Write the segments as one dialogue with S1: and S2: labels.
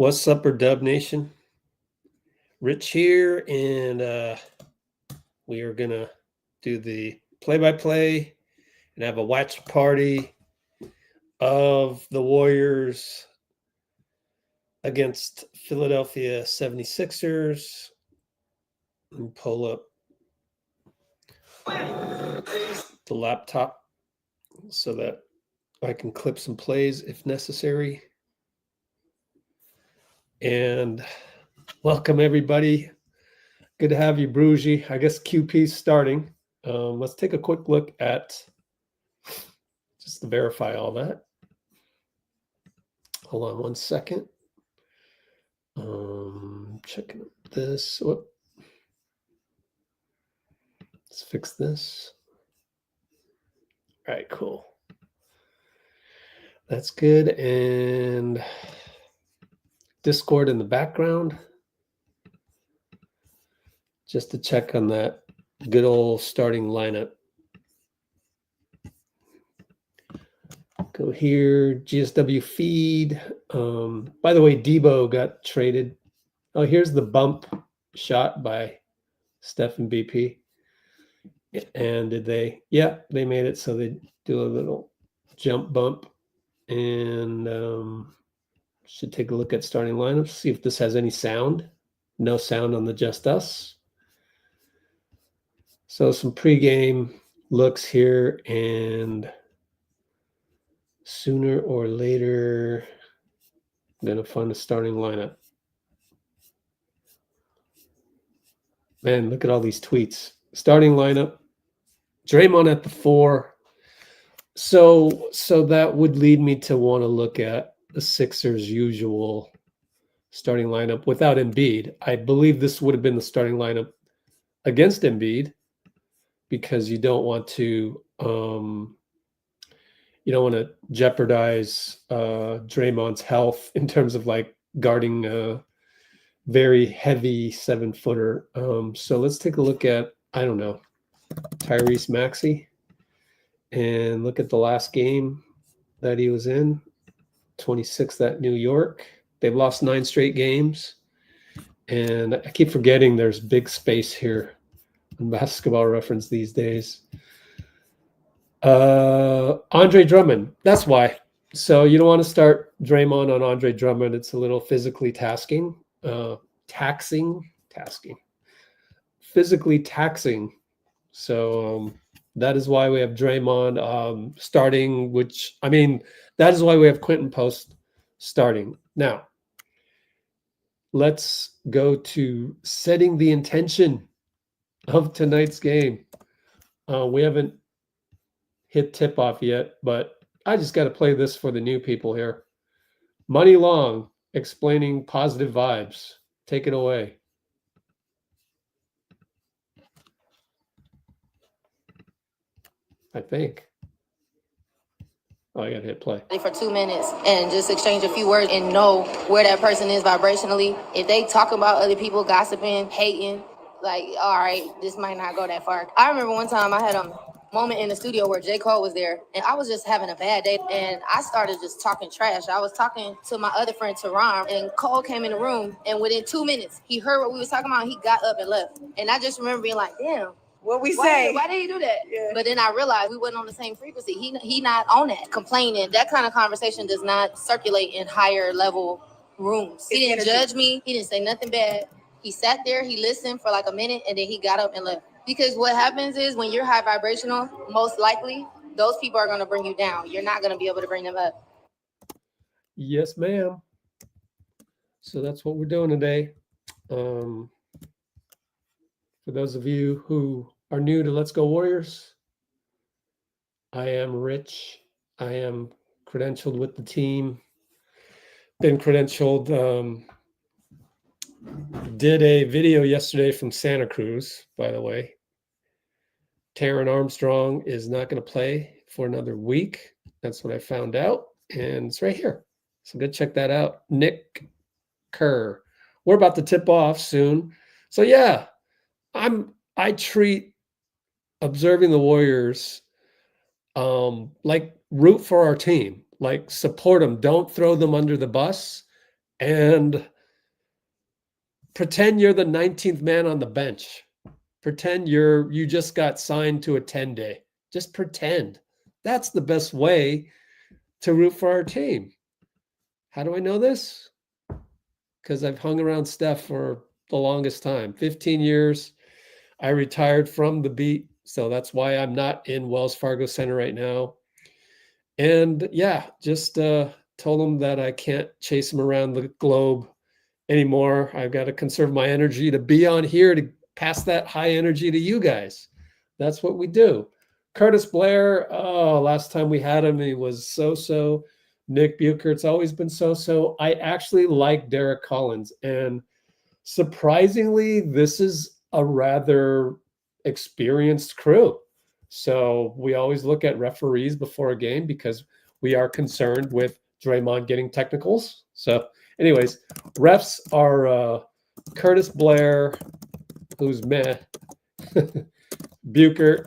S1: What's up, Dub Nation? Rich here, and we are going to do the play-by-play and have a watch party of the Warriors against Philadelphia 76ers. Let me pull up the laptop so that I can clip some plays if necessary. And welcome, everybody. Good to have you, Brugy. I guess QP's starting. Let's take a quick look at, just to verify all that. Hold on one second. Checking this. Whoop. Let's fix this. All right, cool. That's good. And Discord in the background, just to check on that good old starting lineup. Go here, GSW feed. By the way, Debo got traded. Oh, here's the bump shot by Steph and BP. And did they? Yeah, they made it. So they do a little jump bump. And should take a look at starting lineups, see if this has any sound. No sound on the Just Us. So some pregame looks here, and sooner or later, I'm going to find a starting lineup. Man, look at all these tweets. Starting lineup, Draymond at the 4. So that would lead me to want to look at the Sixers' usual starting lineup without Embiid. I believe this would have been the starting lineup against Embiid, because you don't want to jeopardize Draymond's health in terms of like guarding a very heavy 7-footer. So let's take a look at, I don't know, Tyrese Maxey, and look at the last game that he was in, 26th at New York. They've lost 9 straight games, and I keep forgetting there's big space here on Basketball Reference these days. Andre Drummond, that's why. So you don't want to start Draymond on Andre Drummond. It's a little physically taxing. Physically taxing. So that is why we have Draymond starting, which, I mean, that is why we have Quinten post starting. Now, let's go to setting the intention of tonight's game. We haven't hit tip-off yet, but I just got to play this for the new people here. Money Long explaining positive vibes. Take it away. I think. Oh, I got to hit play.
S2: For 2 minutes and just exchange a few words and know where that person is vibrationally. If they talk about other people, gossiping, hating, like, all right, this might not go that far. I remember one time I had a moment in the studio where J. Cole was there, and I was just having a bad day, and I started just talking trash. I was talking to my other friend, Teron, and Cole came in the room, and within 2 minutes, he heard what we was talking about, and he got up and left. And I just remember being like, damn.
S3: What we say?
S2: Why did he do that?
S3: Yeah.
S2: But then I realized we wasn't on the same frequency. He not on that. Complaining, that kind of conversation does not circulate in higher level rooms. He didn't judge me. He didn't say nothing bad. He sat there, he listened for like a minute, and then he got up and left. Because what happens is when you're high vibrational, most likely, those people are going to bring you down. You're not going to be able to bring them up.
S1: Yes, ma'am. So that's what we're doing today. For those of you who are new to Let's Go Warriors, I am Rich. I am credentialed with the team. Been credentialed. Did a video yesterday from Santa Cruz, by the way. Taron Armstrong is not going to play for another week. That's what I found out. And it's right here. So go check that out. Nick Kerr. We're about to tip off soon. So yeah, I treat observing the Warriors like root for our team, like support them. Don't throw them under the bus. and pretend you're the 19th man on the bench. Pretend you just got signed to a 10-day. Just pretend. That's the best way to root for our team. How do I know this? Because I've hung around Steph for the longest time, 15 years. I retired from the beat, so that's why I'm not in Wells Fargo Center right now. And yeah, just told him that I can't chase him around the globe anymore. I've got to conserve my energy to be on here to pass that high energy to you guys. That's what we do. Curtis Blair, oh, last time we had him, he was so-so. Nick Buchert's always been so-so. I actually like Derrick Collins, and surprisingly, this is a rather experienced crew. So we always look at referees before a game because we are concerned with Draymond getting technicals. So anyways, refs are Curtis Blair, who's meh, Buchert,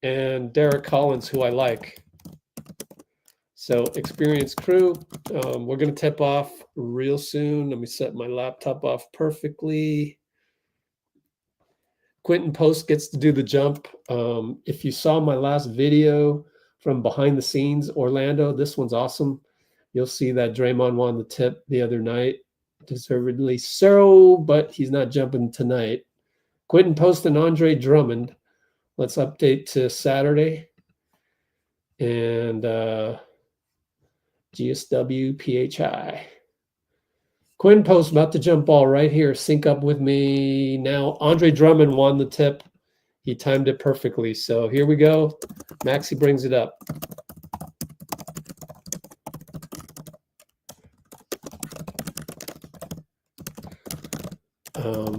S1: and Derrick Collins, who I like. So experienced crew. We're going to tip off real soon. Let me set my laptop off perfectly. Quinten Post gets to do the jump. If you saw my last video from behind the scenes, Orlando, this one's awesome. You'll see that Draymond won the tip the other night. Deservedly so, but he's not jumping tonight. Quinten Post and Andre Drummond. Let's update to Saturday. And GSW PHI. Quinten Post about to jump ball right here. Sync up with me now. Andre Drummond won the tip. He timed it perfectly. So here we go. Maxey brings it up.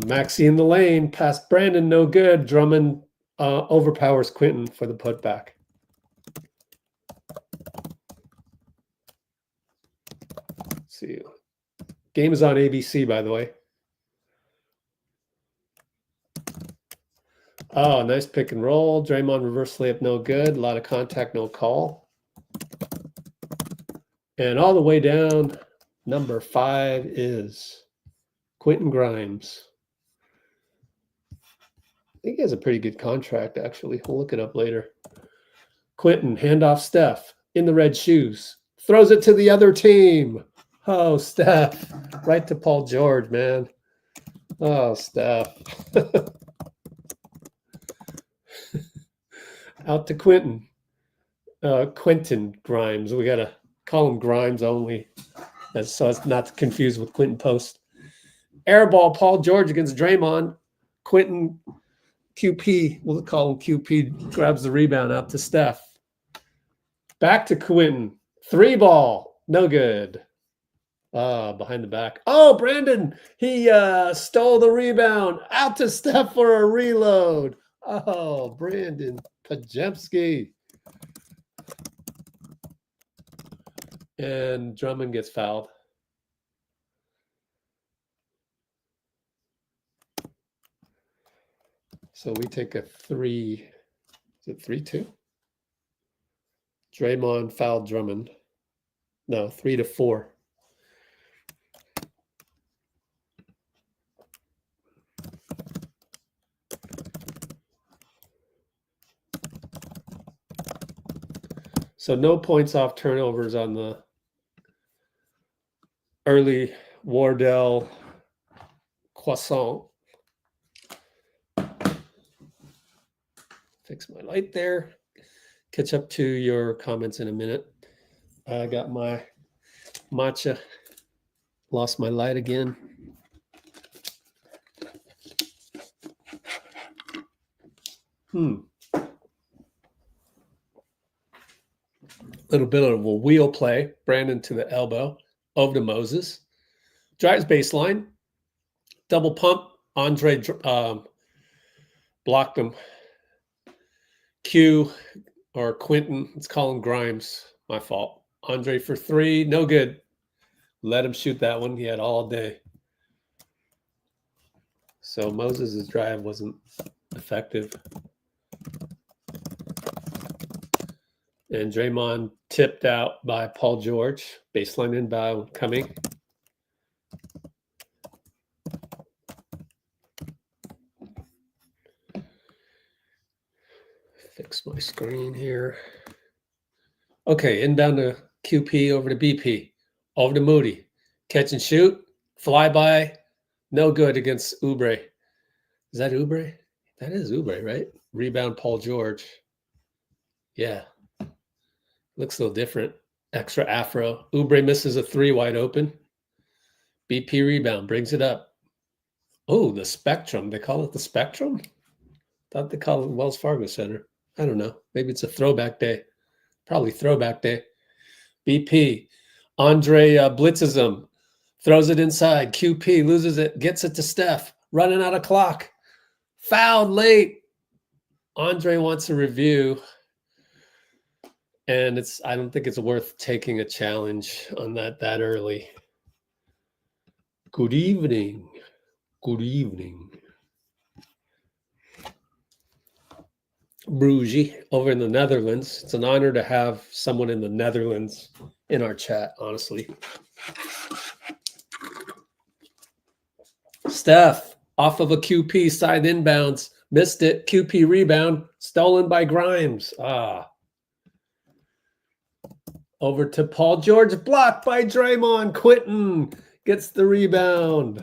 S1: Maxey in the lane. Past Brandon, no good. Drummond overpowers Quinten for the putback. Let's see. Game is on ABC, by the way. Oh, nice pick and roll. Draymond reverse layup, no good. A lot of contact, no call. And all the way down, number 5 is Quentin Grimes. I think he has a pretty good contract, actually. We'll look it up later. Quinten, handoff Steph, in the red shoes. Throws it to the other team. Oh, Steph. Right to Paul George, man. Oh, Steph. Out to Quinten. Quinten Grimes. We got to call him Grimes only, so it's not confused with Quinten Post. Airball, Paul George against Draymond. Quinten QP, we'll call him QP, grabs the rebound out to Steph. Back to Quinten. 3-ball. No good. Behind the back. Oh, Brandon, he stole the rebound. Out to Steph for a reload. Oh, Brandon Pajemski. And Drummond gets fouled. So we take a 3. Is it 3-2? Draymond fouled Drummond. No, 3-4. So no points off turnovers on the early Wardell croissant. Fix my light there. Catch up to your comments in a minute. I got my matcha. Lost my light again. Little bit of a wheel play. Brandon to the elbow. Over to Moses. Drives baseline. Double pump. Andre blocked him. Q or Quinten. Let's call him Grimes. My fault. Andre for 3. No good. Let him shoot that one. He had all day. So Moses' drive wasn't effective. And Draymond tipped out by Paul George. Baseline inbound coming. Fix my screen here. Okay, inbound to QP, over to BP, over to Moody. Catch and shoot, flyby, no good against Oubre. Is that Oubre? That is Oubre, right? Rebound, Paul George. Yeah. Looks a little different. Extra afro. Oubre misses a three wide open. BP rebound, brings it up. Oh, the Spectrum. They call it the Spectrum? Thought they call it Wells Fargo Center. I don't know. Maybe it's a throwback day. Probably throwback day. BP. Andre blitzes him. Throws it inside. QP loses it. Gets it to Steph. Running out of clock. Fouled late. Andre wants a review. And I don't think it's worth taking a challenge on that early. Good evening. Good evening. Bruges over in the Netherlands. It's an honor to have someone in the Netherlands in our chat, honestly. Steph, off of a QP side inbounds. Missed it. QP rebound. Stolen by Grimes. Over to Paul George. Blocked by Draymond. Quinten gets the rebound.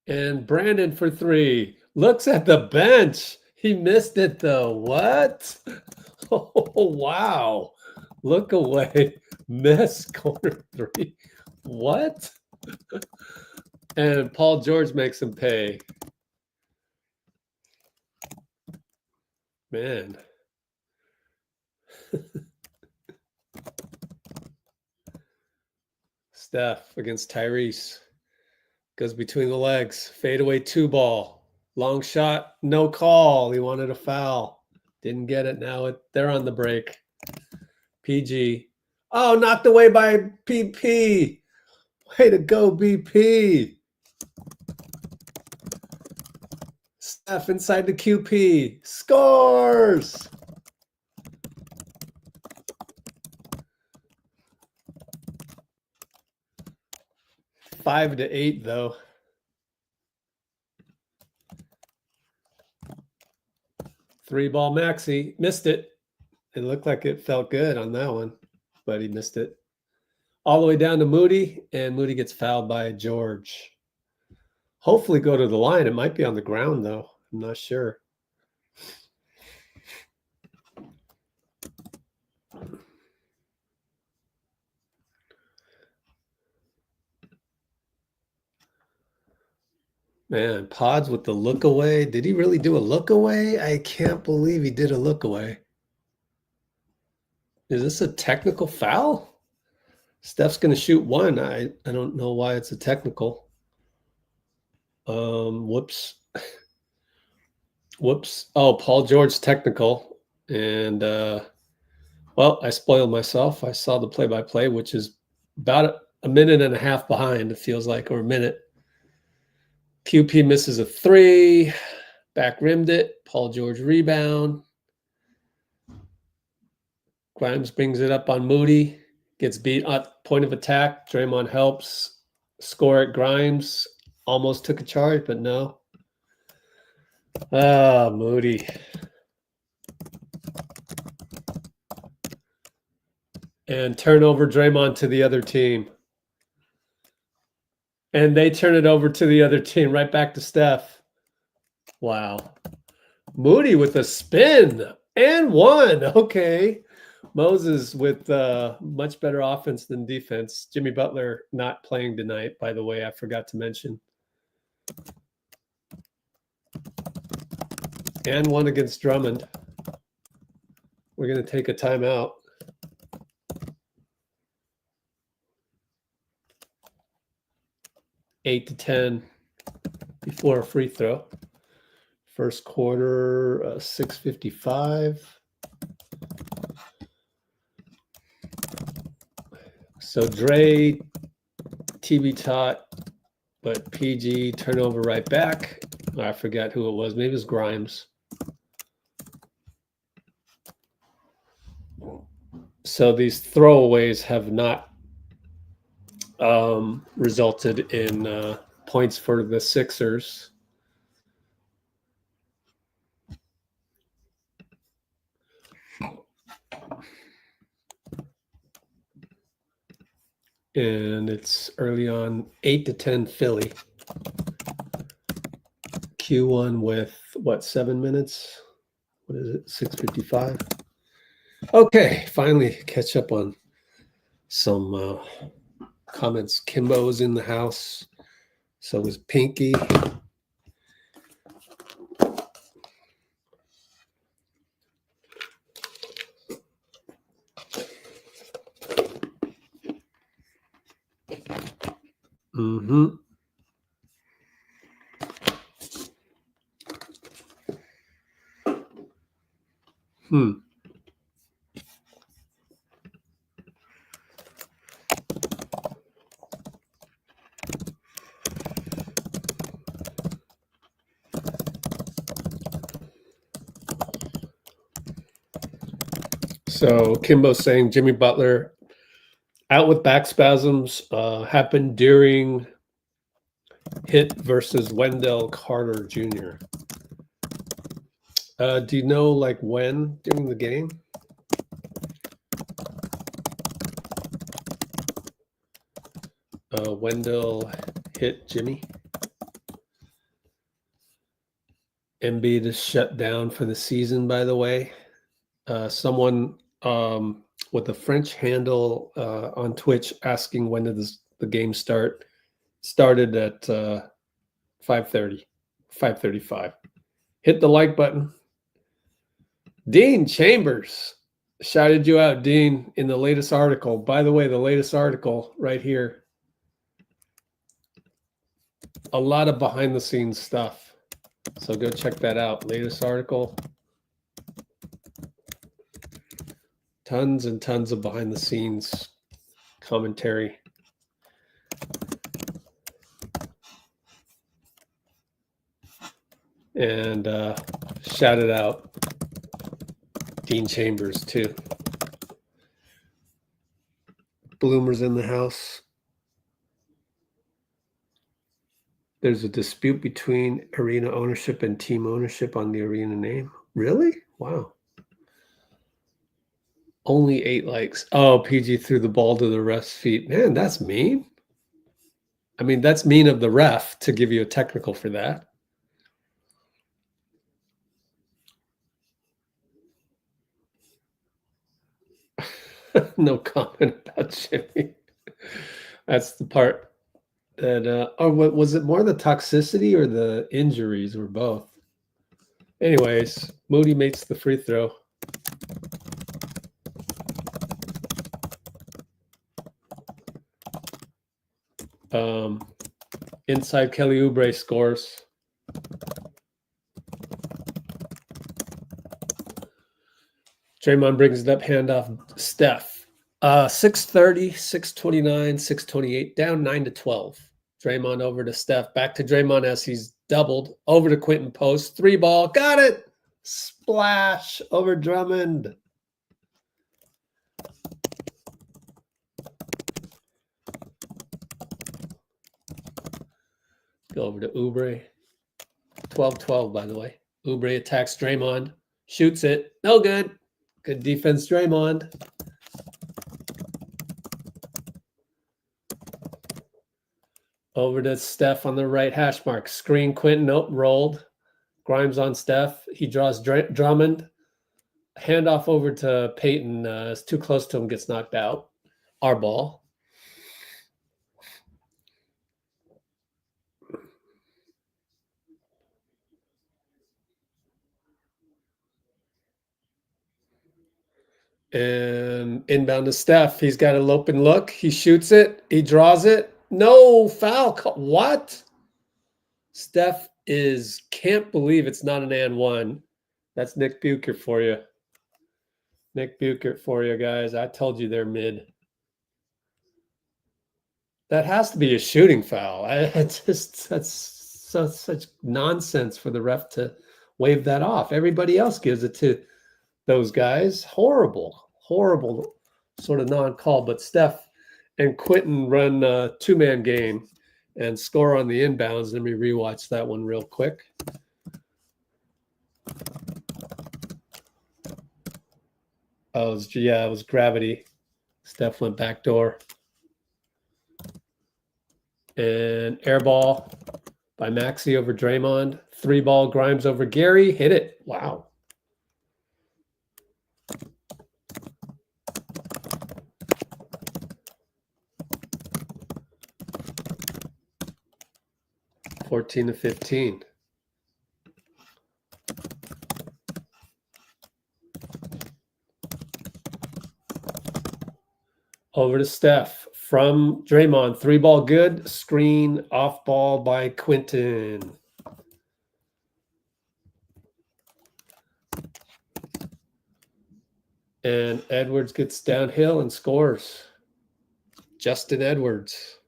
S1: And Brandon for three. Looks at the bench. He missed it though. What? Oh, wow. Look away. Miss corner three. What? And Paul George makes him pay. Man. Steph against Tyrese. Goes between the legs. Fadeaway two ball. Long shot. No call. He wanted a foul. Didn't get it. Now they're on the break. PG. Oh, knocked away by PP. Way to go, BP. Steph inside the QP. Scores. 5-8 though. Three ball Maxey. Missed it. It looked like it felt good on that one, but he missed it. All the way down to Moody, and Moody gets fouled by George. Hopefully go to the line. It might be on the ground though. I'm not sure. Man, Podz with the look away. Did he really do a look away? I can't believe he did a look away. Is this a technical foul? Steph's going to shoot one. I don't know why it's a technical. Whoops. Whoops. Oh, Paul George technical. And, well, I spoiled myself. I saw the play-by-play, which is about a minute and a half behind, it feels like, or a minute. QP misses a three. Back rimmed it. Paul George rebound. Grimes brings it up on Moody. Gets beat at point of attack. Draymond helps. Score at Grimes. Almost took a charge, but no. Moody. And turnover Draymond to the other team. And they turn it over to the other team, right back to Steph. Wow. Moody with a spin and one. Okay. Moses with much better offense than defense. Jimmy Butler not playing tonight, by the way, I forgot to mention. And one against Drummond. We're going to take a timeout. Eight to 10 before a free throw. First quarter, 6:55. So Dray TTBTTOT, but PG turnover right back. I forgot who it was. Maybe it was Grimes. So these throwaways have not resulted in points for the Sixers. And it's early on, 8-10 Philly. Q1 with, what, 7 minutes? What is it, 6:55? Okay, finally catch up on some comments. Kimbo's in the house. So is Pinky. Mm-hmm. So Kimbo's saying Jimmy Butler out with back spasms, happened during hit versus Wendell Carter Jr. Do you know like when during the game? Wendell hit Jimmy. Embiid is shut down for the season, by the way. Someone with a French handle on Twitch asking when did the game start. Started at 5:30, 5:35. Hit the like button. Dean Chambers shouted you out, Dean, in the latest article. By the way, the latest article right here. A lot of behind the scenes stuff. So go check that out. Latest article. Tons and tons of behind the scenes commentary. And shout it out. Dean Chambers too. Bloomer's in the house. There's a dispute between arena ownership and team ownership on the arena name. Really? Wow. Only 8 likes. Oh, PG threw the ball to the ref's feet. Man, that's mean. I mean, that's mean of the ref to give you a technical for that. No comment about Jimmy. That's the part that, or what was it more the toxicity or the injuries or both? Anyways, Moody makes the free throw. Inside Kelly Oubre scores. Draymond brings it up, handoff Steph. 6:30, 6:29, 6:28, down 9-12. Draymond over to Steph. Back to Draymond as he's doubled. Over to Quinten post. 3 ball. Got it. Splash over Drummond. Go over to Oubre. 12-12, by the way. Oubre attacks Draymond. Shoots it. No good. Good defense, Draymond. Over to Steph on the right hash mark. Screen Quinten. Nope, rolled. Grimes on Steph. He draws Drummond. Handoff over to Payton. It's too close to him. Gets knocked out. Our ball. And inbound to Steph. He's got an open look. He shoots it. He draws it. No foul. What? Steph can't believe it's not an and one. That's Nick Buchert for you. Nick Buchert for you, guys. I told you they're mid. That has to be a shooting foul. That's such nonsense for the ref to wave that off. Everybody else gives it to those guys. Horrible sort of non-call. But Steph and Quinten run a 2-man game and score on the inbounds. Let me rewatch that one real quick. Oh, it was gravity. Steph went back door. And air ball by Maxey over Draymond. 3-ball Grimes over Gary. Hit it. Wow. $14 to 15. Over to Steph. From Draymond. 3-ball good. Screen off ball by Quinten. And Edwards gets downhill and scores. Justin Edwards.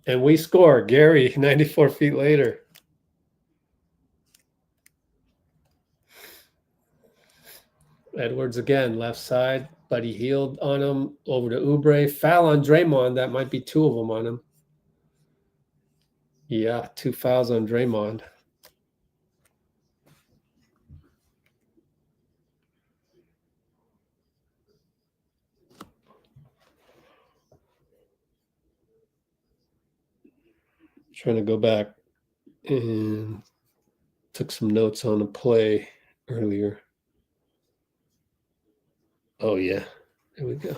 S1: And we score. Gary, 94 feet later. Edwards again, left side. Buddy healed on him. Over to Oubre. Foul on Draymond. That might be 2 of them on him. Yeah, 2 fouls on Draymond. Trying to go back and took some notes on a play earlier. Oh, yeah. There we go.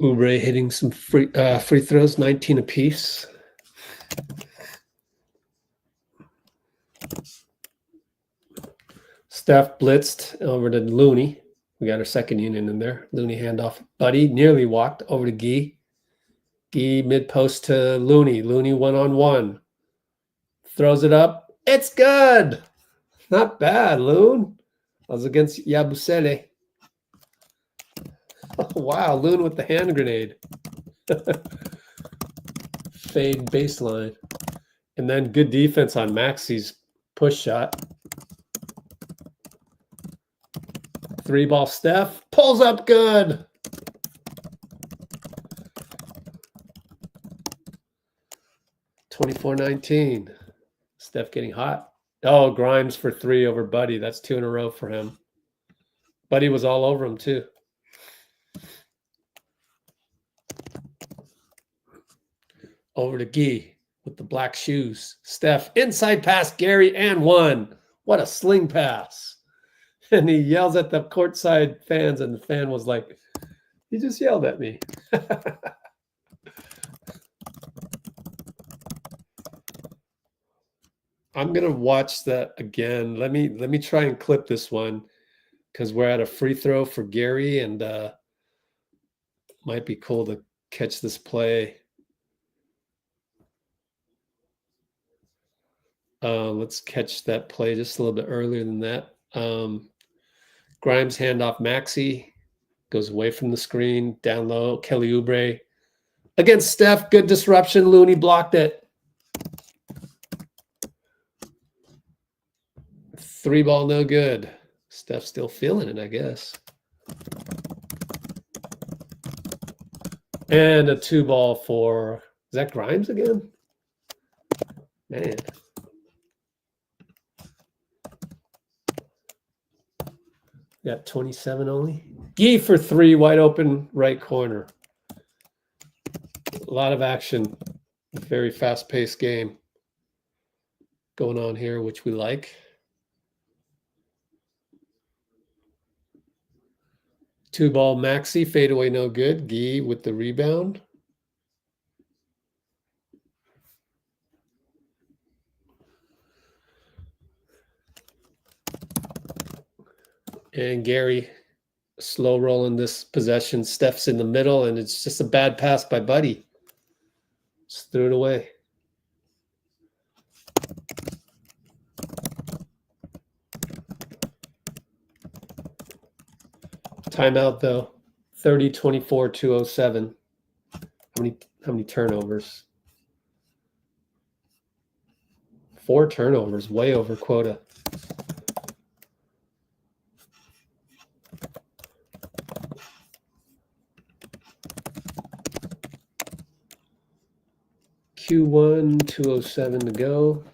S1: Oubre hitting some free throws, 19 apiece. Steph blitzed over to Looney. We got our second unit in there. Looney handoff. Buddy nearly walked over to Gee. Gee mid post to Looney. Looney 1-on-1. Throws it up. It's good. Not bad, Loon. I was against Yabusele. Oh, wow, Loon with the hand grenade. Fade baseline. And then good defense on Maxey's push shot. 3-ball Steph. Pulls up good. $24-19. Steph getting hot. Oh, Grimes for 3 over Buddy. That's 2 in a row for him. Buddy was all over him, too. Over to Gee with the black shoes. Steph, inside pass, Gary, and 1. What a sling pass. And he yells at the courtside fans, and the fan was like, he just yelled at me. I'm going to watch that again. Let me try and clip this one because we're at a free throw for Gary, and might be cool to catch this play. Let's catch that play just a little bit earlier than that. Grimes handoff Maxey. Goes away from the screen. Down low. Kelly Oubre. Against Steph. Good disruption. Looney blocked it. 3-ball no good. Steph still feeling it, I guess. And a 2-ball for... Is that Grimes again? Man. Got 27 only. Gee for 3, wide open right corner. A lot of action. Very fast-paced game going on here, which we like. 2-ball Maxey, fadeaway no good. Gee with the rebound. And Gary slow rolling this possession. Steph's in the middle, and it's just a bad pass by Buddy. Just threw it away. Timeout, though. 30-24, 2:07. How many turnovers? 4 turnovers, way over quota. Q1, 207 to go.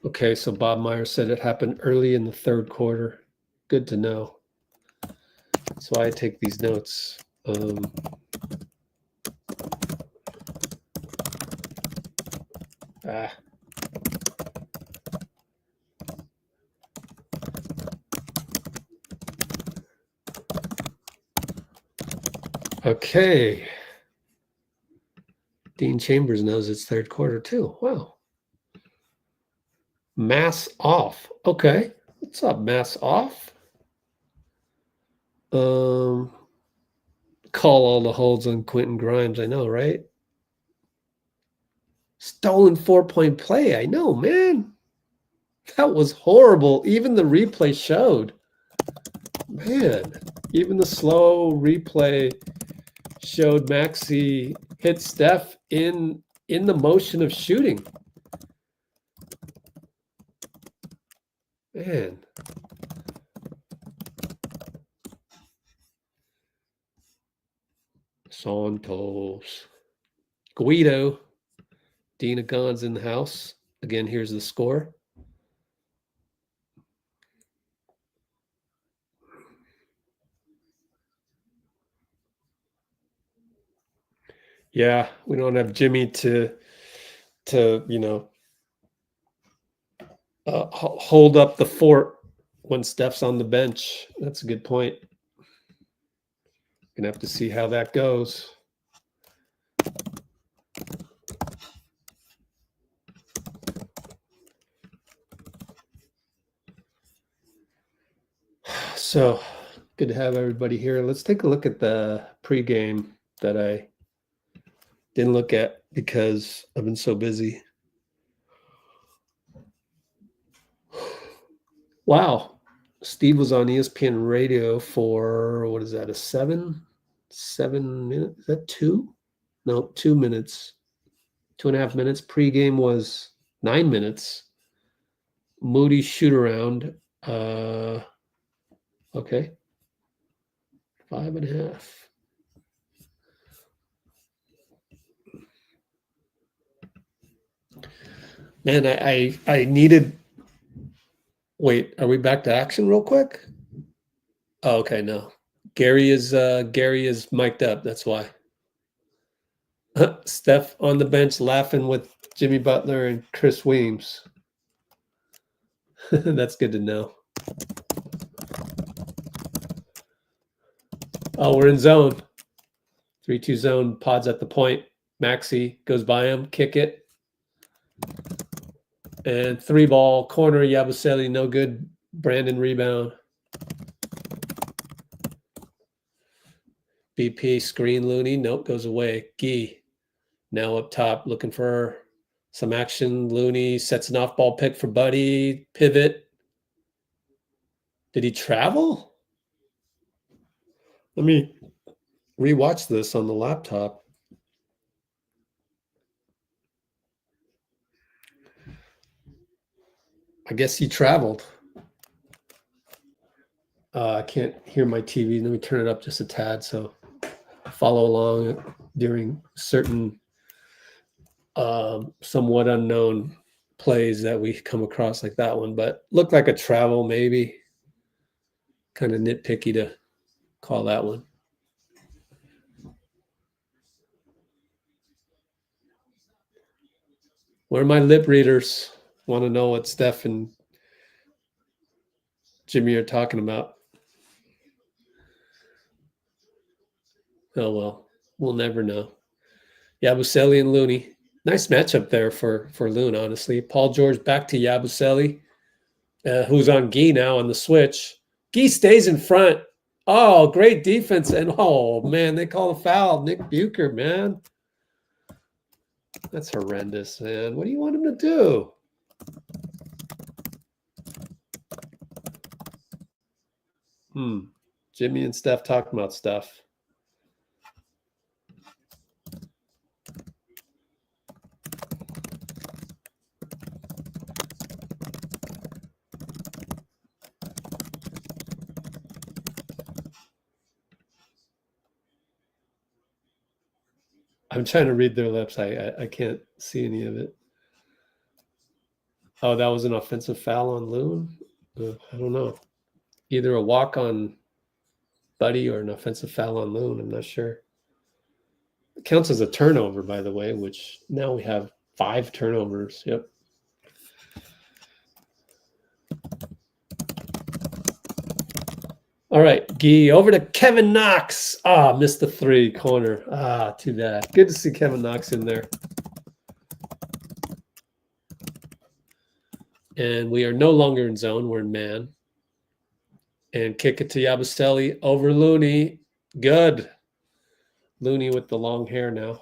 S1: Okay, so Bob Meyer said it happened early in the 3rd quarter. Good to know. That's why I take these notes. Okay. Dean Chambers knows it's 3rd quarter too. Wow. Mass off. Okay. What's up, mass off? Call all the holds on Quinten Grimes. I know, right? Stolen 4-point play. I know, man. That was horrible. Even the replay showed. Man, even the slow replay showed Maxey hit Steph in the motion of shooting. Man. Santos. Guido. Dina Gon's in the house. Again, here's the score. Yeah, we don't have Jimmy to hold up the fort when Steph's on the bench. That's a good point. Gonna have to see how that goes. So good to have everybody here. Let's take a look at the pregame that I didn't look at because I've been so busy. Wow. Steve was on ESPN radio for, what is that, a 7 minutes? Is that 2? No, 2 minutes. 2.5 minutes. Pregame was 9 minutes. Moody shoot around. Okay. 5.5. Man, I needed. Wait, are we back to action real quick? Oh, okay, no. Gary is mic'd up. That's why. Steph on the bench laughing with Jimmy Butler and Chris Weems. That's good to know. Oh, we're in zone. 3-2 zone. Podz at the point. Maxey goes by him. Kick it. And 3-ball. Corner. Yabusele. No good. Brandon rebound. BP. Screen. Looney. Nope. Goes away. Gee. Now up top. Looking for some action. Looney sets an off-ball pick for Buddy. Pivot. Did he travel? Let me rewatch this on the laptop. I guess he traveled. I can't hear my TV. Let me turn it up just a tad so follow along during certain somewhat unknown plays that we come across like that one. But looked like a travel maybe. Kind of nitpicky to call that one. Where are my lip readers? Want to know what Steph and Jimmy are talking about. Oh, well, we'll never know. Yabusele and Looney. Nice matchup there for Loon, honestly. Paul George back to Yabusele, who's on Gee now on the switch. Gee stays in front. Oh, great defense. And, oh, man, they call a foul. Nick Buchert, man. That's horrendous, man. What do you want him to do? Jimmy and Steph talking about stuff. I'm trying to read their lips. I can't see any of it. Oh, that was an offensive foul on Loon? I don't know. Either a walk on Buddy or an offensive foul on Loon. I'm not sure. It counts as a turnover, by the way, which now we have 5 turnovers. Yep. All right, Gee, over to Kevin Knox. Missed the 3 corner. Too bad. Good to see Kevin Knox in there. And we are no longer in zone. We're in man. And kick it to Yabusele over Looney. Good. Looney with the long hair now.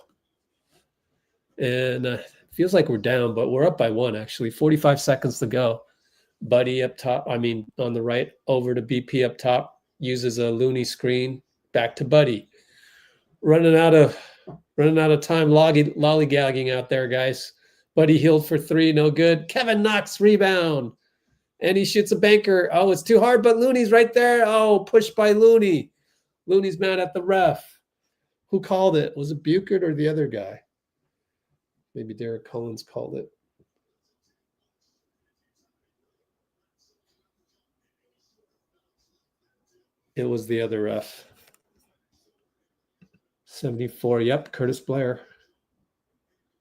S1: And feels like we're down, but we're up by 1, actually. 45 seconds to go. Buddy up top. I mean, on the right, over to BP up top. Uses a Looney screen. Back to Buddy. Running out of time. Lollygagging out there, guys. Buddy healed for 3. No good. Kevin Knox rebound. And he shoots a banker. Oh, it's too hard, but Looney's right there. Oh, pushed by Looney. Looney's mad at the ref. Who called it? Was it Buchert or the other guy? Maybe Derrick Collins called it. It was the other ref. 74. Yep, Curtis Blair.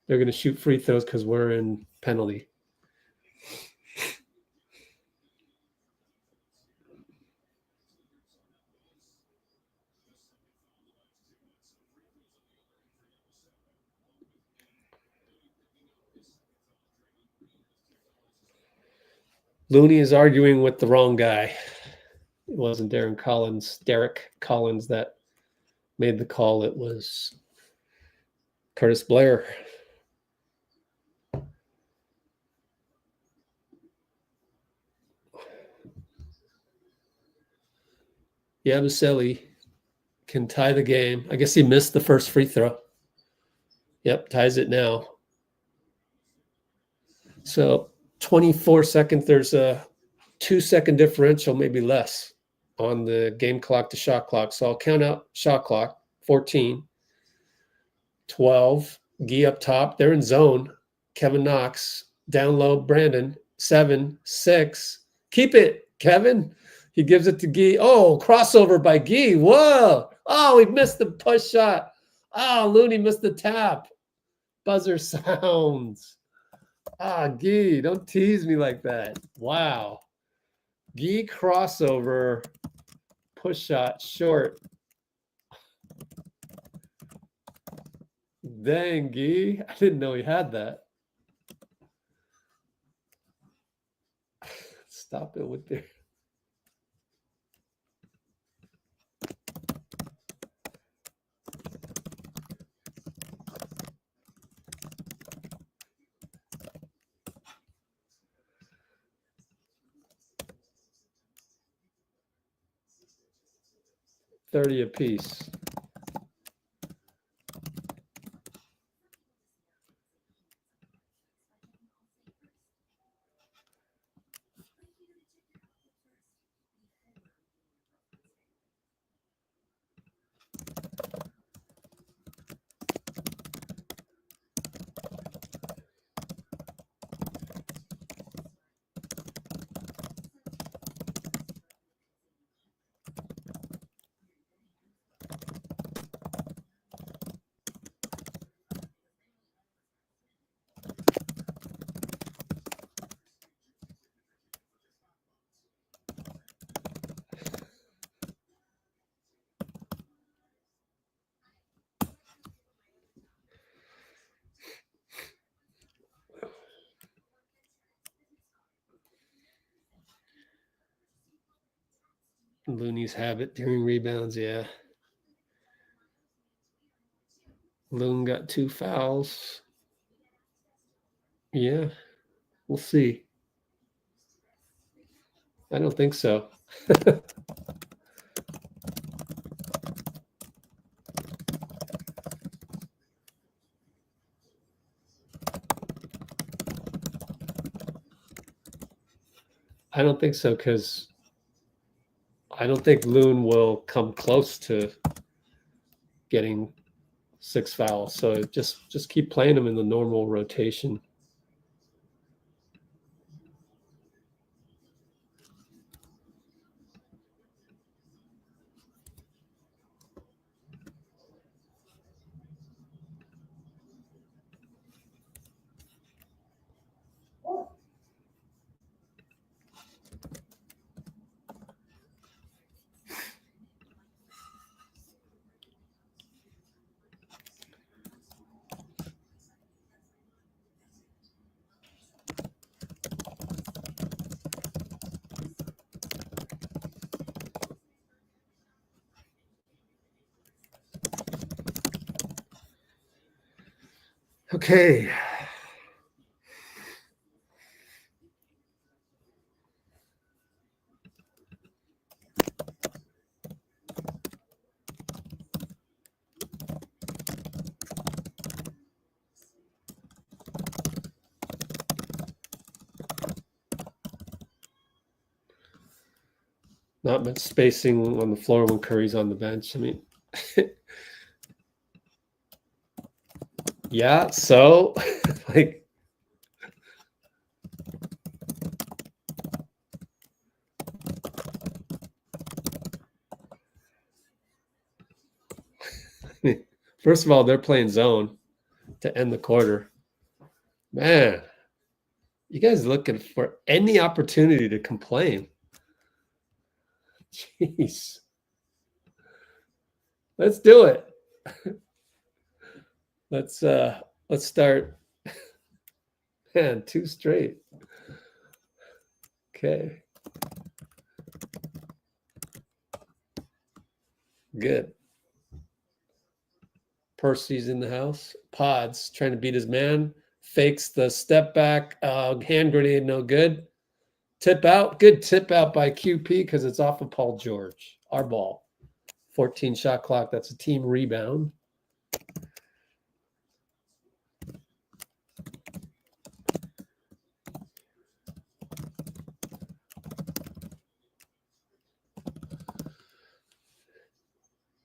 S1: They're going to shoot free throws because we're in penalty. Looney is arguing with the wrong guy. It wasn't Derrick Collins that made the call. It was Curtis Blair. Yabusele can tie the game. I guess he missed the first free throw. Yep, ties it now. So 24 seconds, there's a 2-second differential, maybe less, on the game clock to shot clock. So I'll count out shot clock. 14, 12, Gee up top. They're in zone. Kevin Knox. Down low, Brandon. 7, 6. Keep it, Kevin. He gives it to Gee. Oh, crossover by Gee. Whoa. Oh, he missed the push shot. Oh, Looney missed the tap. Buzzer sounds. Gee, don't tease me like that. Wow. Gee crossover. Push shot short. Dang, Gee. I didn't know he had that. Stop it with there. $30 apiece. Looney's habit during rebounds, yeah. Loon got 2 fouls. Yeah, we'll see. I don't think so. I don't think so, because I don't think Loon will come close to getting 6 fouls. So just keep playing him in the normal rotation. Okay. Not much spacing on the floor when Curry's on the bench. I mean, yeah, so like first of all, they're playing zone to end the quarter. Man, you guys looking for any opportunity to complain. Jeez. Let's do it. Let's start. Man, 2 straight. Okay. Good. Percy's in the house. Podz trying to beat his man. Fakes the step back. Hand grenade, no good. Tip out. Good tip out by QP because it's off of Paul George. Our ball. 14 shot clock. That's a team rebound.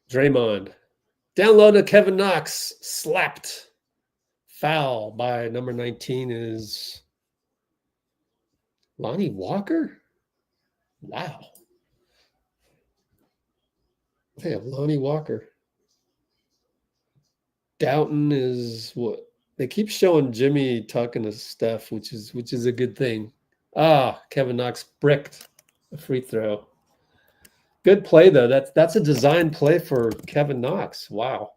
S1: Draymond. Down low to Kevin Knox. Slapped. Foul by number 19 is Lonnie Walker? Wow. They have Lonnie Walker. Doughton is what? They keep showing Jimmy talking to Steph, which is a good thing. Kevin Knox bricked a free throw. Good play though. That's a design play for Kevin Knox. Wow.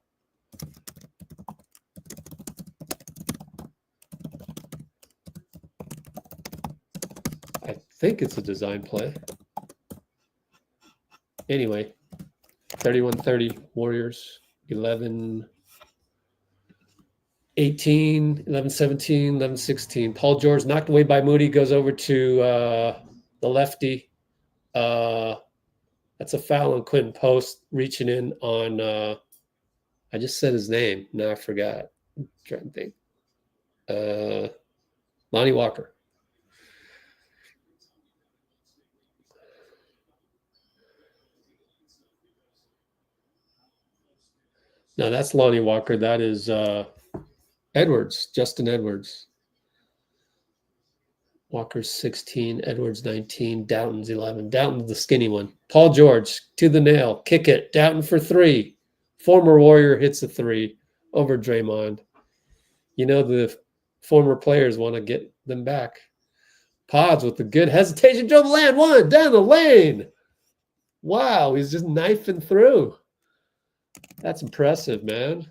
S1: I think it's a design play. Anyway, 31-30 Warriors, 11-18, 11-17, 11-16. Paul George knocked away by Moody, goes over to the lefty. That's a foul on Quinten post, reaching in on I just said his name. Now I forgot. I'm trying to think. Lonnie Walker. No, that's Lonnie Walker. That is Edwards, Justin Edwards. Walker's 16, Edwards 19, Doughton's 11. Doughton's the skinny one. Paul George to the nail, kick it. Doughton for 3. Former Warrior hits a 3 over Draymond. You know the former players want to get them back. Podz with the good hesitation, drove the lane, 1 down the lane. Wow, he's just knifing through. That's impressive, man.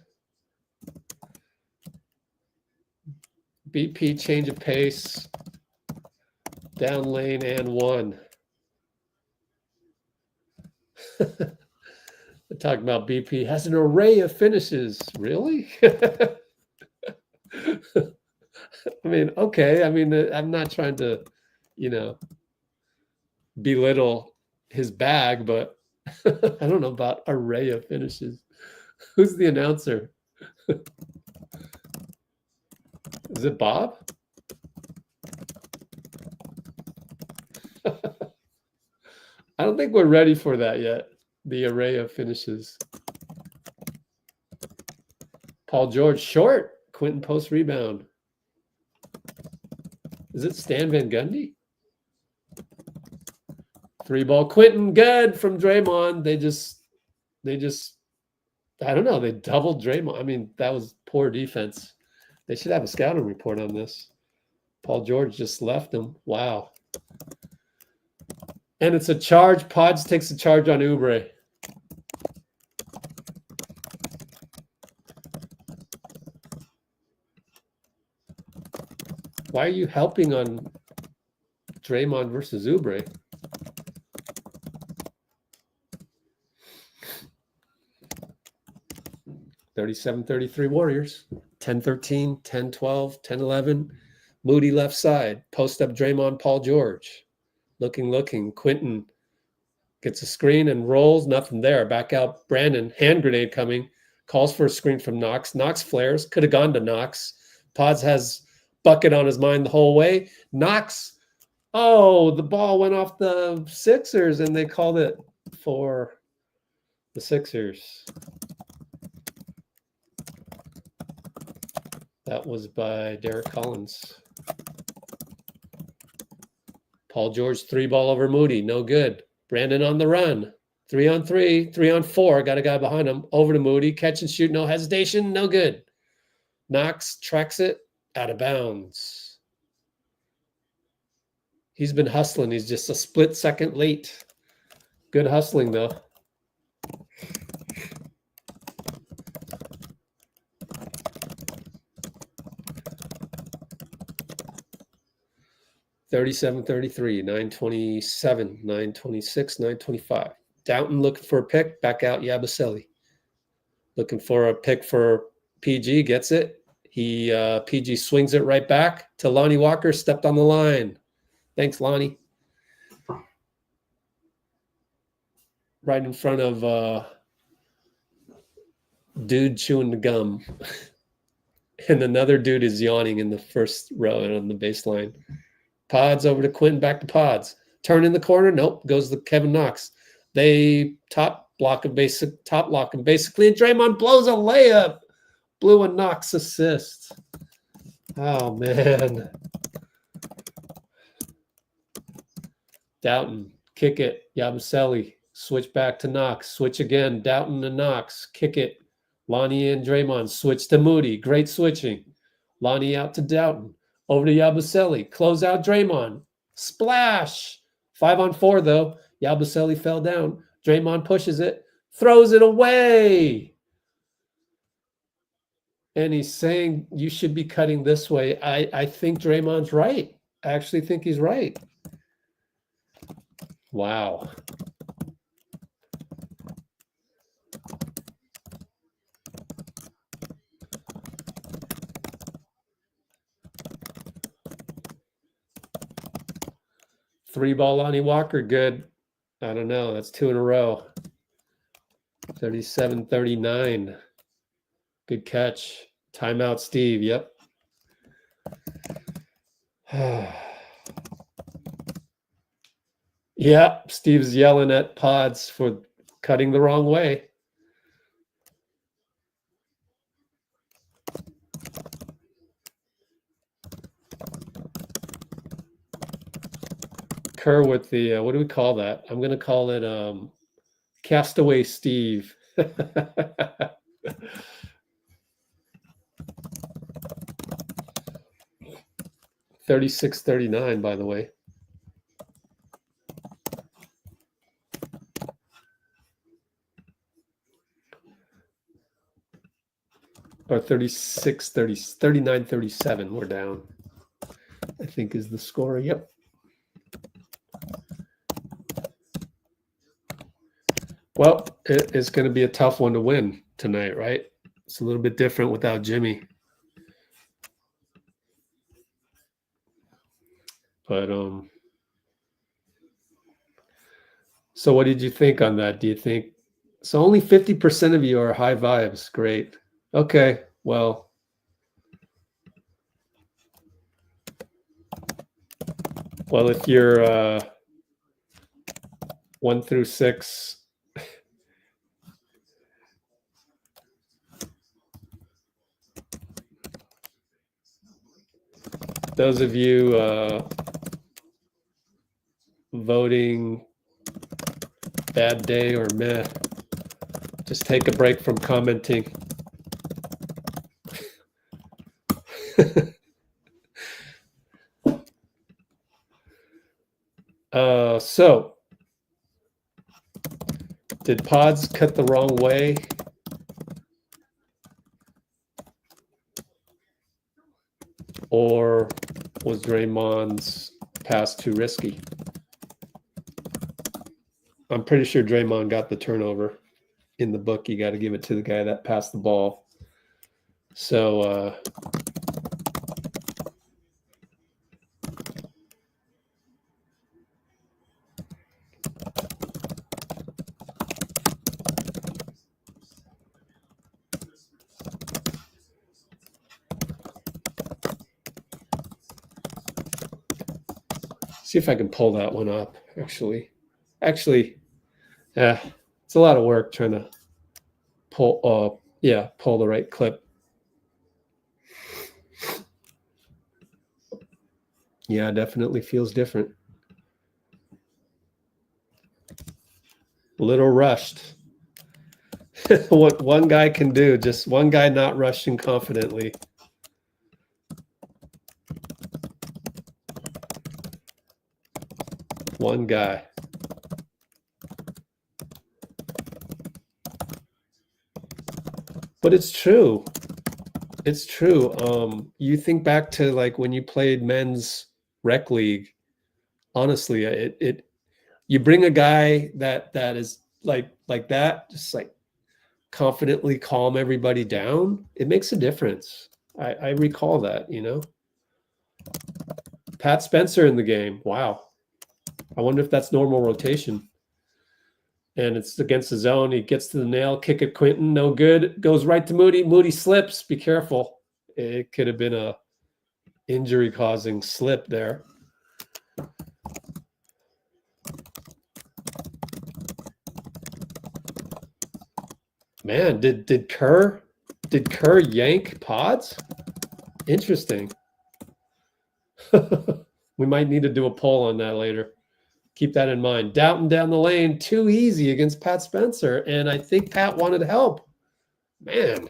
S1: BP change of pace. Down lane and 1. They're talking about BP has an array of finishes. Really? I mean, okay. I mean, I'm not trying to, belittle his bag, but I don't know about array of finishes. Who's the announcer? Is it Bob? I don't think we're ready for that yet. The array of finishes. Paul George short. Quinten post rebound. Is it Stan Van Gundy? 3-ball Quinten, good from Draymond. They just, I don't know. They doubled Draymond. I mean, that was poor defense. They should have a scouting report on this. Paul George just left him. Wow. And it's a charge. Podz takes a charge on Oubre. Why are you helping on Draymond versus Oubre? (37-33) Warriors. 10-13, 10-12, 10-11. Moody left side. Post up Draymond, Paul George. Looking. Quinten gets a screen and rolls. Nothing there. Back out Brandon. Hand grenade coming. Calls for a screen from Knox. Knox flares. Could have gone to Knox. Podz has Buchert on his mind the whole way. Knox. Oh, the ball went off the Sixers and they called it for the Sixers. That was by Derrick Collins. Paul George 3-ball over Moody. No good. Brandon on the run. 3-on-3, 3-on-4. Got a guy behind him. Over to Moody. Catch and shoot. No hesitation. No good. Knox tracks it. Out of bounds. He's been hustling. He's just a split second late. Good hustling, though. (37-33), 9:27, 9:26, 9:25. Downton looking for a pick. Back out Yabusele. Looking for a pick for PG. Gets it. PG swings it right back to Lonnie Walker. Stepped on the line. Thanks, Lonnie. Right in front of dude chewing the gum. And another dude is yawning in the first row and on the baseline. Podz over to Quinten, back to Podz. Turn in the corner. Nope. Goes to Kevin Knox. They top lock him basically, and Draymond blows a layup. Blew a Knox assist. Oh, man. Doughton, kick it. Yabusele, switch back to Knox. Switch again. Doughton and Knox, kick it. Lonnie and Draymond, switch to Moody. Great switching. Lonnie out to Doughton. Over to Yabusele. Close out Draymond. Splash. 5-on-4, though. Yabusele fell down. Draymond pushes it. Throws it away. And he's saying you should be cutting this way. I think Draymond's right. I actually think he's right. Wow. Three-ball Lonnie Walker, good. I don't know. That's 2 in a row. 37-39. Good catch. Timeout, Steve. Yep. Yeah, Steve's yelling at Podz for cutting the wrong way. Kerr with the, what do we call that? I'm going to call it Castaway Steve. 36-39, by the way. Or 39-37, we're down, I think is the score. Yep. Well, it's going to be a tough one to win tonight, right? It's a little bit different without Jimmy. But so what did you think on that? Do you think so? Only 50% of you are high vibes. Great. Okay. Well, if you're 1 through 6. Those of you voting bad day or meh, just take a break from commenting. So, did Podz cut the wrong way? Or was Draymond's pass too risky? I'm pretty sure Draymond got the turnover. In the book, you got to give it to the guy that passed the ball. So, see if I can pull that one up, actually. It's a lot of work trying to pull the right clip. Yeah, definitely feels different. A little rushed. What one guy can do, just one guy not rushing confidently. One guy. But it's true. It's true. You think back to like when you played men's rec league. Honestly, you bring a guy that is like that, just like confidently calm everybody down. It makes a difference. I recall that, you know. Pat Spencer in the game. Wow. I wonder if that's normal rotation. And it's against the zone. He gets to the nail, kick at Quinten, no good. Goes right to Moody. Moody slips. Be careful. It could have been a injury-causing slip there. Man, did Kerr yank Podz? Interesting. We might need to do a poll on that later. Keep that in mind. Doughton down the lane, too easy against Pat Spencer, and I think Pat wanted help. Man.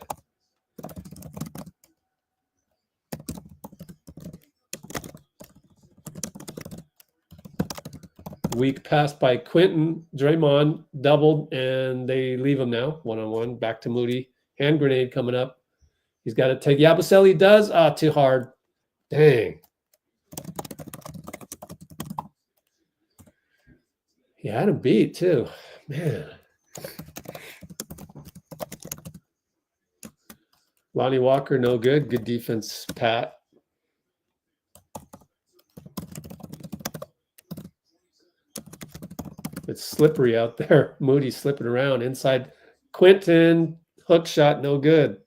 S1: Weak pass by Quinten. Draymond doubled, and they leave him now. One-on-one. Back to Moody. Hand grenade coming up. He's got to take. Yabusele does. Too hard. Dang. He had him beat, too. Man. Lonnie Walker, no good. Good defense, Pat. It's slippery out there. Moody slipping around inside. Quinten, hook shot, no good.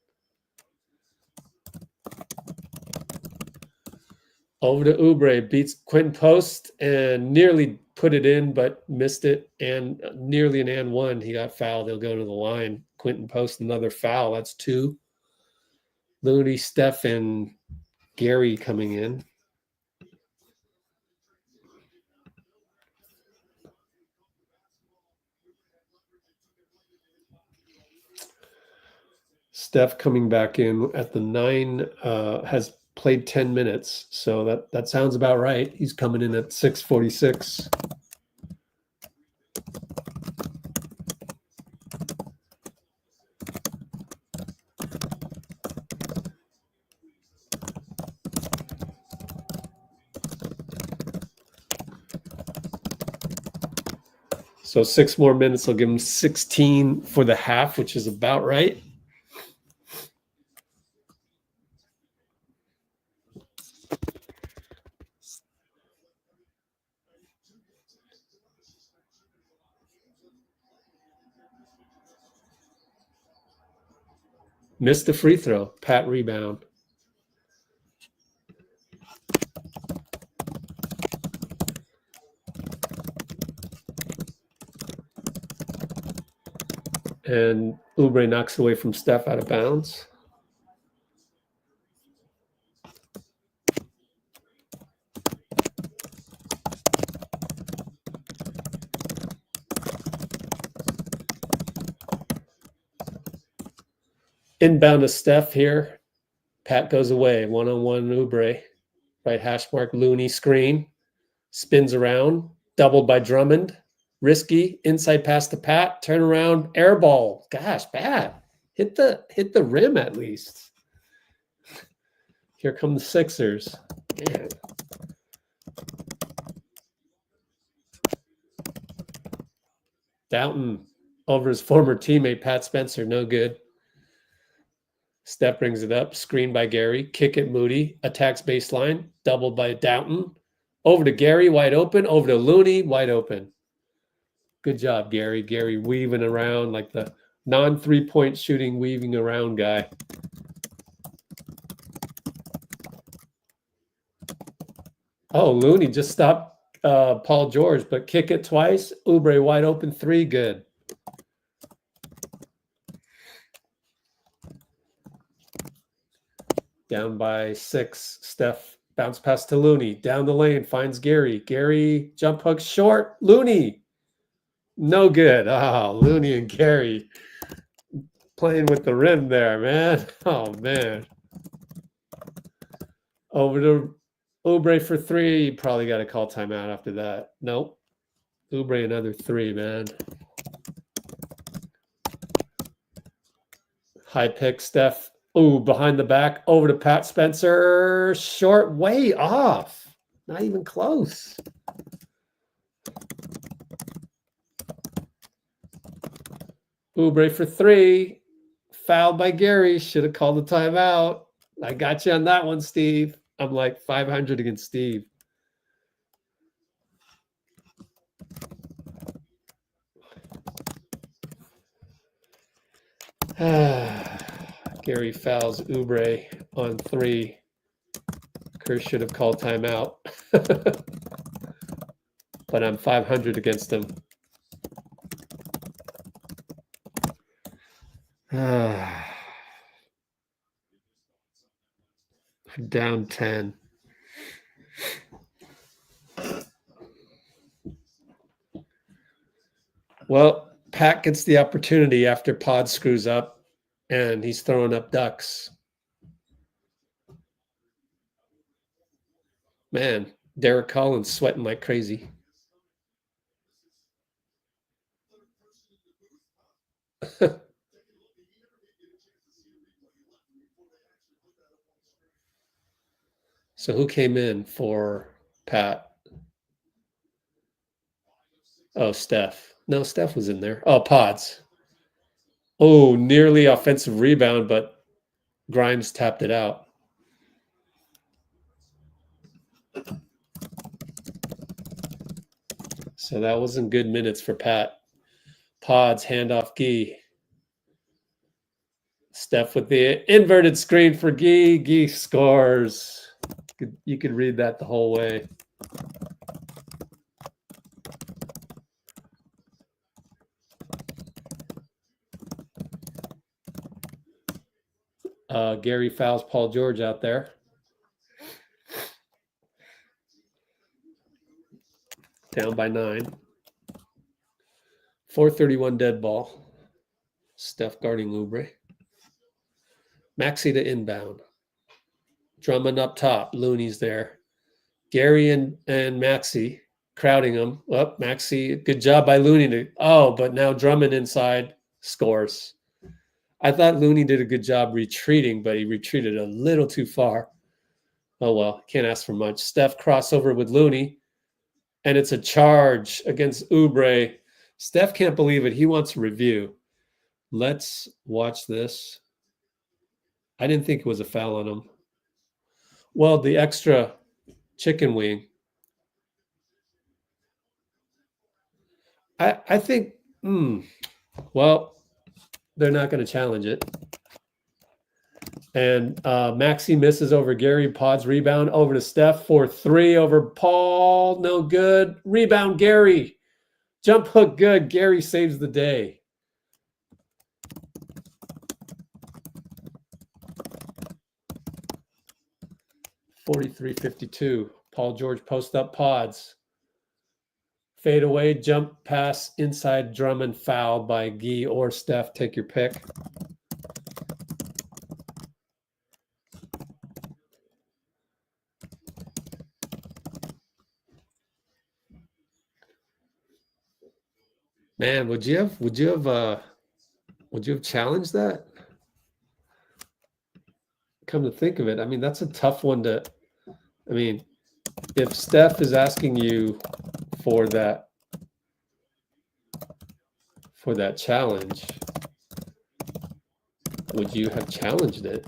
S1: Over to Oubre, beats Quinten post and nearly put it in, but missed it. And nearly an and one. He got fouled. He'll go to the line. Quinten post, another foul. That's 2. Moody, Steph, and Gary coming in. Steph coming back in at the 9, has played 10 minutes. So that sounds about right. He's coming in at 6:46. So 6 more minutes will give him 16 for the half, which is about right. Missed the free throw. Pat rebound. And Oubre knocks away from Steph out of bounds. Inbound to Steph here. Pat goes away. One-on-one Oubre. Right hash mark Looney screen. Spins around. Doubled by Drummond. Risky. Inside pass to Pat. Turn around. Air ball. Gosh, Pat. Hit the rim at least. Here come the Sixers. Man. Downton over his former teammate, Pat Spencer. No good. Steph brings it up. Screen by Gary. Kick at Moody. Attacks baseline. Doubled by Downton. Over to Gary. Wide open. Over to Looney. Wide open. Good job, Gary. Gary weaving around like the non-3-point shooting weaving around guy. Oh, Looney just stopped Paul George, but kick it twice. Oubre wide open 3. Good. Down by 6. Steph bounce pass to Looney. Down the lane. Finds Gary. Gary jump hook short. Looney. No good. Oh, Looney and Gary playing with the rim there, man. Oh, man. Over to Oubre for 3. Probably got to call timeout after that. Nope. Oubre another 3, man. High pick, Steph. Ooh, behind the back. Over to Pat Spencer. Short, way off. Not even close. Oubre for 3. Fouled by Gary. Should have called the timeout. I got you on that one, Steve. I'm like 500 against Steve. Gary fouls Oubre on 3. Kerr should have called timeout. But I'm 500 against him. Down 10. Well, Pat gets the opportunity after Podz screws up, and he's throwing up ducks. Man, Derrick Collins sweating like crazy. So who came in for Pat? Oh, Steph. No, Steph was in there. Oh, Podz. Oh, nearly offensive rebound, but Grimes tapped it out. So that wasn't good minutes for Pat. Podz, handoff Gee. Steph with the inverted screen for Gee. Gee scores. You could read that the whole way. Gary fouls Paul George out there. Down by 9. 4:31 dead ball. Steph guarding Oubre. Maxey to inbound. Drummond up top. Looney's there. Gary and Maxey crowding him. Well, Maxey, good job by Looney. But now Drummond inside scores. I thought Looney did a good job retreating, but he retreated a little too far. Oh, well, can't ask for much. Steph crossover with Looney, and it's a charge against Oubre. Steph can't believe it. He wants a review. Let's watch this. I didn't think it was a foul on him. Well, the extra chicken wing. I think, well, they're not going to challenge it. And Maxey misses over Gary. Podz rebound over to Steph for 3 over Paul. No good. Rebound Gary. Jump hook good. Gary saves the day. 43-52. Paul George post up Podz. Fade away, jump pass inside Drummond, foul by Gee or Steph. Take your pick. Man, would you have challenged that? Come to think of it, I mean, that's a tough one to. I mean, if Steph is asking you for that challenge, would you have challenged it?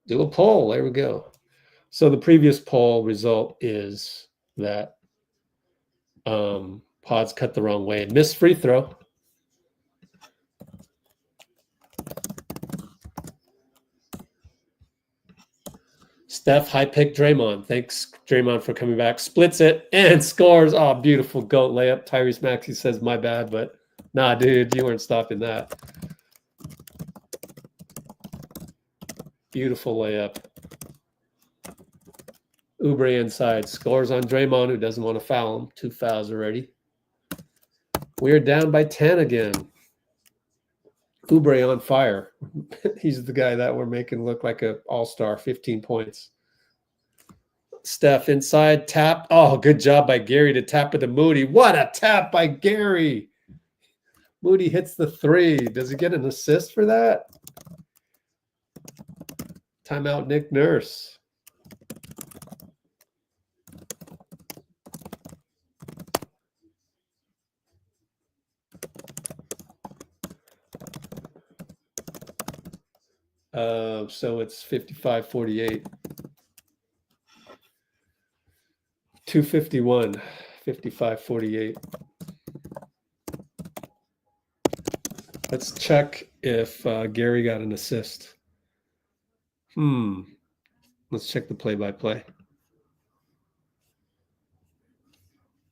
S1: Do a poll. There we go. So the previous poll result is that Podz cut the wrong way. Missed free throw. Steph high pick Draymond. Thanks, Draymond, for coming back. Splits it and scores. Oh, beautiful goat layup. Tyrese Maxey says, my bad, but nah, dude, you weren't stopping that. Beautiful layup. Oubre inside. Scores on Draymond, who doesn't want to foul him. 2 fouls already. We are down by 10 again. Oubre on fire. He's the guy that we're making look like an all-star. 15 points. Steph inside. Tap. Oh, good job by Gary to tap it to Moody. What a tap by Gary. Moody hits the 3. Does he get an assist for that? Timeout, Nick Nurse. So it's 55-48. 251, 55-48. Let's check if Gary got an assist. Let's check the play-by-play.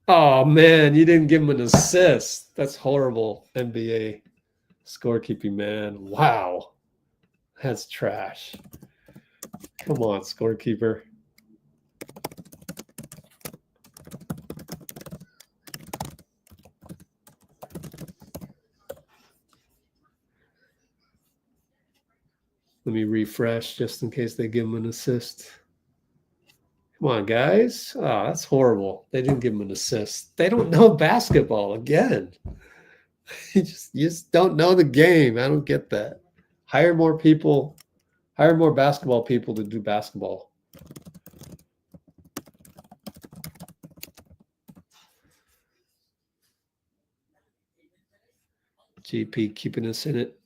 S1: Oh, man, you didn't give him an assist. That's horrible, NBA scorekeeping, man. Wow. That's trash. Come on, scorekeeper. Let me refresh just in case they give him an assist. Come on, guys. Oh, that's horrible. They didn't give him an assist. They don't know basketball again. You just don't know the game. I don't get that. Hire more people. Hire more basketball people to do basketball. GP keeping us in it.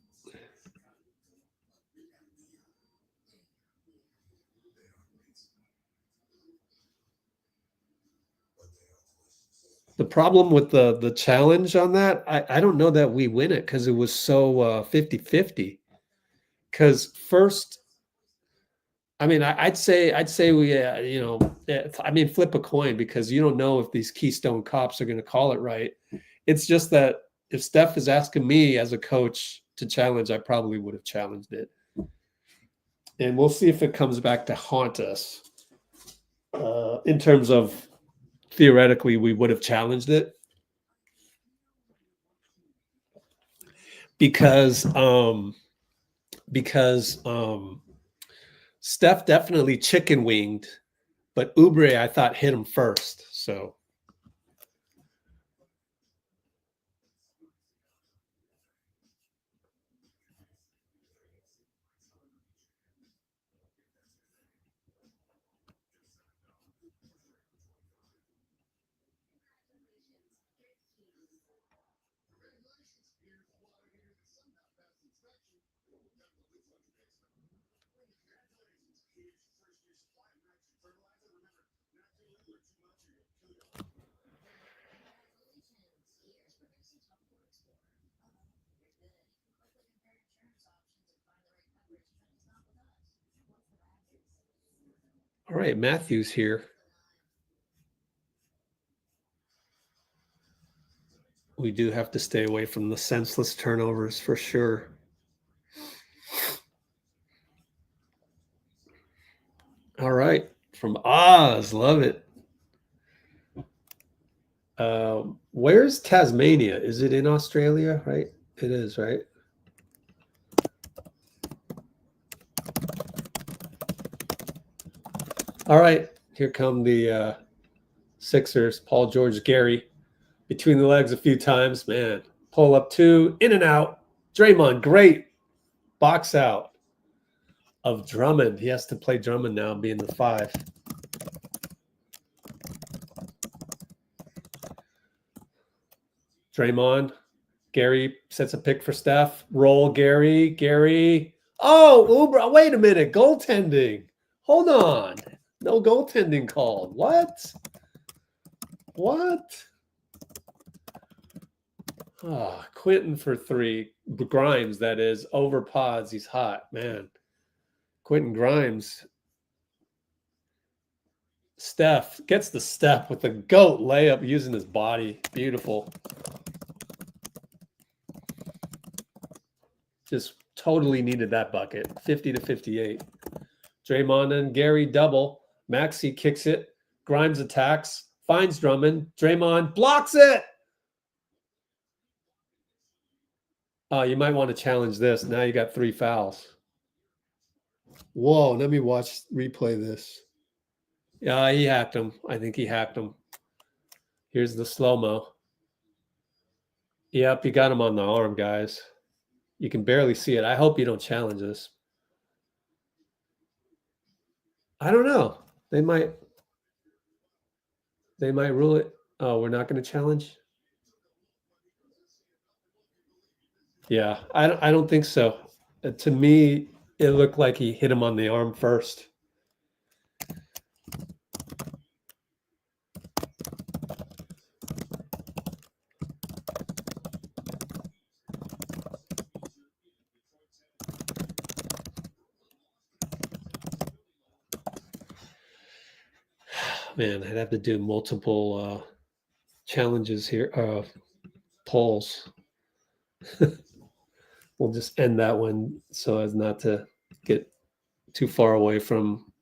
S1: The problem with the challenge on that, I don't know that we win it because it was so 50-50. Because first, I mean, I'd say we, I mean, flip a coin because you don't know if these Keystone cops are going to call it right. It's just that if Steph is asking me as a coach to challenge, I probably would have challenged it. And we'll see if it comes back to haunt us in terms of theoretically we would have challenged it. Because Steph definitely chicken winged, but Oubre I thought hit him first. So All right, Matthew's here. We do have to stay away from the senseless turnovers for sure. All right, from Oz, love it. Where's Tasmania? Is it in Australia, right? It is, right? All right, here come the Sixers. Paul George, Gary, between the legs a few times. Man, pull up two, in and out. Draymond, great. Box out of Drummond. He has to play Drummond now, being the 5. Draymond. Gary sets a pick for Steph. Roll, Gary. Gary. Oh, Oubre. Wait a minute. Goaltending. Hold on. No goaltending called. What? What? Oh, Quinten for 3. Grimes, that is. Over Podz. He's hot, man. Quinten Grimes. Steph gets the step with the GOAT layup using his body. Beautiful. Just totally needed that bucket. 50-58. Draymond and Gary double. Maxey kicks it. Grimes attacks. Finds Drummond. Draymond blocks it. Oh, you might want to challenge this. Now you got 3 fouls. Whoa, let me replay this. Yeah, he hacked him. I think he hacked him. Here's the slow-mo. Yep, you got him on the arm, guys. You can barely see it. I hope you don't challenge this. I don't know. They might rule it. Oh, we're not going to challenge? Yeah, I don't think so. To me, it looked like he hit him on the arm first. Man, I'd have to do multiple challenges here, polls. We'll just end that one so as not to get too far away from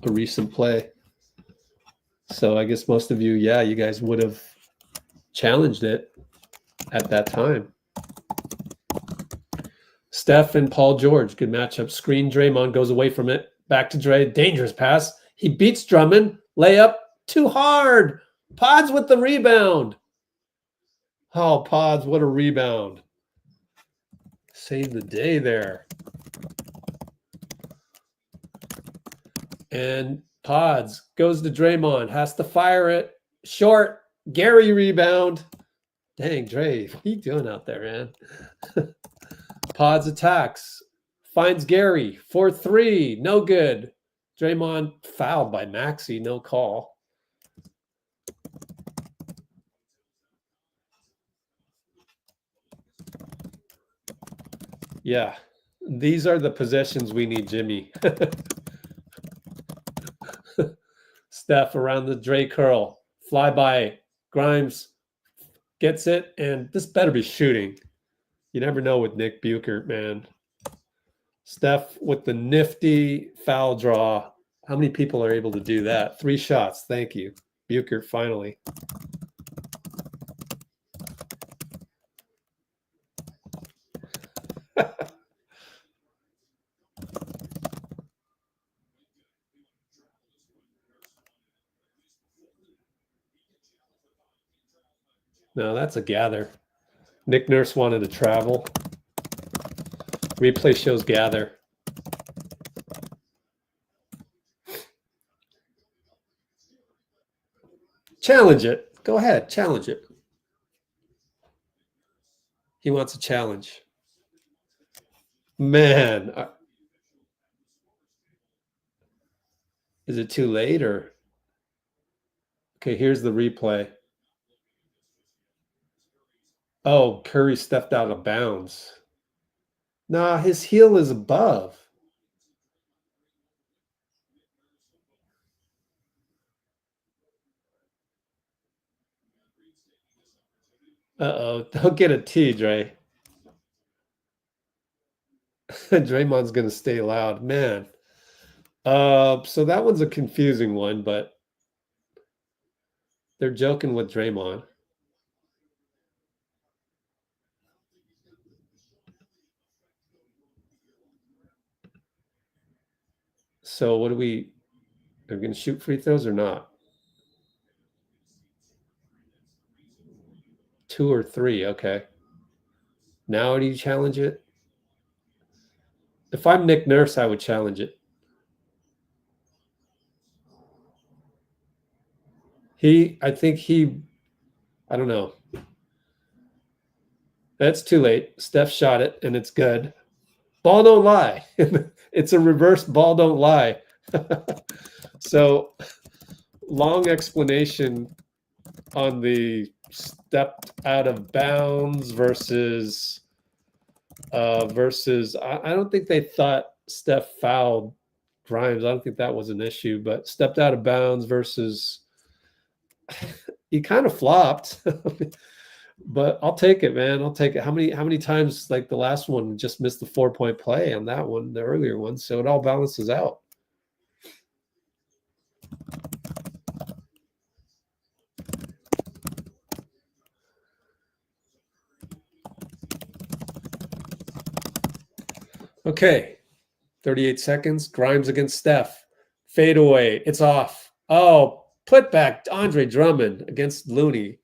S1: a recent play. So I guess most of you, yeah, you guys would have challenged it at that time. Steph and Paul George, good matchup. Screen, Draymond goes away from it. Back to Dray, dangerous pass. He beats Drummond. Layup, too hard. Podz with the rebound. Oh, Podz, what a rebound. Saved the day there. And Podz goes to Draymond, has to fire it. Short, Gary rebound. Dang, Dray, what are you doing out there, man? Podz attacks, finds Gary for 3, no good. Draymond fouled by Maxey, no call. Yeah, these are the possessions we need, Jimmy. Steph around the Dray curl, fly by. Grimes gets it, and this better be shooting. You never know with Nick Buchert, man. Steph with the nifty foul draw. How many people are able to do that? 3 shots. Thank you. Buchert finally. No, that's a gather. Nick Nurse wanted to travel. Replay shows gather. Challenge it. Go ahead. Challenge it. He wants a challenge. Man. Is it too late or? Okay, here's the replay. Oh, Curry stepped out of bounds. Nah, his heel is above. Uh-oh. Don't get a T, Dre. Draymond's going to stay loud. Man. So that one's a confusing one, but they're joking with Draymond. So what do we... They're going to shoot free throws or not? 2 or 3, okay. Now do you challenge it? If I'm Nick Nurse, I would challenge it. I don't know. That's too late. Steph shot it, and it's good. Ball don't lie. It's a reverse ball don't lie. So, long explanation on the stepped out of bounds versus I don't think they thought Steph fouled Grimes. I don't think that was an issue, but stepped out of bounds versus he kind of flopped. But I'll take it, man. I'll take it. How many times, like the last one, just missed the 4-point play on that one, the earlier one, so it all balances out. Okay, 38 seconds. Grimes against Steph. Fade away. It's off. Oh, put back Andre Drummond against Looney.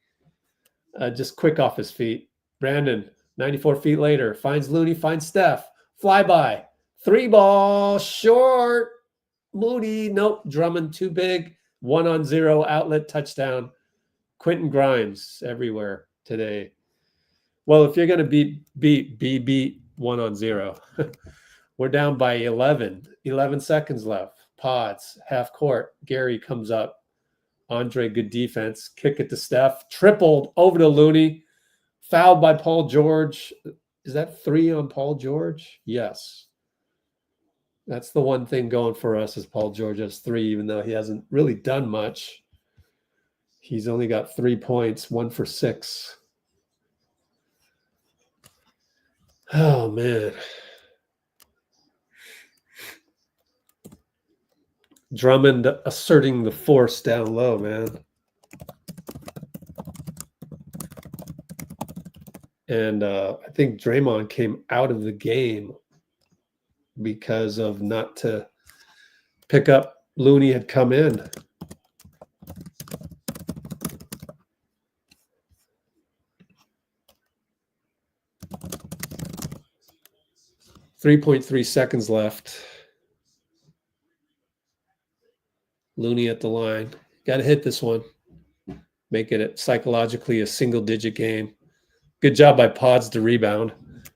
S1: Just quick off his feet. Brandon, 94 feet later, finds Looney, finds Steph. Flyby. 3-ball, short. Moody, nope. Drummond, too big. 1-on-0, outlet, touchdown. Quinten Grimes everywhere today. Well, if you're going to beat 1-on-0. We're down by 11. 11 seconds left. Podz, half court. Gary comes up. Andre, good defense. Kick it to Steph. Tripled over to Looney. Fouled by Paul George. Is that 3 on Paul George? Yes. That's the one thing going for us is Paul George has 3, even though he hasn't really done much. He's only got 3 points, 1 for 6. Oh, man. Drummond asserting the force down low, man. And I think Draymond came out of the game because of not to pick up. Looney had come in. 3.3 seconds left. Looney at the line. Got to hit this one. Make it psychologically a single-digit game. Good job by Podz to rebound.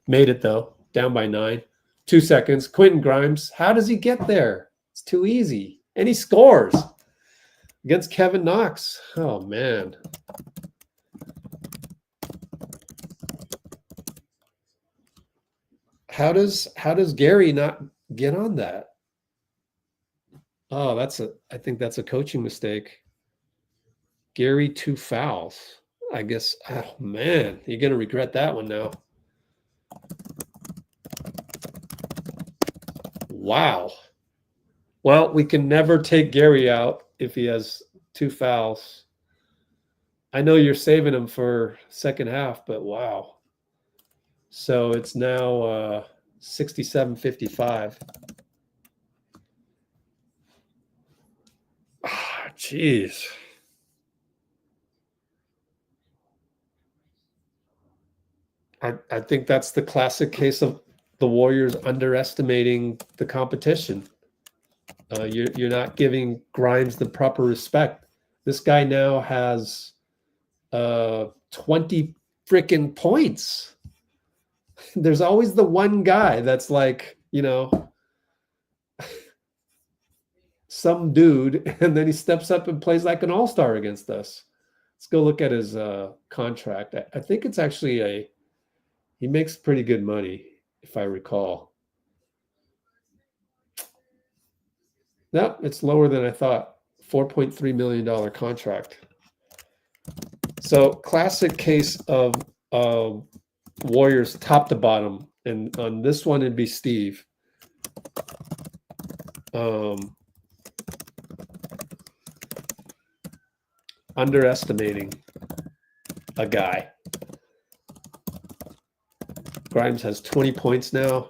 S1: Made it, though. Down by 9. 2 seconds. Quinten Grimes. How does he get there? It's too easy. And he scores against Kevin Knox. Oh, man. How does Gary not get on that? Oh, I think that's a coaching mistake. Gary, 2 fouls. I guess, oh man, you're going to regret that one now. Wow. Well, we can never take Gary out if he has 2 fouls. I know you're saving him for second half, but wow. So it's now 67-55. Ah, jeez. I think that's the classic case of the Warriors underestimating the competition. You're not giving Grimes the proper respect. This guy now has 20 freaking points. There's always the one guy that's like, some dude, and then he steps up and plays like an all-star against us. Let's go look at his contract. I think it's actually he makes pretty good money, if I recall. No, it's lower than I thought. $4.3 million contract. So classic case of Warriors top to bottom, and on this one it'd be Steve. Underestimating a guy. Grimes has 20 points now.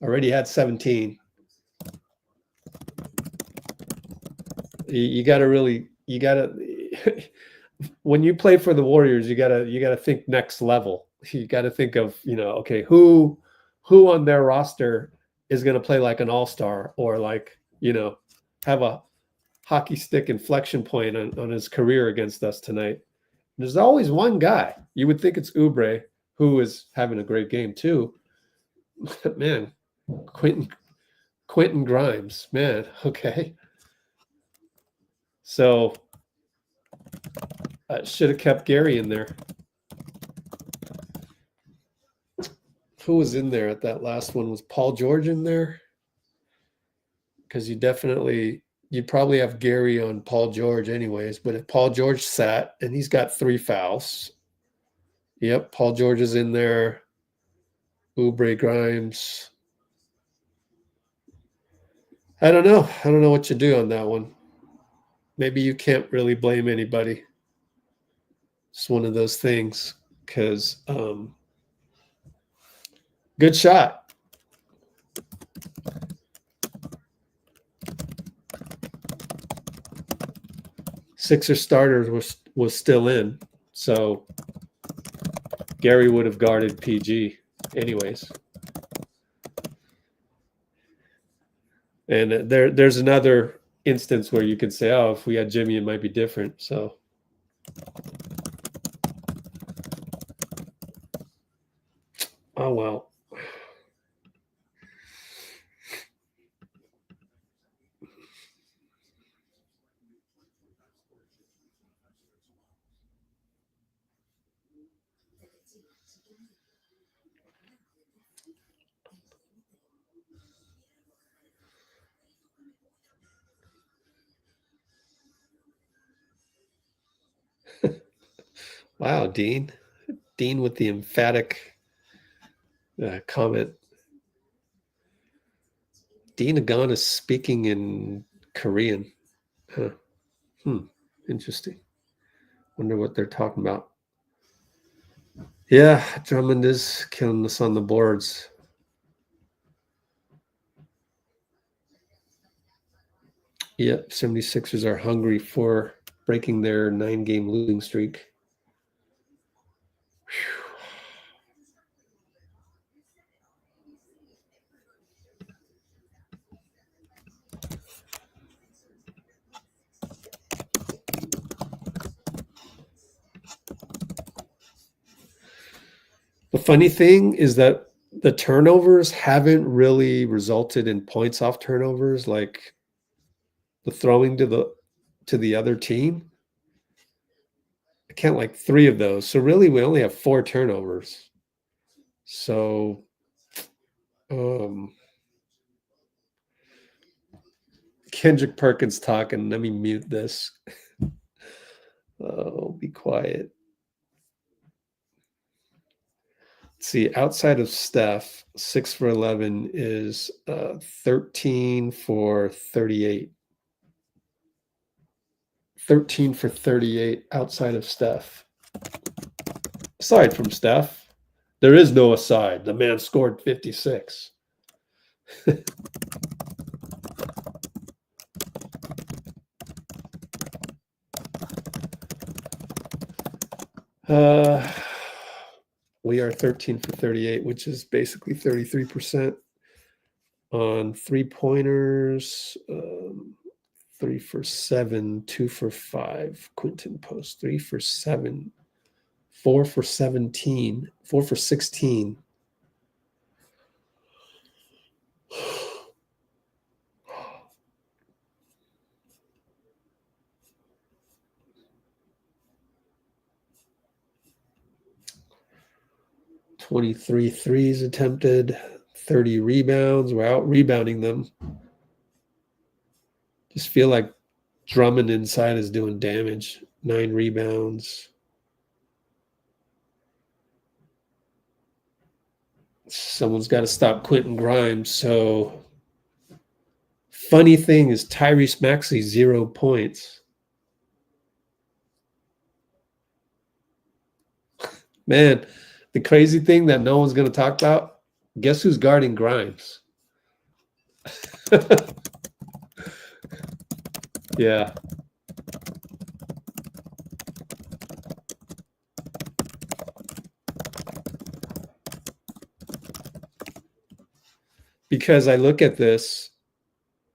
S1: Already had 17. You gotta when you play for the Warriors, you gotta think next level. You gotta think of, okay, who on their roster is gonna play like an all-star, or like, have a hockey stick inflection point on his career against us tonight. There's always one guy. You would think it's Oubre, who is having a great game too. Man, Quinten Grimes, man, okay. So I should have kept Gary in there. Who was in there at that last one? Was Paul George in there? Because you'd probably have Gary on Paul George anyways. But if Paul George sat, and he's got 3 fouls. Yep, Paul George is in there. Oubre, Grimes. I don't know. I don't know what you do on that one. Maybe you can't really blame anybody. It's one of those things, because good shot. Sixer starters was still in, so Gary would have guarded PG anyways. And there's another instance where you could say, oh, if we had Jimmy, it might be different. So oh well. Wow, Dean with the emphatic comment. Dean Agon is speaking in Korean. Huh. Interesting. Wonder what they're talking about. Yeah, Drummond is killing us on the boards. Yep, 76ers are hungry for breaking their 9-game losing streak. Whew. The funny thing is that the turnovers haven't really resulted in points off turnovers, like the throwing to the other team. I count like 3 of those. So really we only have 4 turnovers. So Kendrick Perkins talking. Let me mute this. Oh, be quiet. Let's see, outside of Steph, 6 for 11 is 13 for 38. 13 for 38 outside of Steph. Aside from Steph, there is no aside. The man scored 56. We are 13 for 38, which is basically 33% on 3-pointers. 3 for 7, 2 for 5. Quinten post 3 for 7, 4 for 17, 4 for 16. $23 threes attempted, 30 rebounds. We're out rebounding them. Just feel like Drummond inside is doing damage. 9 rebounds. Someone's got to stop Quentin Grimes. So funny thing is Tyrese Maxey 0 points. Man, the crazy thing that no one's going to talk about, guess who's guarding Grimes? Yeah. Because I look at this,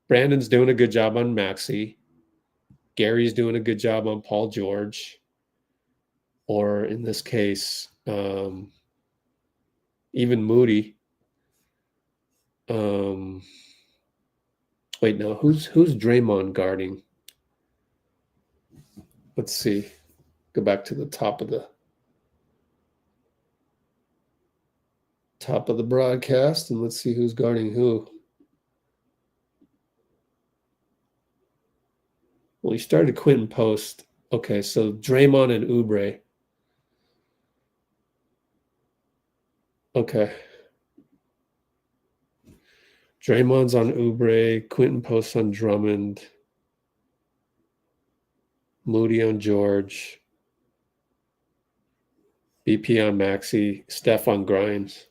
S1: Brandon's doing a good job on Maxey. Gary's doing a good job on Paul George. Or in this case, even Moody. Wait, no, who's Draymond guarding? Let's see. Go back to the top of the broadcast and let's see who's guarding who. Well, he started Quinten post. Okay, so Draymond and Oubre. Okay. Draymond's on Oubre, Quinten posts on Drummond, Moody on George, BP on Maxey, Steph on Grimes.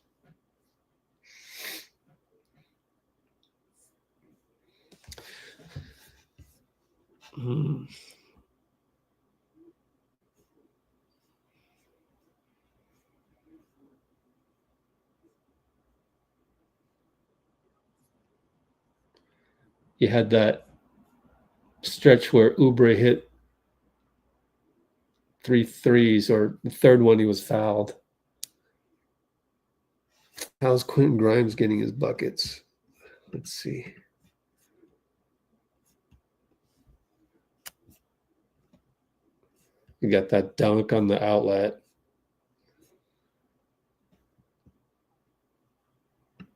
S1: You had that stretch where Oubre hit 3 threes, or the third one he was fouled. How's Quentin Grimes getting his buckets? Let's see. You got that dunk on the outlet.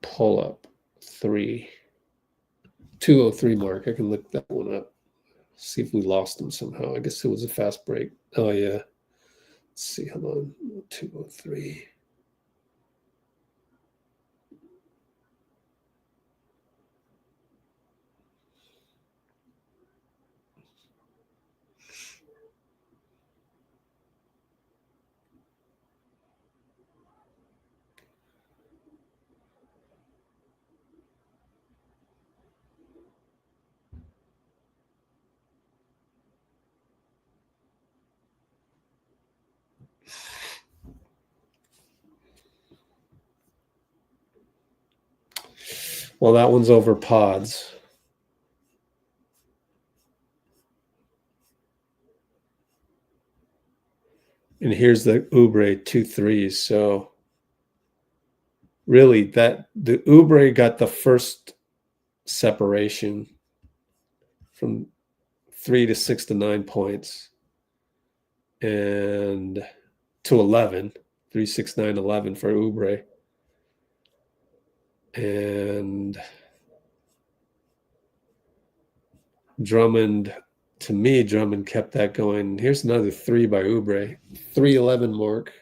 S1: Pull up 3. 2:03 mark. I can look that one up. See if we lost him somehow. I guess it was a fast break. Oh, yeah. Let's see. Hold on. 2:03. Well, that one's over Podz. And here's the Oubre 2 threes. So really, the Oubre got the first separation from 3 to 6 to 9 points, and to 11, 3, 6, 9, 11 for Oubre. And Drummond, to me, Drummond kept that going. Here's another 3 by Oubre, 3:11 mark.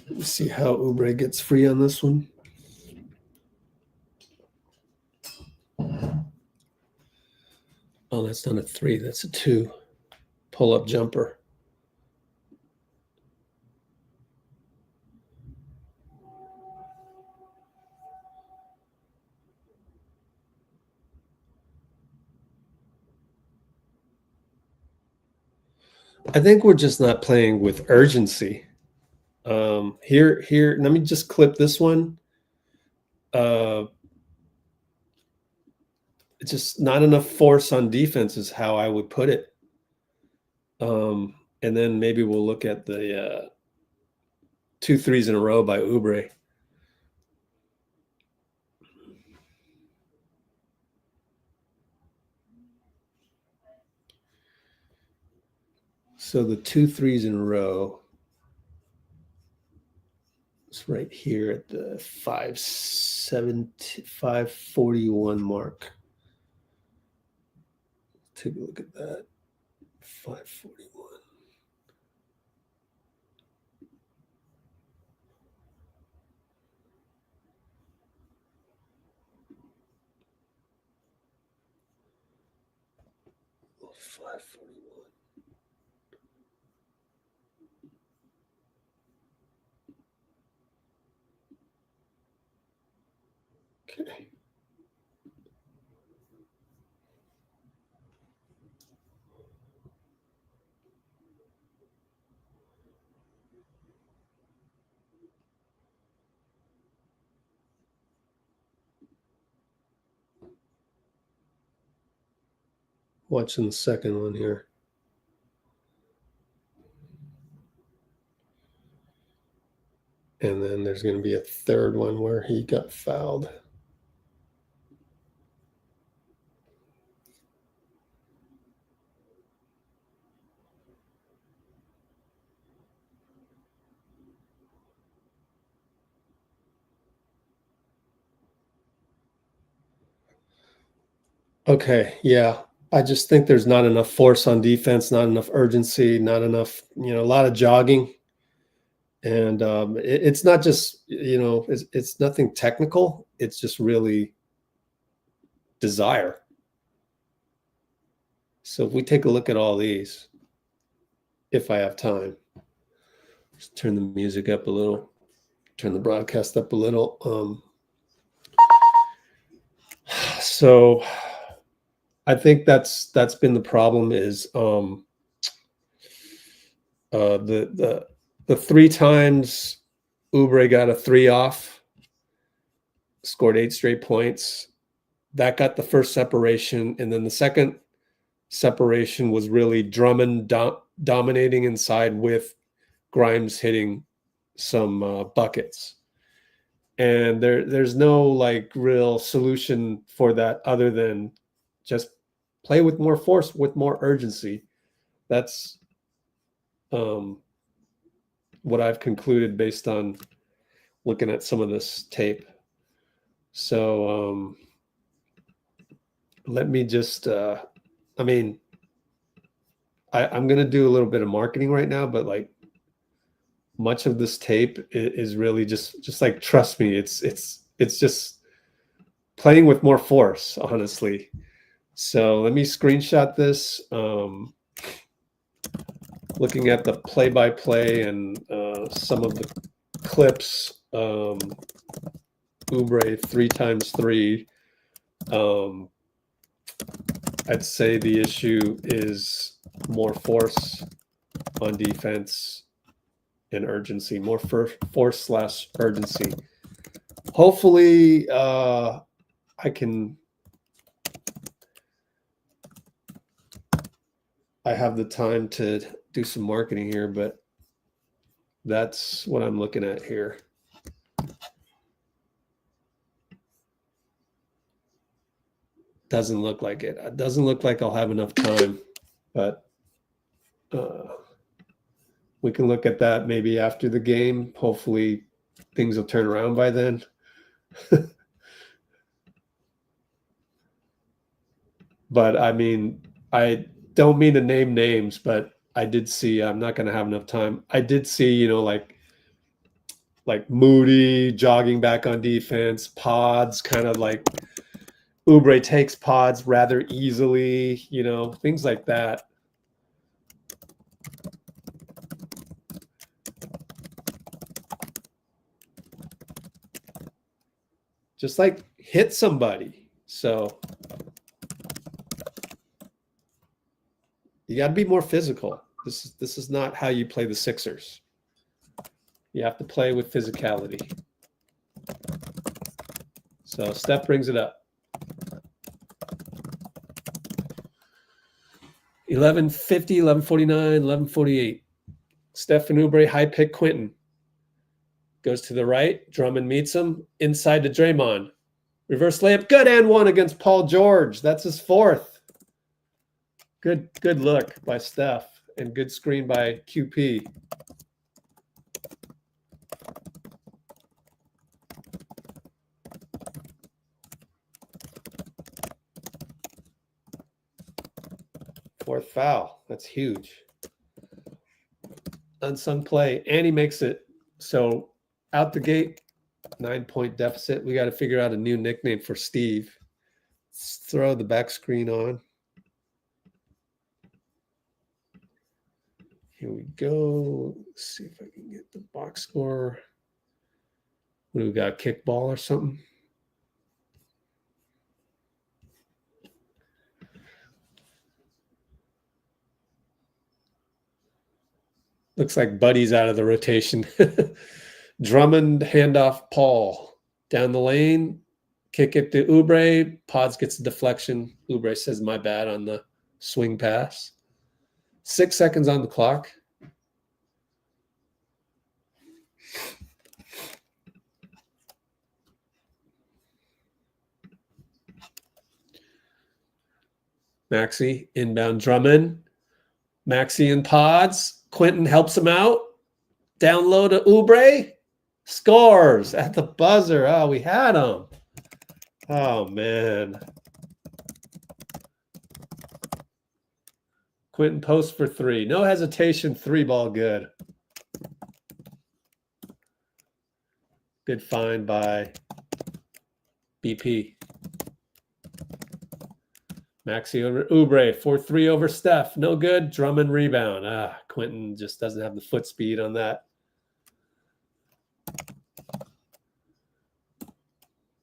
S1: Let me see how Oubre gets free on this one. Oh, that's not a 3. That's a 2. Pull-up jumper. I think we're just not playing with urgency. Here, let me just clip this one. It's just not enough force on defense is how I would put it. And then maybe we'll look at the 2 threes in a row by Oubre. So the 2 threes in a row is right here at the 541 mark. Take a look at that. 541. Okay. Watching the second one here. And then there's going to be a third one where he got fouled. Okay, yeah. I just think there's not enough force on defense, not enough urgency, not enough, a lot of jogging. And it's not just, it's nothing technical. It's just really desire. So if we take a look at all these, if I have time, just turn the music up a little, turn the broadcast up a little. So I think that's been the problem is the 3 times Oubre got a 3 off, scored 8 straight points. That got the first separation, and then the second separation was really Drummond dominating inside with Grimes hitting some buckets. And there's no like real solution for that other than just play with more force, with more urgency. That's what I've concluded based on looking at some of this tape. So let me just, I'm going to do a little bit of marketing right now, but like much of this tape is really just like, trust me, it's just playing with more force, honestly. So let me screenshot this. Looking at the play-by-play and some of the clips, Oubre 3x3. I'd say the issue is more force on defense and urgency, more force/urgency. Hopefully, I have the time to do some marketing here, but that's what I'm looking at here. Doesn't look like it. It doesn't look like I'll have enough time, but we can look at that maybe after the game. Hopefully things will turn around by then. But I don't mean to name names, but I did see, I'm not going to have enough time. I did see, like Moody jogging back on defense, Podz kind of like Oubre takes Podz rather easily, things like that. Just like hit somebody. So you got to be more physical. This is not how you play the Sixers. You have to play with physicality. So Steph brings it up. 11:50, 11:49, 11:48. Steph and Oubre high pick Quinten. Goes to the right. Drummond meets him. Inside to Draymond. Reverse layup. Good and one against Paul George. That's his fourth. Good look by Steph. And good screen by QP. Fourth foul. That's huge. Unsung play. And he makes it. So out the gate, 9-point deficit. We got to figure out a new nickname for Steve. Let's throw the back screen on. Here we go. Let's see if I can get the box score. What do we got? Kickball or something? Looks like Buddy's out of the rotation. Drummond, handoff, Paul. Down the lane, kick it to Oubre. Podz gets a deflection. Oubre says, my bad on the swing pass. 6 seconds on the clock. Maxey, inbound Drummond. Maxey and Podz. Quinten helps him out. Down low to Oubre. Scores at the buzzer. Oh, we had him. Oh, man. Quinten posts for three. No hesitation. 3-ball good. Good find by BP. Maxey over Oubre. 4-3 over Steph. No good. Drummond rebound. Quinten just doesn't have the foot speed on that.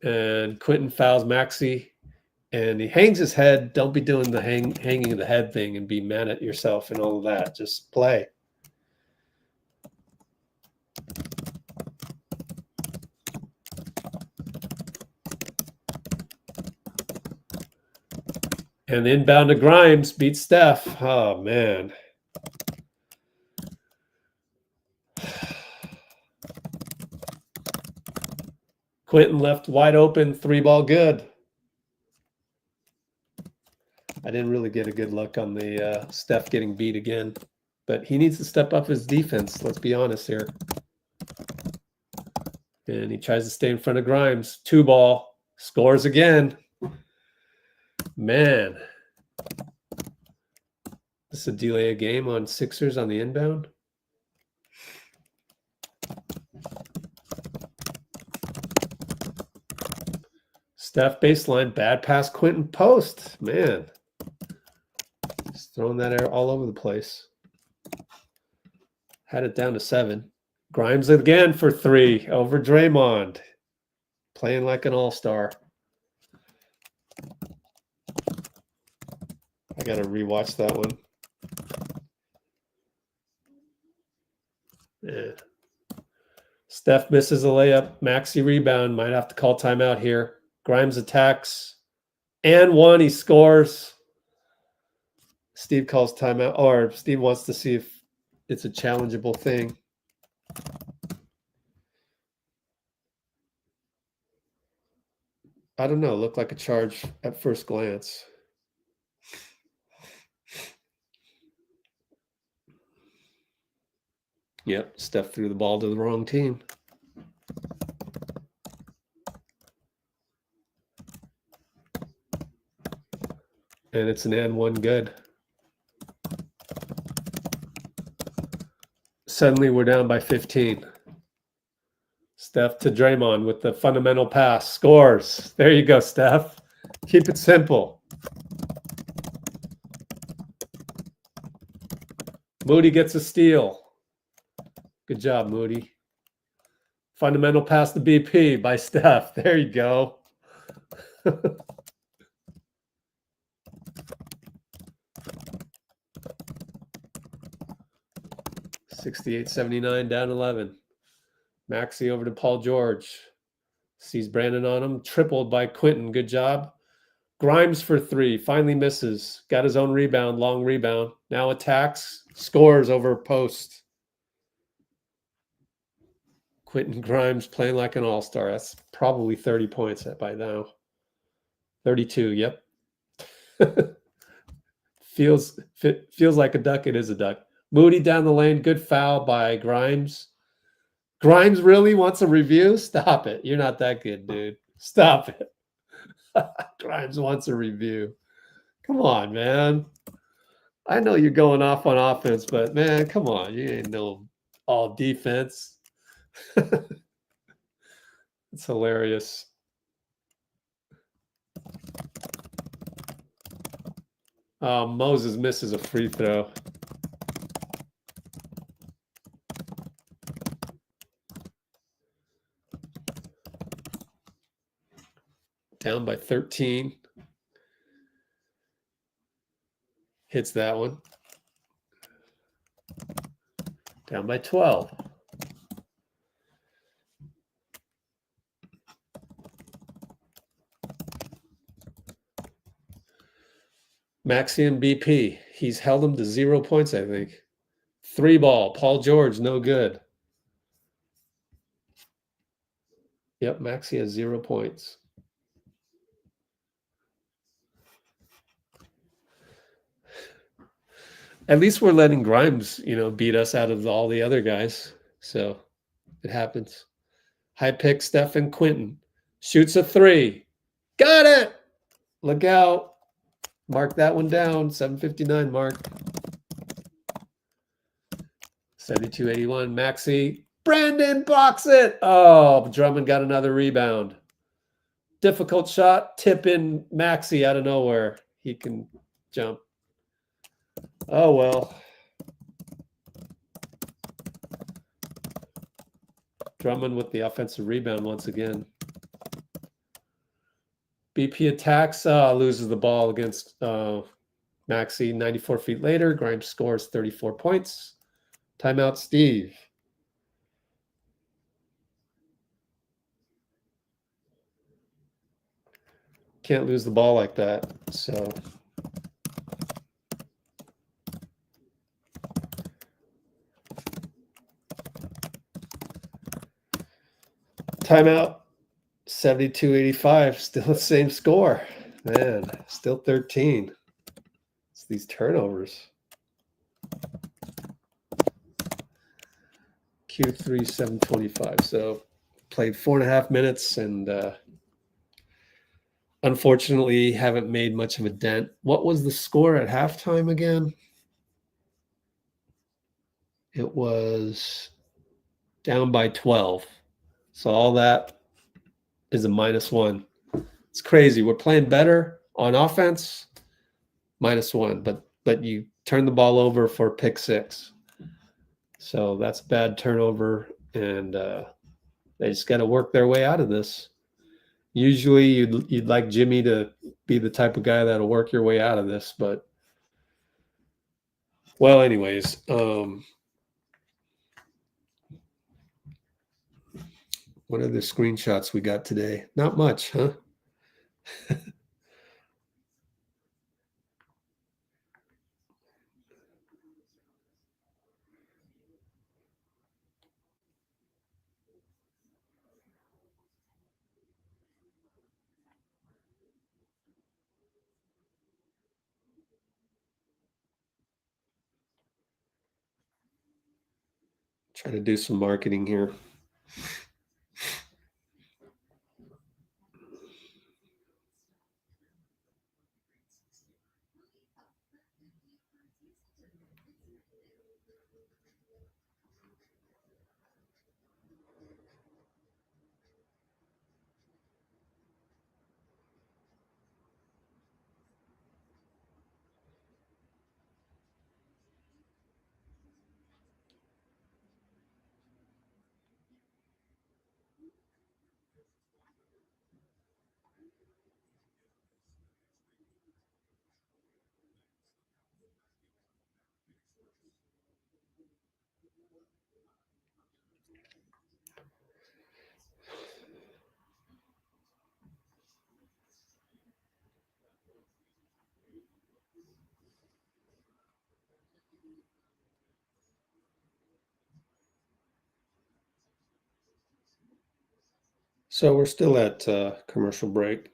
S1: And Quinten fouls Maxey. And he hangs his head. Don't be doing the hanging the head thing and be mad at yourself and all of that. Just play. And inbound to Grimes beats Steph. Oh, man. Quinten left wide open. 3-ball good. I didn't really get a good look on the Steph getting beat again. But he needs to step up his defense. Let's be honest here. And he tries to stay in front of Grimes. 2-ball. Scores again. Man. This is a delay a game on Sixers on the inbound. Steph baseline. Bad pass. Quinten post. Man. Just throwing that air all over the place. Had it down to 7. Grimes again for 3 over Draymond. Playing like an all-star. I got to rewatch that one. Yeah. Steph misses a layup. Maxey rebound. Might have to call timeout here. Grimes attacks. And one. He scores. Steve calls timeout. Or Steve wants to see if it's a challengeable thing. I don't know. Looked like a charge at first glance. Yep, Steph threw the ball to the wrong team. And it's an and one good. Suddenly we're down by 15. Steph to Draymond with the fundamental pass. Scores. There you go, Steph. Keep it simple. Moody gets a steal. Good job, Moody. Fundamental pass to BP by Steph. There you go. 68-79, down 11. Maxey over to Paul George. Sees Brandon on him. Tripled by Quinten. Good job. Grimes for 3. Finally misses. Got his own rebound. Long rebound. Now attacks. Scores over post. Quinten Grimes playing like an all-star. That's probably 30 points by now. 32, yep. feels like a duck. It is a duck. Moody down the lane. Good foul by Grimes. Grimes really wants a review? Stop it. You're not that good, dude. Stop it. Grimes wants a review. Come on, man. I know you're going off on offense, but man, come on. You ain't no all defense. It's hilarious. Moses misses a free throw. Down by 13. Hits that one. Down by 12. Maxey and BP. He's held him to 0 points, I think. 3 ball. Paul George, no good. Yep, Maxey has 0 points. At least we're letting Grimes, beat us out of all the other guys. So it happens. High pick, Steph and Quinten. Shoots a 3. Got it! Look out. Mark that one down. 7:59 mark. 72-81. Maxey. Brandon blocks it. Oh, Drummond got another rebound. Difficult shot. Tip in Maxey out of nowhere. He can jump. Oh, well. Drummond with the offensive rebound once again. BP attacks, loses the ball against Maxey 94 feet later. Grimes scores 34 points. Timeout, Steve. Can't lose the ball like that, so. Timeout, 72-85, still the same score. Man, still 13. It's these turnovers. Q3, 7:25. So played 4.5 minutes and unfortunately haven't made much of a dent. What was the score at halftime again? It was down by 12. So all that is a -1. It's crazy. We're playing better on offense, -1, but you turn the ball over for pick 6. So that's bad turnover, and they just got to work their way out of this. Usually you'd like Jimmy to be the type of guy that'll work your way out of this, but well, anyways, what are the screenshots we got today? Not much, huh? Try to do some marketing here. So we're still at commercial break.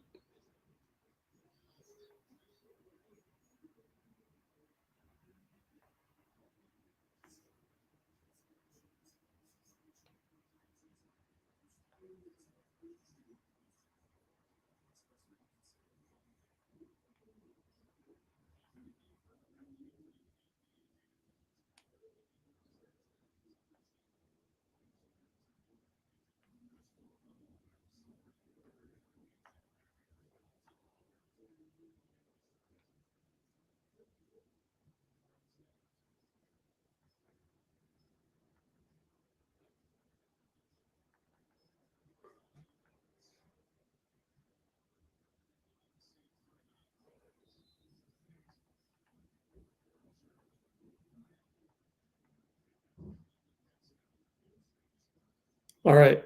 S1: All right,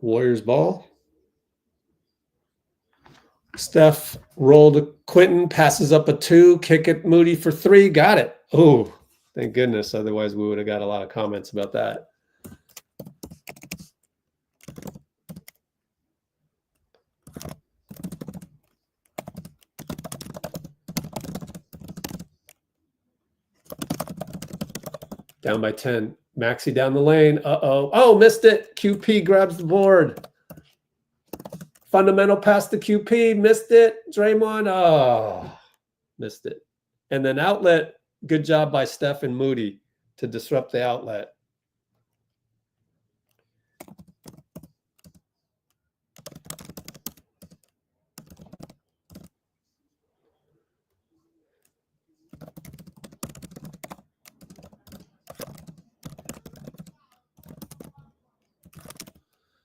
S1: Warriors ball. Steph rolled Quinten, passes up a 2, kick it Moody for 3, got it. Oh, thank goodness. Otherwise, we would have got a lot of comments about that. Down by 10. Maxey down the lane. Uh-oh. Oh, missed it. QP grabs the board. Fundamental pass to QP. Missed it. Draymond. Oh, missed it. And then outlet. Good job by Steph and Moody to disrupt the outlet.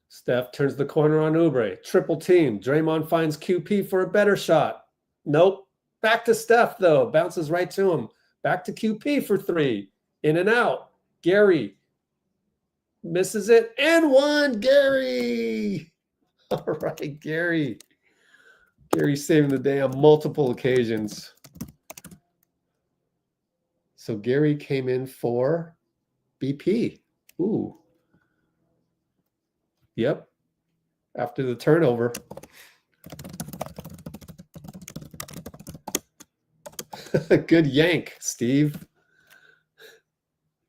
S1: Steph turns the corner on Oubre. Triple team. Draymond finds QP for a better shot. Nope. Back to Steph, though. Bounces right to him. Back to QP for 3. In and out. Gary misses it. And 1. Gary. All right, Gary. Gary saving the day on multiple occasions. So Gary came in for BP. Ooh. Yep. After the turnover. Good yank, Steve.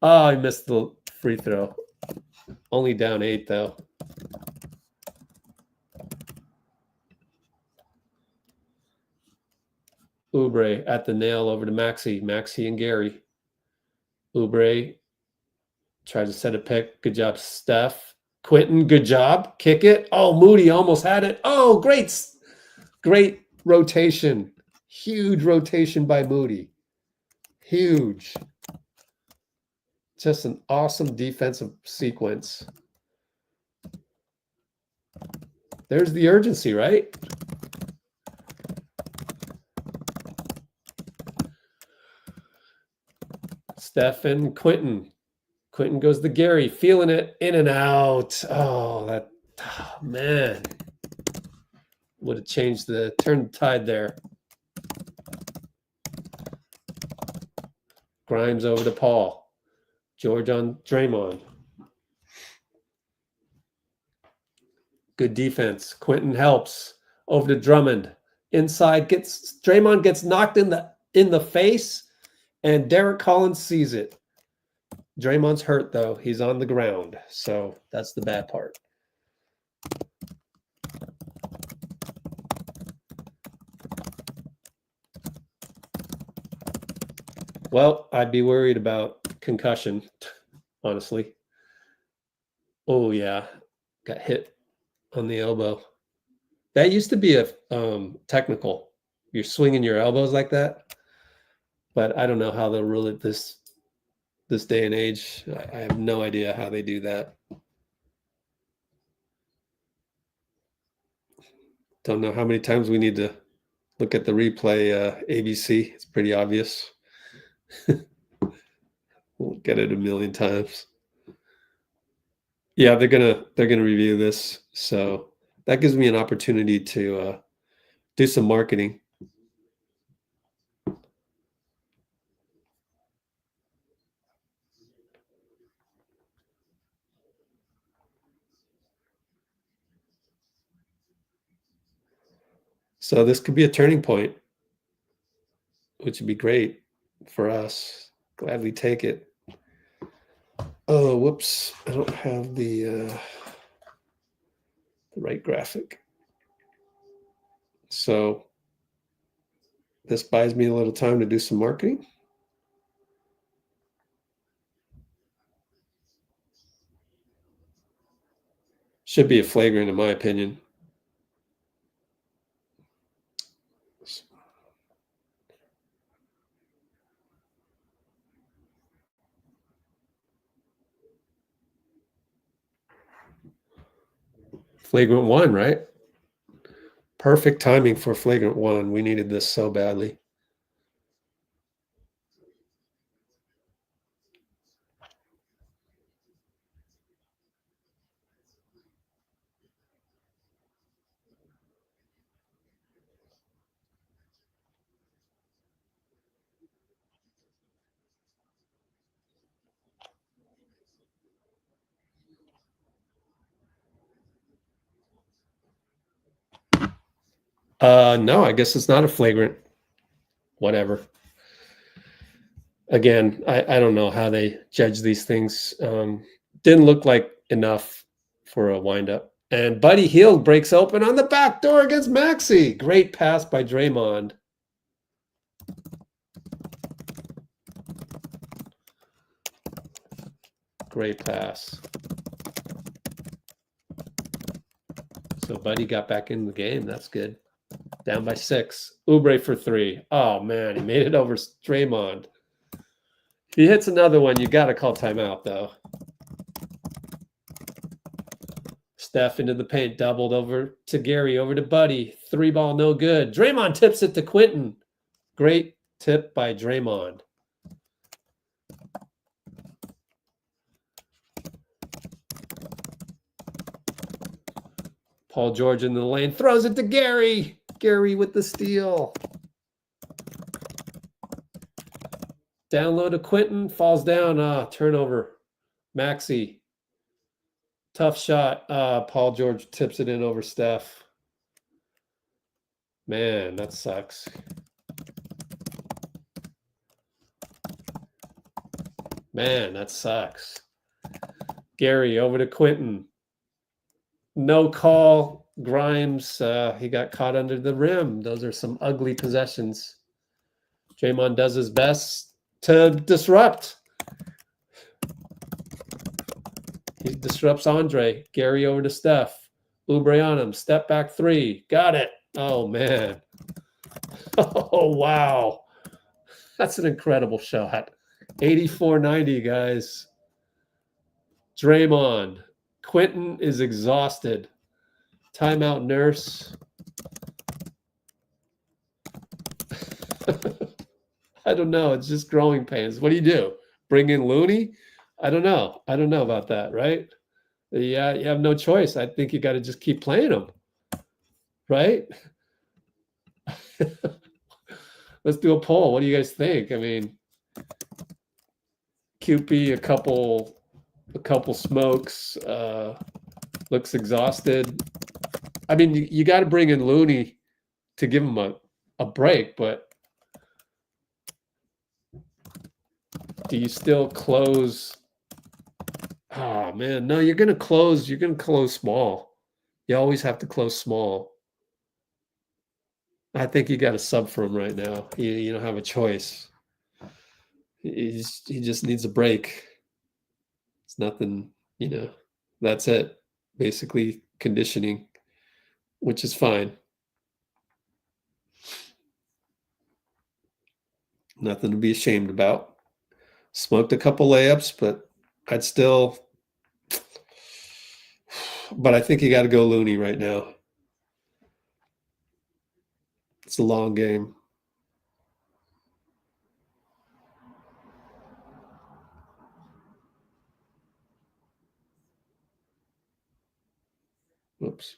S1: Oh, I missed the free throw. Only down 8, though. Oubre at the nail over to Maxey. Maxey and Gary. Oubre tries to set a pick. Good job, Steph. Quinten, good job. Kick it. Oh, Moody almost had it. Oh, great. Great rotation. Huge rotation by Moody. Huge. Just an awesome defensive sequence. There's the urgency, right? Steph and Quinten. Quinten goes to Gary, feeling it, in and out. Oh, man. Would have changed turned the tide there. Grimes over to Paul. George on Draymond. Good defense. Quinten helps. Over to Drummond. Inside Draymond gets knocked in the face, and Derrick Collins sees it. Draymond's hurt, though. He's on the ground, so that's the bad part. Well, I'd be worried about concussion, honestly. Oh, yeah. Got hit on the elbow. That used to be a technical. You're swinging your elbows like that. But I don't know how they'll rule it this day and age. I have no idea how they do that. Don't know how many times we need to look at the replay, ABC. It's pretty obvious. We'll get it a million times. Yeah, they're gonna review this, so that gives me an opportunity to do some marketing. So this could be a turning point, which would be great for us. Gladly take it. Oh, whoops. I don't have the right graphic. So this buys me a little time to do some marketing. Should be a flagrant, in my opinion. Flagrant one, right? Perfect timing for flagrant one. We needed this so badly. No, I guess it's not a flagrant. Whatever. Again, I don't know how they judge these things. Didn't look like enough for a windup. And Buddy Hield breaks open on the back door against Maxey. Great pass by Draymond. Great pass. So Buddy got back in the game. That's good. Down by 6. Oubre for 3. Oh, man, he made it over Draymond. If he hits another one, you got to call timeout, though. Steph into the paint, doubled over to Gary, over to Buddy. 3 ball, no good. Draymond tips it to Quinten. Great tip by Draymond. Paul George in the lane, throws it to Gary. Gary with the steal. Down low to Quinten, falls down. Turnover. Maxey. Tough shot. Paul George tips it in over Steph. Man, that sucks. Man, that sucks. Gary over to Quinten. No call. Grimes, he got caught under the rim. Those are some ugly possessions. Draymond does his best to disrupt. He disrupts Andre. Gary over to Steph. Oubre on him. Step back 3. Got it. Oh, man. Oh, wow. That's an incredible shot. 84-90, guys. Draymond. Quinten is exhausted. Timeout, nurse. I don't know. It's just growing pains. What do? Bring in Looney? I don't know. I don't know about that, right? Yeah, you have no choice. I think you got to just keep playing him, right? Let's do a poll. What do you guys think? I mean, QP, a couple smokes, looks exhausted. I mean, you got to bring in Looney to give him a break, but do you still close? Oh man, no, you're gonna close small. You always have to close small. I think you got to sub for him right now. You don't have a choice. He just needs a break. It's nothing, that's it. Basically conditioning, which is fine. Nothing to be ashamed about. Smoked a couple layups, but I think you got to go Looney right now. It's a long game. Whoops.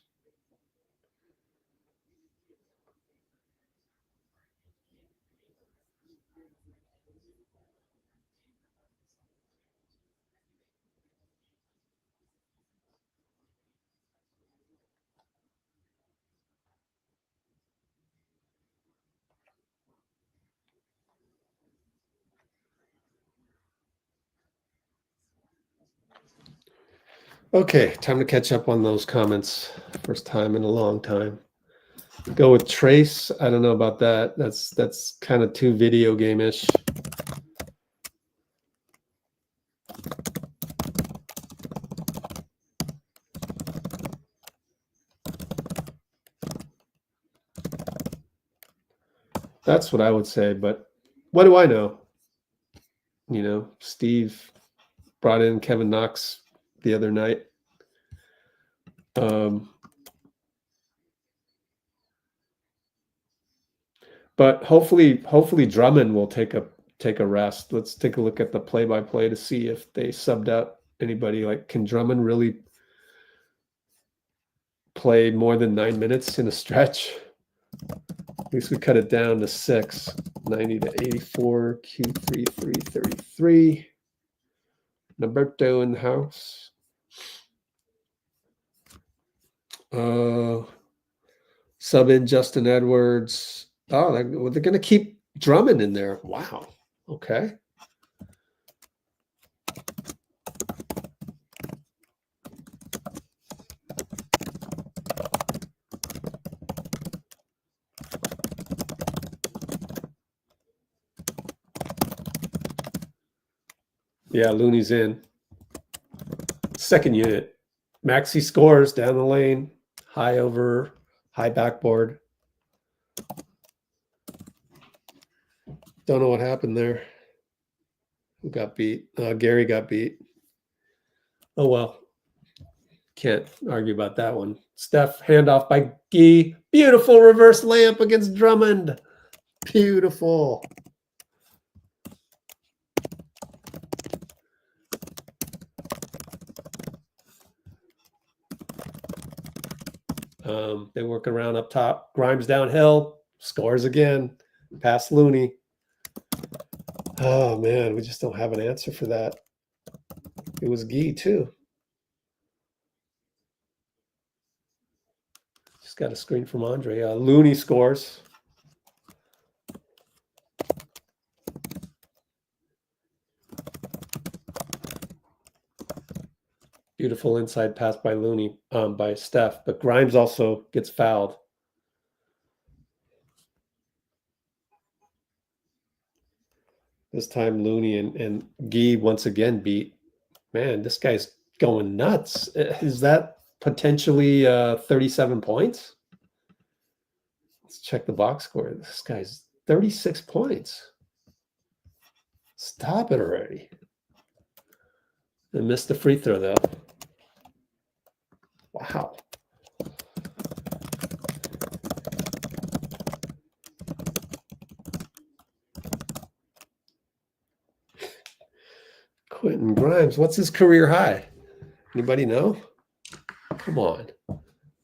S1: Okay, time to catch up on those comments. First time in a long time. Go with Trace. I don't know about that. That's kind of too video game-ish. That's what I would say, but what do I know? You know, Steve brought in Kevin Knox the other night. But hopefully Drummond will take a rest. Let's take a look at the play-by-play to see if they subbed out anybody. Like, can Drummond really play more than 9 minutes in a stretch? At least we cut it down to 6. 90 to 84, Q3, 333. Roberto in the house. Sub in Justin Edwards. Oh, they're going to keep Drummond in there. Wow. Okay. Yeah, Looney's in. Second unit. Maxey scores down the lane. High over, high backboard. Don't know what happened there. Who got beat? Gary got beat. Oh, well. Can't argue about that one. Steph, handoff by Gee. Beautiful reverse layup against Drummond. Beautiful. They work around up top. Grimes downhill. Scores again. Past Looney. Oh, man. We just don't have an answer for that. It was Gee, too. Just got a screen from Andre. Looney scores. Beautiful inside pass by Looney, by Steph, but Grimes also gets fouled. This time Looney and Gee once again beat. Man, this guy's going nuts. Is that potentially 37 points? Let's check the box score. This guy's 36 points. Stop it already. I missed the free throw, though. Wow. Quinten Grimes, what's his career high? Anybody know? Come on.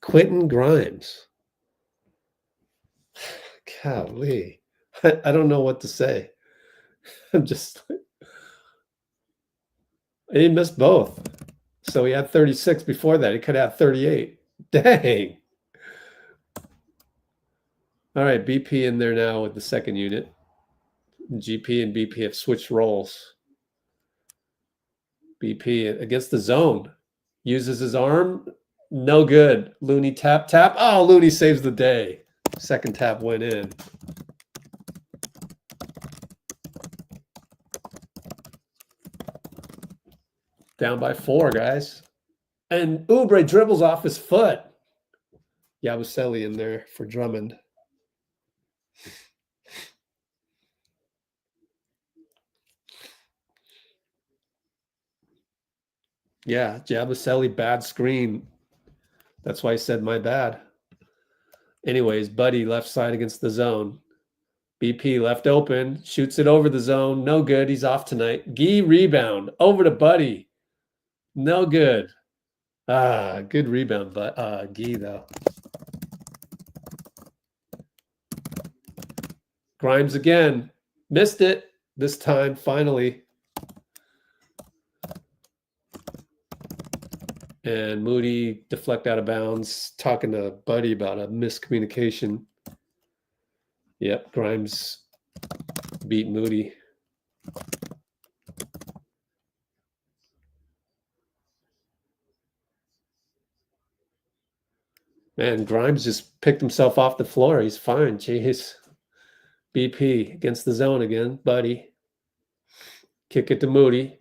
S1: Quinten Grimes. Golly. I don't know what to say. I'm just... He missed both. So he had 36 before that. He could have 38. Dang. All right, BP in there now with the second unit. GP and BP have switched roles. BP against the zone. Uses his arm. No good. Looney tap. Oh, Looney saves the day. Second tap went in. Down by 4, guys. And Oubre dribbles off his foot. Yabusele in there for Drummond. Yeah, Yabusele, bad screen. That's why I said my bad. Anyways, Buddy left side against the zone. BP left open, shoots it over the zone. No good. He's off tonight. Gee rebound over to Buddy. No good. Good rebound, but Gee though. Grimes again. Missed it this time, finally. And Moody deflect out of bounds, talking to Buddy about a miscommunication. Yep, Grimes beat Moody. Man, Grimes just picked himself off the floor. He's fine. Jeez. BP against the zone again, buddy. Kick it to Moody.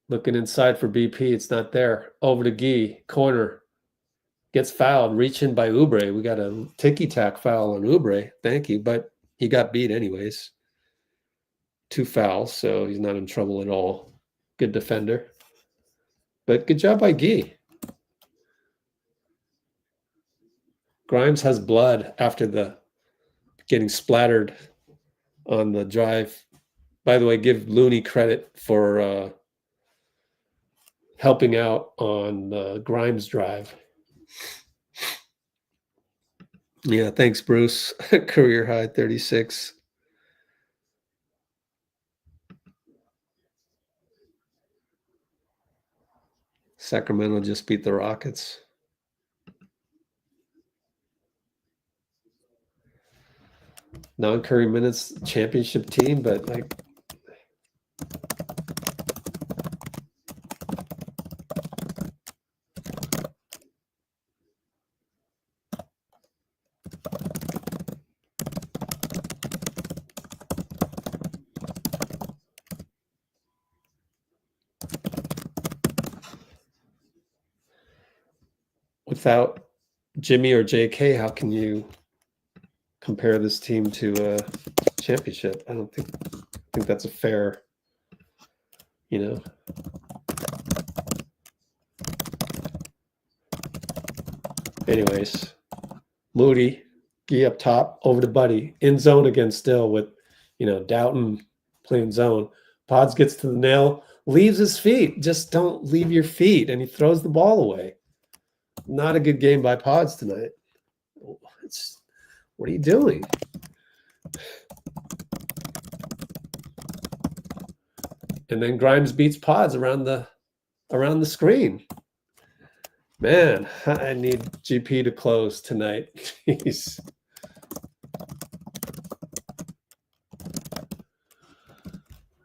S1: Looking inside for BP. It's not there. Over to Gee. Corner. Gets fouled. Reach in by Oubre. We got a ticky-tack foul on Oubre. Thank you. But he got beat anyways. 2 fouls, so he's not in trouble at all. Good defender. But good job by Gee. Grimes has blood after the getting splattered on the drive. By the way, give Looney credit for helping out on the Grimes drive. Yeah, thanks, Bruce. Career high 36. Sacramento just beat the Rockets. Non-Curry minutes championship team, but like without Jimmy or JK, how can you compare this team to a championship? I don't think that's a fair, you know. Anyways, Moody, Gee up top, over to Buddy, in zone again still with, you know, Doughton playing zone. Podz gets to the nail, leaves his feet. Just don't leave your feet, and he throws the ball away. Not a good game by Podz tonight. What are you doing? And then Grimes beats Podz around the screen. Man, I need GP to close tonight. Jeez.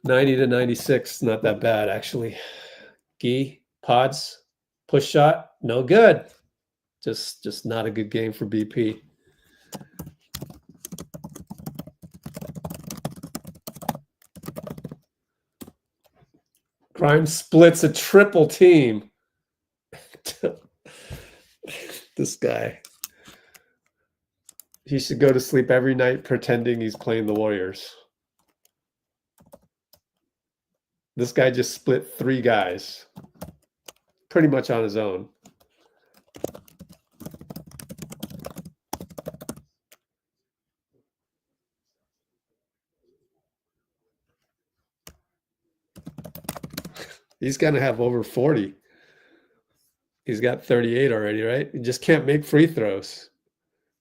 S1: $90 to $96, not that bad actually. Gee, Podz, push shot, no good. Just not a good game for BP. Grimes splits a triple team. This guy. He should go to sleep every night pretending he's playing the Warriors. This guy just split 3 guys. Pretty much on his own. He's going to have over 40. He's got 38 already, right? He just can't make free throws.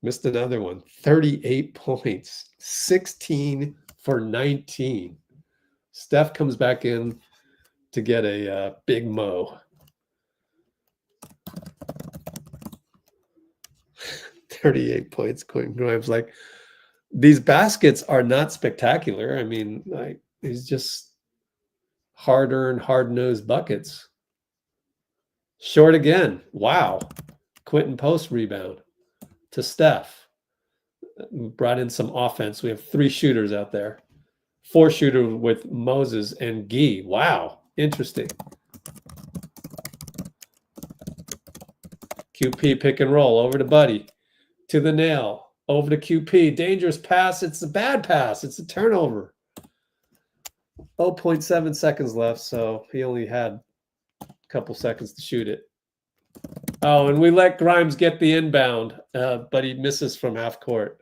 S1: Missed another one. 38 points. 16 for 19. Steph comes back in to get a big mo. 38 points. Quinten Grimes. Like, these baskets are not spectacular. I mean, like, he's just hard-earned, hard-nosed buckets. Short again. Wow. Quinten post rebound to Steph. Brought in some offense. We have 3 shooters out there. 4 shooter with Moses and Gee. Wow. Interesting. QP pick and roll over to Buddy. To the nail. Over to QP. Dangerous pass. It's a bad pass. It's a turnover. 0.7 seconds left, so he only had a couple seconds to shoot it. Oh, and we let Grimes get the inbound, but he misses from half court.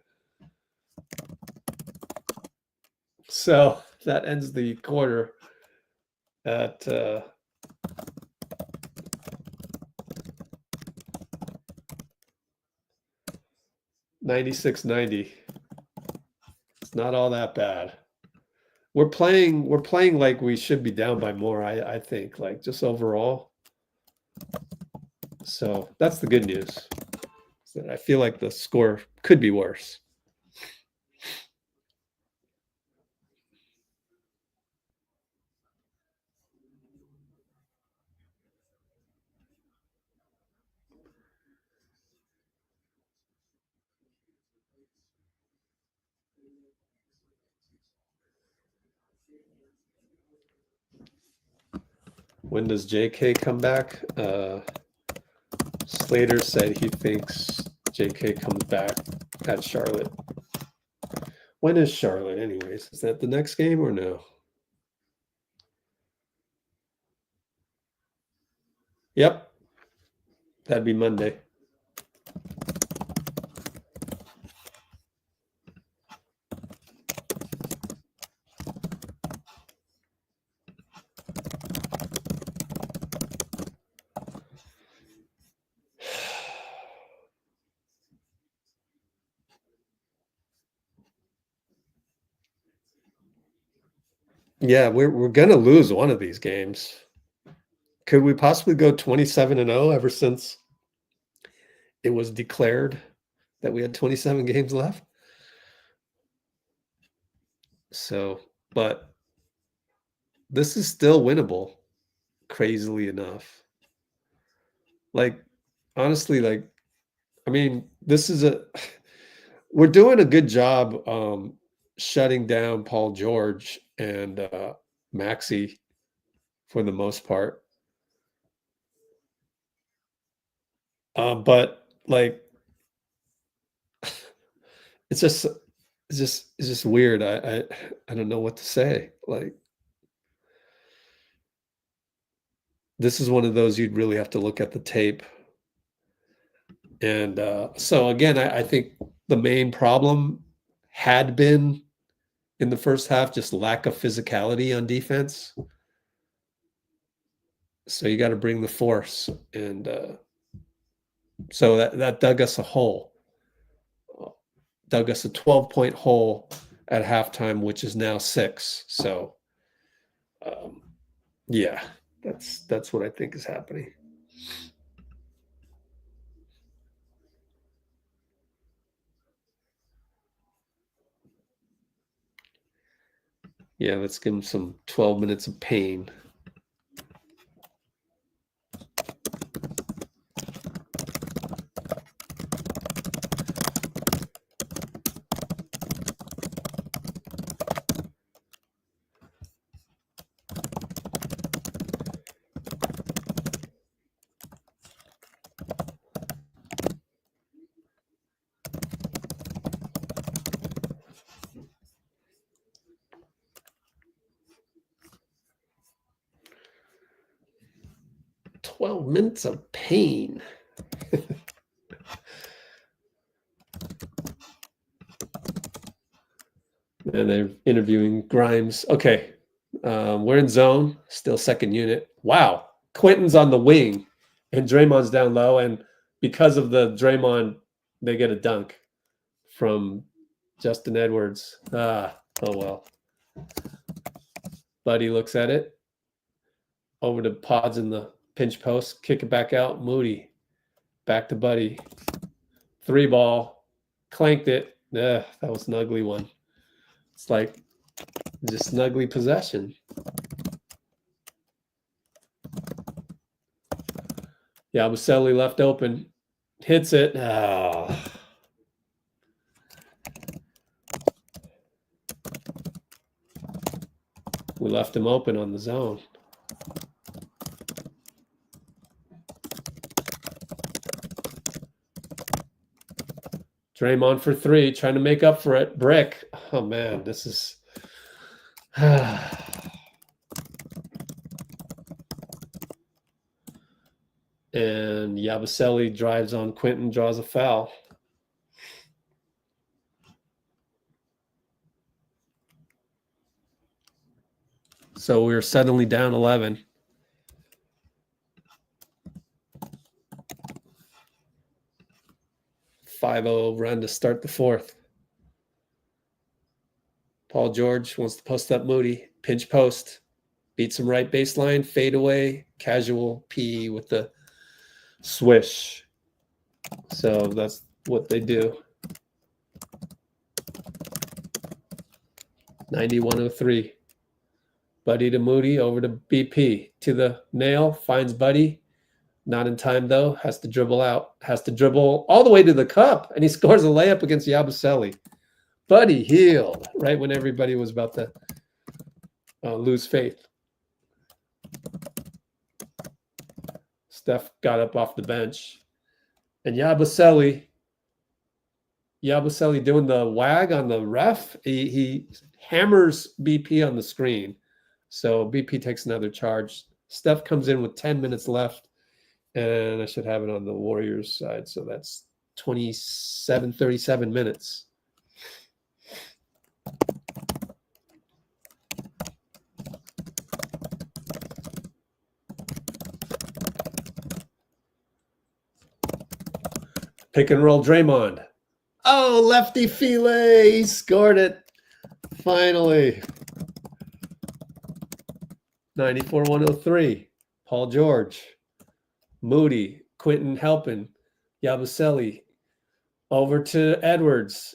S1: So that ends the quarter at 96-90. It's not all that bad. We're playing like we should be down by more, I think, like just overall. So that's the good news. That I feel like the score could be worse. When does JK come back? Slater said he thinks JK comes back at Charlotte. When is Charlotte anyways? Is that the next game or no? Yep. That'd be Monday. Yeah, we're gonna lose one of these games. Could we possibly go 27-0 ever since it was declared that we had 27 games left? So, but this is still winnable, crazily enough. Like, honestly, like, I mean, this is we're doing a good job shutting down Paul George and Maxey for the most part. But like, it's just weird. I don't know what to say. Like, this is one of those you'd really have to look at the tape. And so again, I think the main problem had been in the first half just lack of physicality on defense. So you got to bring the force, and so that dug us a hole. Dug us a 12-point hole at halftime, which is now 6. So, yeah, that's what I think is happening. Yeah, let's give him some 12 minutes of pain. Minutes of pain. And they're interviewing Grimes. Okay, we're in zone, still second unit. Wow, Quinten's on the wing, and Draymond's down low. And because of the Draymond, they get a dunk from Justin Edwards. Oh well. Buddy looks at it. Over to Podz in the pinch post, kick it back out. Moody, back to Buddy. 3 ball, clanked it. That was an ugly one. It's like just an ugly possession. Yeah, Yabusele left open, hits it. Oh. We left him open on the zone. Draymond for 3, trying to make up for it. Brick. Oh, man, this is... And Yabusele drives on Quinten, draws a foul. So we're suddenly down 11. .50 run to start the 4th. Paul George wants to post up Moody. Pinch post. Beats him right baseline. Fade away. Casual P with the swish. So that's what they do. 91-03. Buddy to Moody. Over to BP. To the nail. Finds Buddy. Not in time, though. Has to dribble out. Has to dribble all the way to the cup. And he scores a layup against Yabusele. Buddy healed right when everybody was about to lose faith. Steph got up off the bench. And Yabusele doing the wag on the ref. He hammers BP on the screen. So BP takes another charge. Steph comes in with 10 minutes left. And I should have it on the Warriors side. So that's 37 minutes. Pick and roll Draymond. Oh, lefty filet. He scored it. Finally. 94-103. Paul George. Moody. Quinten helping. Yabusele. Over to Edwards.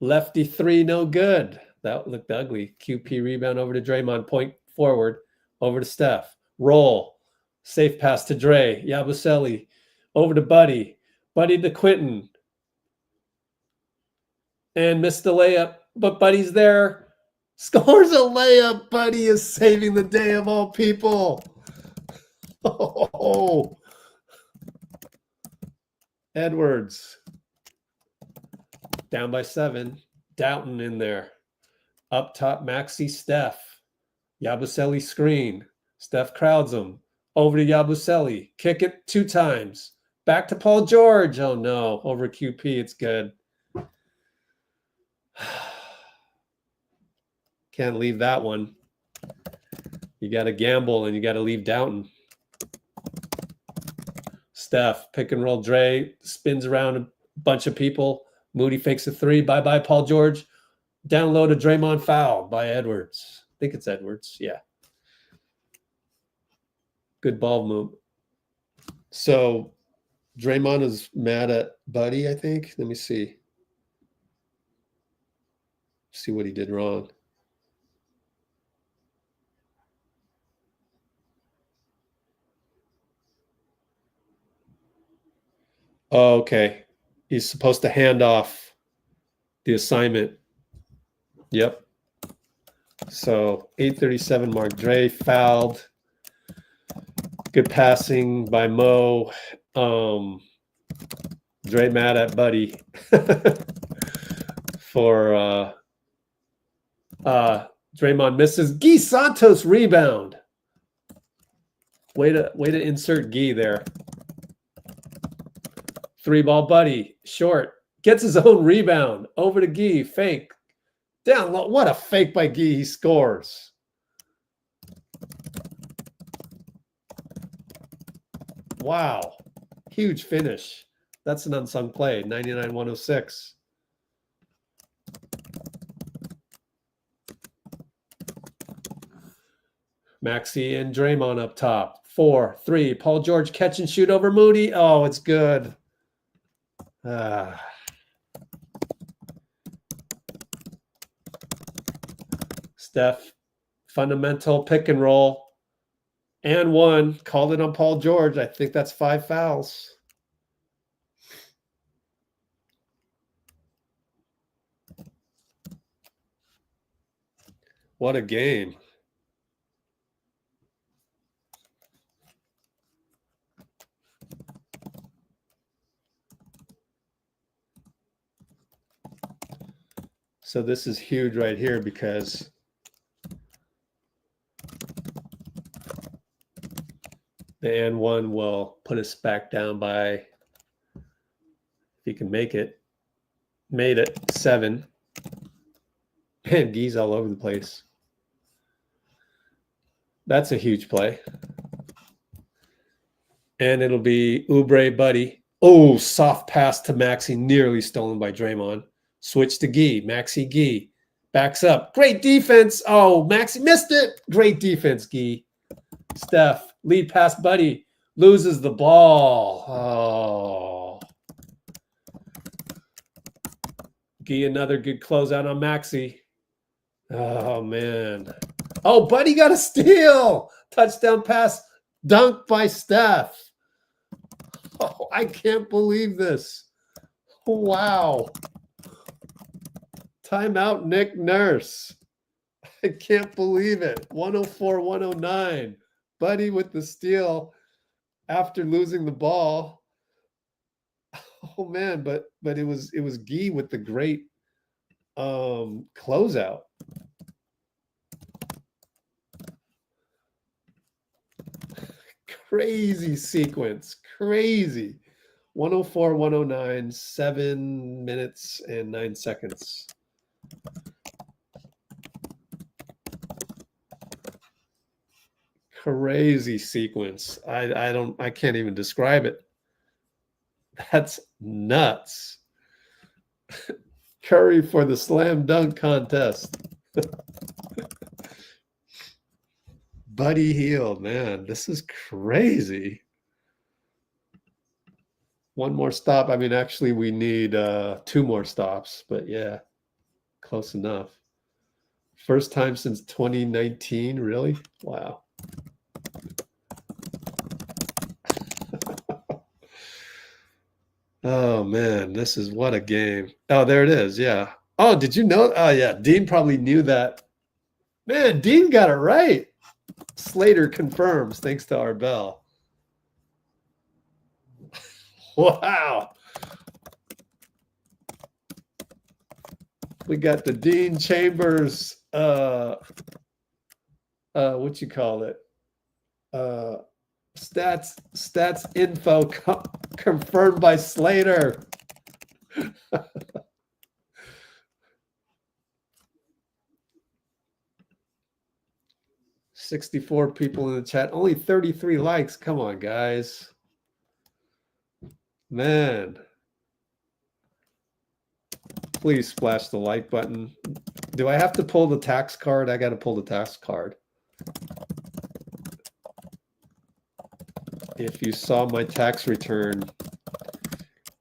S1: Lefty three, no good. That looked ugly. QP rebound over to Draymond. Point forward. Over to Steph. Roll. Safe pass to Dray. Yabusele. Over to Buddy. Buddy to Quinten. And missed the layup. But Buddy's there. Scores a layup. Buddy is saving the day of all people. Oh. Edwards. Down by 7. Doughton in there. Up top, Maxey, Steph. Yabusele screen. Steph crowds him. Over to Yabusele. Kick it 2 times. Back to Paul George. Oh, no. Over QP. It's good. Can't leave that one. You got to gamble, and you got to leave Doughton. Steph, pick and roll Dray. Spins around a bunch of people. Moody fakes a 3. Bye-bye, Paul George. Down low to Draymond, foul by Edwards. I think it's Edwards. Yeah. Good ball move. So Draymond is mad at Buddy, I think. Let me see. See what he did wrong. Oh, okay. He's supposed to hand off the assignment. Yep. So 8:37 mark. Dray fouled. Good passing by Mo. Dray mad at Buddy for Draymond misses. Guy Santos rebound. Way to insert Guy there. 3-ball Buddy. Short. Gets his own rebound. Over to Guy. Fake. Down low. What a fake by Guy. He scores. Wow. Huge finish. That's an unsung play. 99-106. Maxey and Draymond up top. 4-3. Paul George catch and shoot over Moody. Oh, it's good. Steph, fundamental pick and roll. And 1. Called it on Paul George. I think that's 5 fouls. What a game. So this is huge right here because the and 1 will put us back down by, if he can make it, made it 7. Man, Guy's all over the place. That's a huge play. And it'll be Oubre, Buddy. Oh, soft pass to Maxey, nearly stolen by Draymond. Switch to Guy. Maxey, Guy. Backs up. Great defense. Oh, Maxey missed it. Great defense, Guy. Steph, lead pass, Buddy. Loses the ball. Oh. Guy, another good closeout on Maxey. Oh, man. Oh, Buddy got a steal. Touchdown pass. Dunk by Steph. Oh, I can't believe this. Wow. Timeout, Nick Nurse. I can't believe it. 104-109. Buddy with the steal after losing the ball. Oh man, but it was Guy with the great closeout. Crazy sequence. Crazy. 104-109, 7 minutes and 9 seconds. Crazy sequence. I can't even describe it. That's nuts. Curry for the slam dunk contest. Buddy Hield, man, this is crazy. One more stop. I mean, actually, we need 2 more stops, but yeah, close enough. First time since 2019, really? Wow. Oh man, this is what a game. Oh, there it is. Yeah. Oh, did you know? Oh yeah, Dean probably knew that. Man, Dean got it right. Slater confirms thanks to our bell. Wow. We got the Dean Chambers what you call it? Stats info confirmed by Slater. 64 people in the chat, only 33 likes. Come on, guys. Man. Please splash the like button. Do I have to pull the tax card? I got to pull the tax card. If you saw my tax return,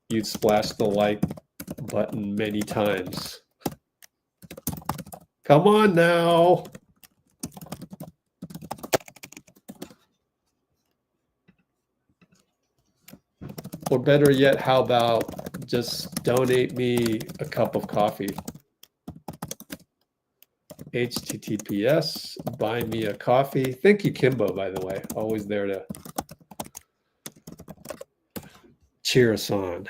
S1: you'd splash the like button many times. Come on now. Or better yet, how about just donate me a cup of coffee? HTTPS, buy me a coffee. Thank you, Kimbo, by the way. Always there to cheer us on.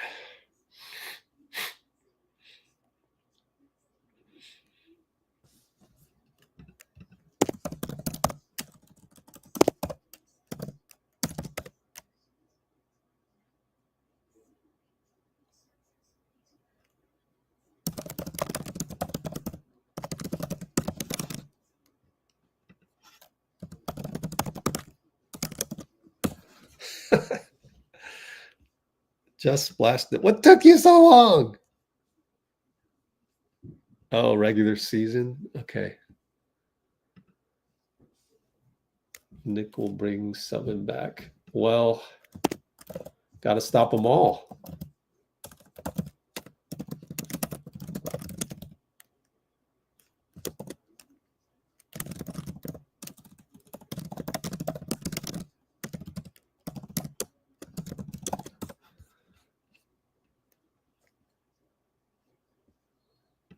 S1: Just splashed it. What took you so long? Oh, regular season? Okay. Nick will bring 7 back. Well, got to stop them all.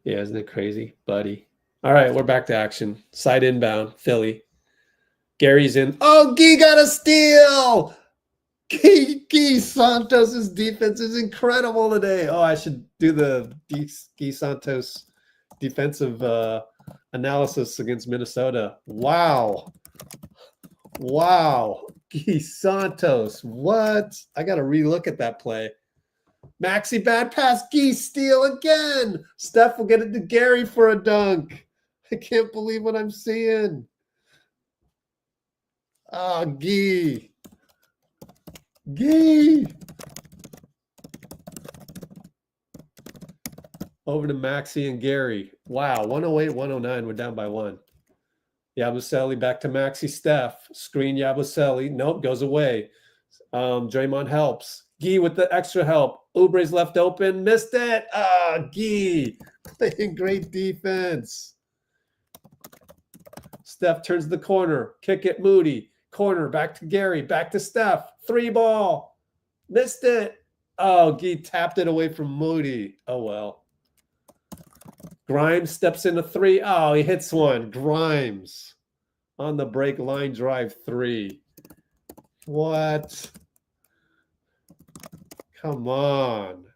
S1: Yeah, isn't it crazy, buddy? All right, we're back to action. Side inbound, Philly. Gary's in. Oh, Guy got a steal. Guy Santos' defense is incredible today. Oh, I should do the Guy Santos defensive analysis against Minnesota. Wow. Wow. Guy Santos. What? I got to relook at that play. Maxey, bad pass. Guy steal again. Steph will get it to Gary for a dunk. I can't believe what I'm seeing. Oh, Guy. Guy. Over to Maxey and Gary. Wow, 108-109. We're down by 1. Yabusele back to Maxey. Steph. Screen Yabusele. Nope, goes away. Draymond helps. Guy with the extra help. Oubre's left open. Missed it. Guy playing great defense. Steph turns the corner. Kick it, Moody. Corner, back to Gary. Back to Steph. 3 ball. Missed it. Oh, Guy tapped it away from Moody. Oh, well. Grimes steps in a three. Oh, he hits one. Grimes on the break line drive three. What? Come on.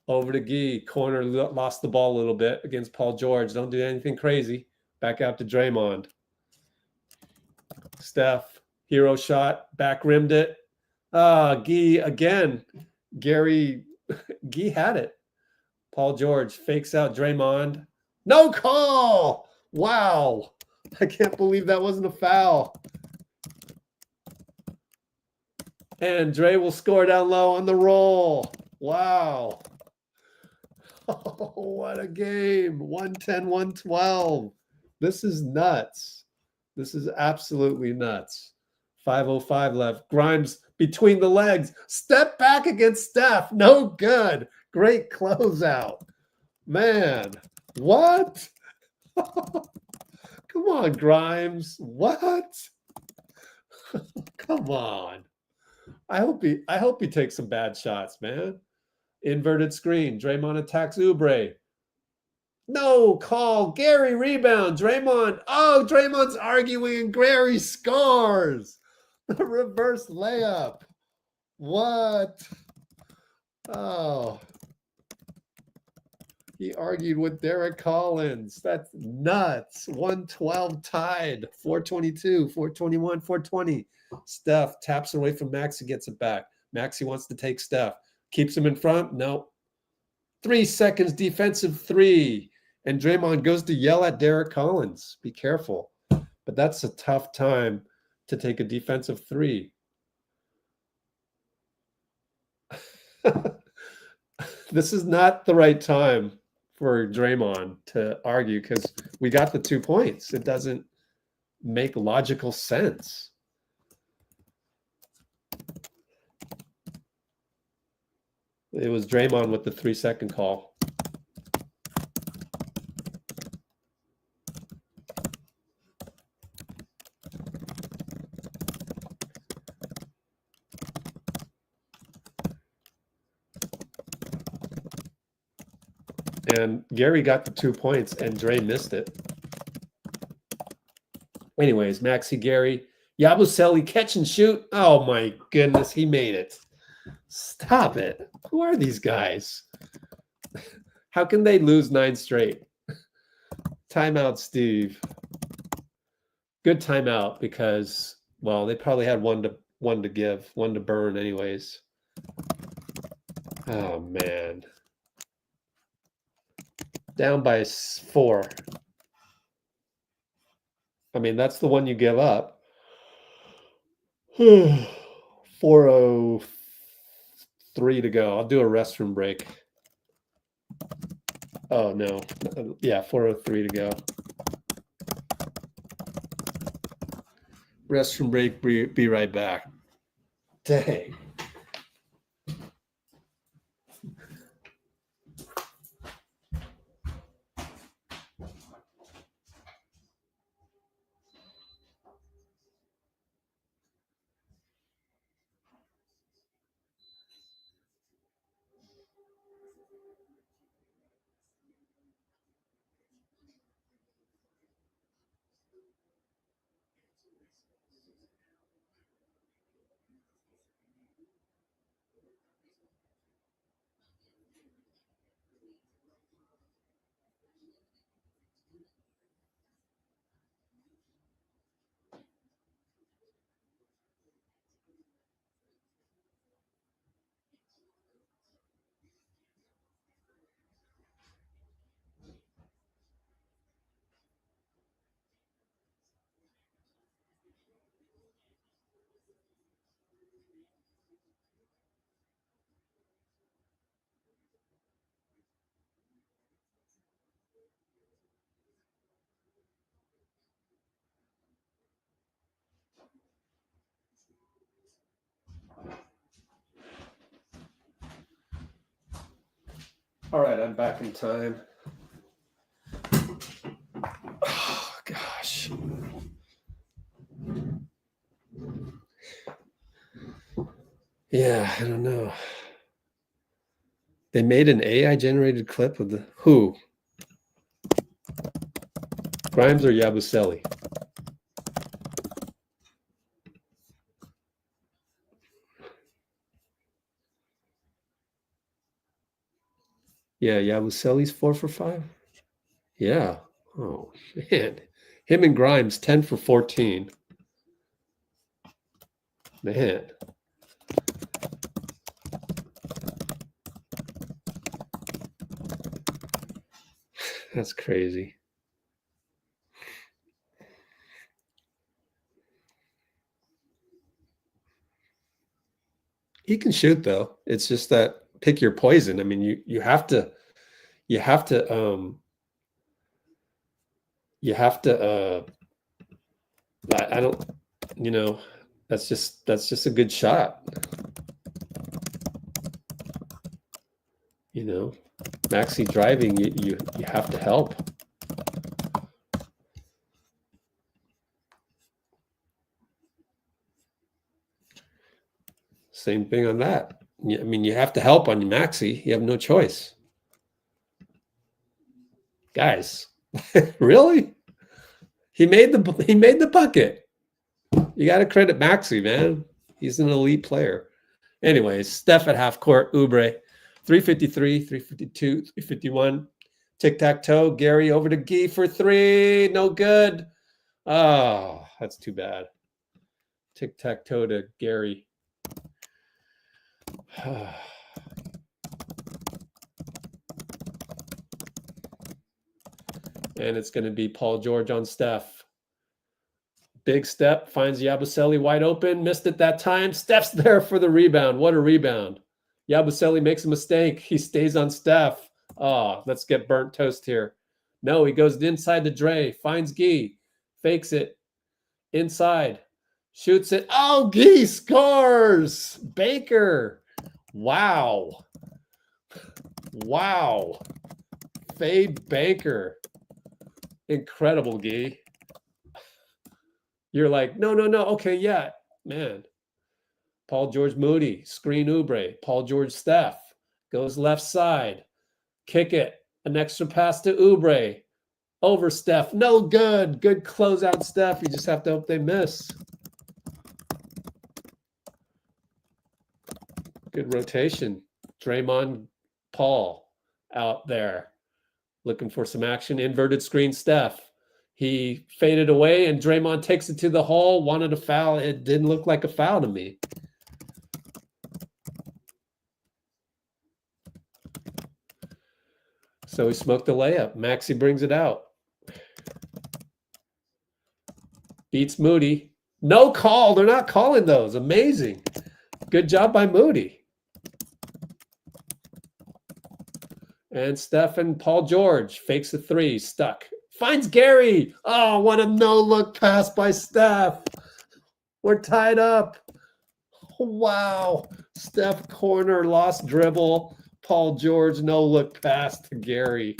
S1: Over to Gee. Corner lost the ball a little bit against Paul George. Don't do anything crazy. Back out to Draymond. Steph, hero shot, back rimmed it. Gee again. Gary, Gee had it. Paul George fakes out Draymond. No call. Wow. I can't believe that wasn't a foul. And Dre will score down low on the roll. Wow. Oh, what a game. 110, 112. This is nuts. This is absolutely nuts. 5:05 left. Grimes between the legs. Step back against Steph. No good. Great closeout. Man, what? Come on, Grimes. What? Come on. I hope he takes some bad shots, man. Inverted screen. Draymond attacks Oubre. No call. Gary rebound. Draymond. Oh, Draymond's arguing and Gary scores. The reverse layup. What? Oh. He argued with Derrick Collins. That's nuts. 112 tied. 422, 421, 420. Steph taps away from Maxey, gets it back. Maxey wants to take Steph. Keeps him in front. No. 3 seconds defensive three. And Draymond goes to yell at Derrick Collins. Be careful. But that's a tough time to take a defensive three. This is not the right time for Draymond to argue because we got the 2 points. It doesn't make logical sense. It was Draymond with the 3-second call. And Gary got the 2 points and Dre missed it. Anyways, Maxey, Gary, Yabusele, catch and shoot. Oh my goodness, he made it. Stop it. Who are these guys? How can they lose 9 straight? Timeout, Steve. Good timeout because, well, they probably had one to give, one to burn anyways. Oh man. Down by 4. I mean, that's the one you give up. 4:03 to go. I'll do a restroom break. Oh, no. Yeah, 4:03 to go. Restroom break. Be right back. Dang. All right, I'm back in time. Oh, gosh. Yeah, I don't know. They made an AI generated clip of the who? Grimes or Yabusele? Yeah, Yabusele's 4 for 5. Yeah. Oh man. Him and Grimes 10 for 14. Man. That's crazy. He can shoot though. It's just that pick your poison. I mean, you have to I don't, you know, that's just a good shot. You know, Maxey driving, you have to help. Same thing on that. I mean, you have to help on your Maxey. You have no choice. Guys, really? He made the bucket. You got to credit Maxey, man. He's an elite player. Anyways, Steph at half court, Oubre, 353, 352, 351. Tic-tac-toe, Gary over to Gee for 3. No good. Oh, that's too bad. Tic-tac-toe to Gary. And it's going to be Paul George on Steph. Big step, finds Yabusele wide open. Missed it that time. Steph's there for the rebound. What a rebound. Yabusele makes a mistake. He stays on Steph. Oh, let's get burnt toast here. No, he goes inside to Dray. Finds Gee. Fakes it. Inside. Shoots it. Oh, Gee scores. Baker. Wow. Wow. Fade Baker. Incredible, Gee. You're like, no. Okay, yeah, man. Paul George Moody, screen Oubre. Paul George Steph goes left side. Kick it. An extra pass to Oubre. Over Steph. No good. Good closeout, Steph. You just have to hope they miss. Good rotation. Draymond, Paul out there. Looking for some action. Inverted screen, Steph. He faded away, and Draymond takes it to the hole. Wanted a foul. It didn't look like a foul to me. So he smoked the layup. Maxey brings it out. Beats Moody. No call. They're not calling those. Amazing. Good job by Moody. And Steph and Paul George fakes the 3. Stuck. Finds Gary. Oh, what a no-look pass by Steph. We're tied up. Wow. Steph corner, lost dribble. Paul George, no-look pass to Gary.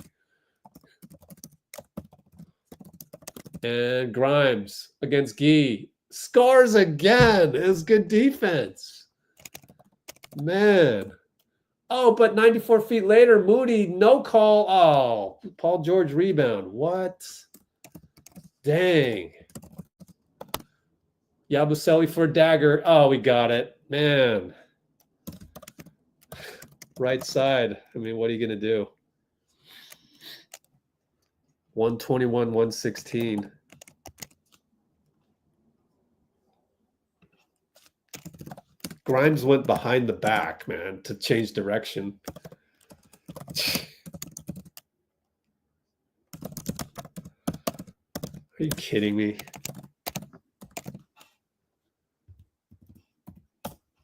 S1: And Grimes against Gee. Scores again. It was good defense. Man. Oh, but 94 feet later, Moody, no call. Oh, Paul George rebound. What? Dang. Yabusele for a dagger. Oh, we got it. Man. Right side. I mean, what are you going to do? 121, 116. Grimes went behind the back, man, to change direction. Are you kidding me?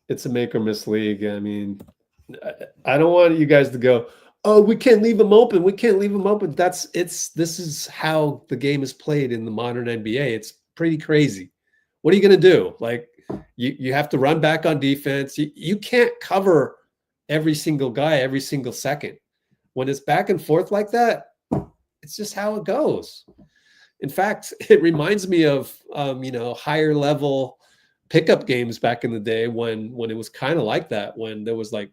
S1: It's a make or miss league. I mean, I don't want you guys to go, oh, we can't leave them open. We can't leave them open. This is how the game is played in the modern NBA. It's pretty crazy. What are you going to do? Like, you have to run back on defense. You can't cover every single guy every single second. When it's back and forth like that, it's just how it goes. In fact, it reminds me of higher level pickup games back in the day when it was kind of like that, when there was like